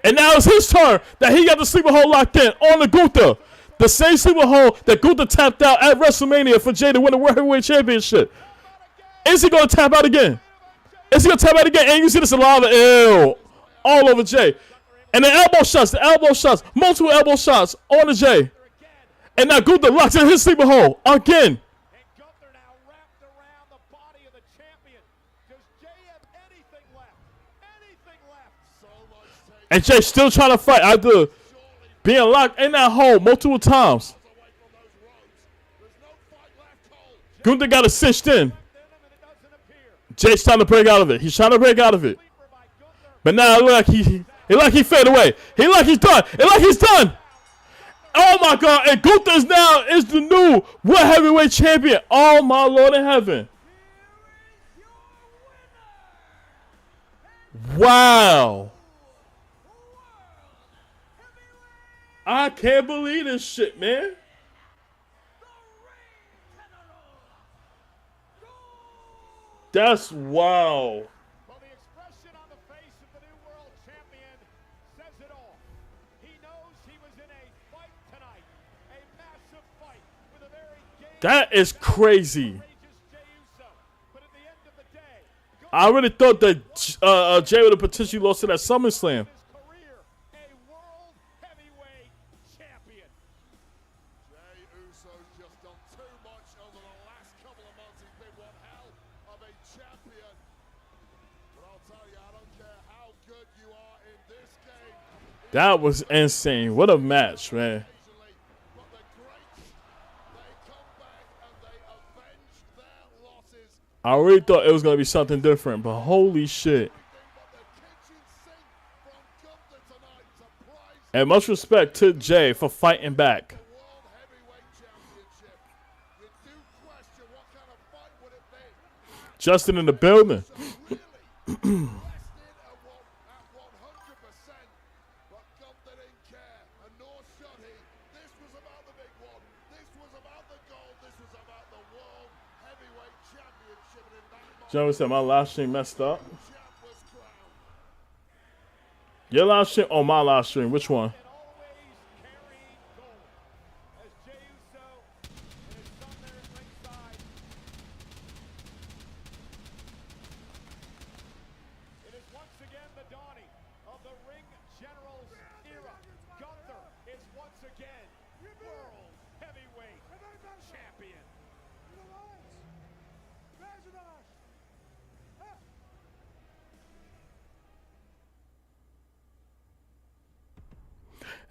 And now it's his turn that he got the sleeper hold locked in on the Gunther. The same sleeper hold that Gunther tapped out at WrestleMania for Jay to win the World Heavyweight Championship. Is he going to tap out again? Is he going to tap out again? And you see the saliva all over Jay. And the elbow shots, multiple elbow shots on the Jay. And now Gunther locks in his sleeper hold again. And Jay still trying to fight after being locked in that hole multiple times. Gunther got it cinched in. Jay's trying to break out of it. He's trying to break out of it. But now it look like he fade away. He like he's done. It like he's done. Oh my God. And Gunther now is the new World Heavyweight Champion. Oh my Lord in heaven. Wow. I can't believe this shit, man. That's wow. Well, the expression on the face of the new world champion says it all. He knows he was in a fight tonight, a massive fight with a very That is crazy. I really thought that Jay would have potentially lost to that SummerSlam. That was insane. What a match, man. I really thought it was going to be something different, but holy shit. And much respect to Jay for fighting back. Justin in the building. Joe said my live stream messed up. Your live stream? Oh, my live stream. Which one? It is once again the dawning of the Ring Generals era. Gunther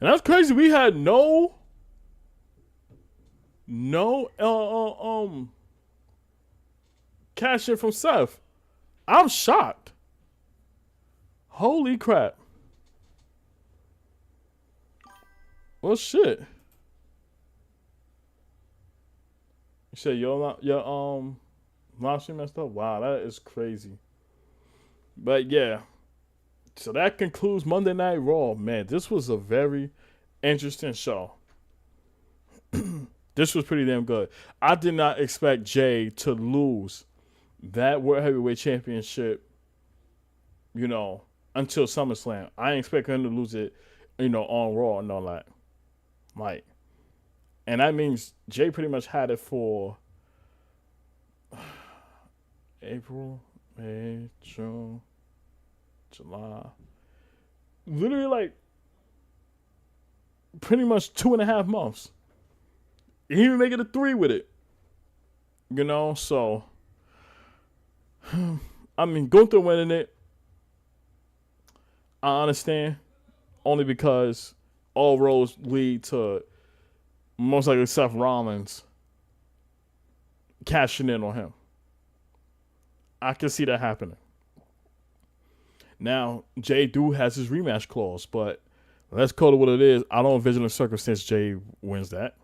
And that's crazy. We had no cash in from Seth. I'm shocked. Holy crap. Well, shit. You said your live stream messed up? Wow, that is crazy. But yeah. So that concludes Monday Night Raw. Man, this was a very interesting show. This was pretty damn good. I did not expect Jay to lose that World Heavyweight Championship, you know, until SummerSlam. I didn't expect him to lose it, you know, on Raw and all that. Like, and that means Jay pretty much had it for April, May, June, July. Literally, like, pretty much 2.5 months. He didn't make it a 3 with it. You know, so, I mean, Gunther winning it, I understand. Only because all roads lead to most likely Seth Rollins cashing in on him. I can see that happening. Now, Jay has his rematch clause, but let's call it what it is. I don't envision a circumstance Jay wins that.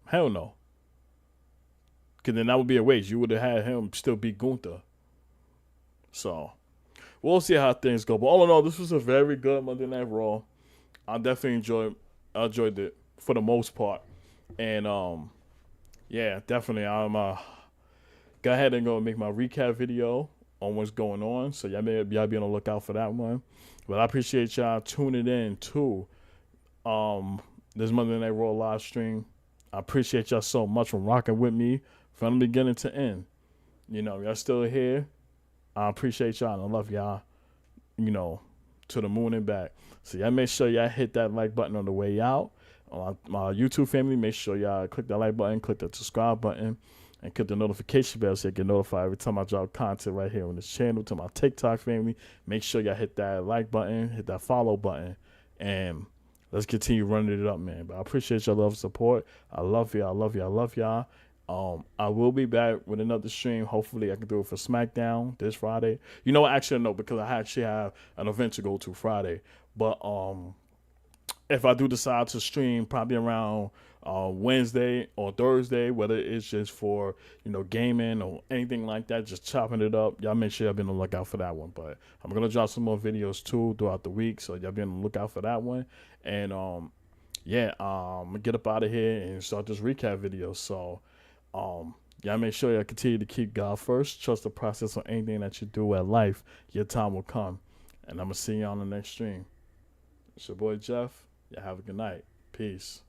Hell no. Because then that would be a waste. You would have had him still beat Gunther. So, we'll see how things go. But all in all, this was a very good Monday Night Raw. I definitely enjoyed it for the most part. And, yeah, definitely. I'm go ahead and go make my recap video on what's going on. So y'all be on the lookout for that one. But I appreciate y'all tuning in to this Monday Night Raw live stream. I appreciate y'all so much for rocking with me from the beginning to end. You know, y'all still here. I appreciate y'all and I love y'all, you know, to the moon and back. So y'all make sure y'all hit that like button on the way out. On my YouTube family, make sure y'all click that like button, click that subscribe button, and click the notification bell so you get notified every time I drop content right here on this channel. To my TikTok family, make sure y'all hit that like button, hit that follow button, and let's continue running it up, man. But I appreciate your love and support. I love y'all. I love y'all. I love y'all. I will be back with another stream. Hopefully, I can do it for SmackDown this Friday. You know what? Actually, no, because I actually have an event to go to Friday. But if I do decide to stream, probably around Wednesday or Thursday, whether it's just for, you know, gaming or anything like that, just chopping it up, y'all make sure y'all be on the lookout for that one. But I'm gonna drop some more videos too throughout the week, so y'all be on the lookout for that one. And yeah, I'm gonna get up out of here and start this recap video. So y'all make sure y'all continue to keep God first, trust the process on anything that you do at life. Your time will come. And I'm gonna see you on the next stream. It's your boy Jeff. Y'all have a good night. Peace.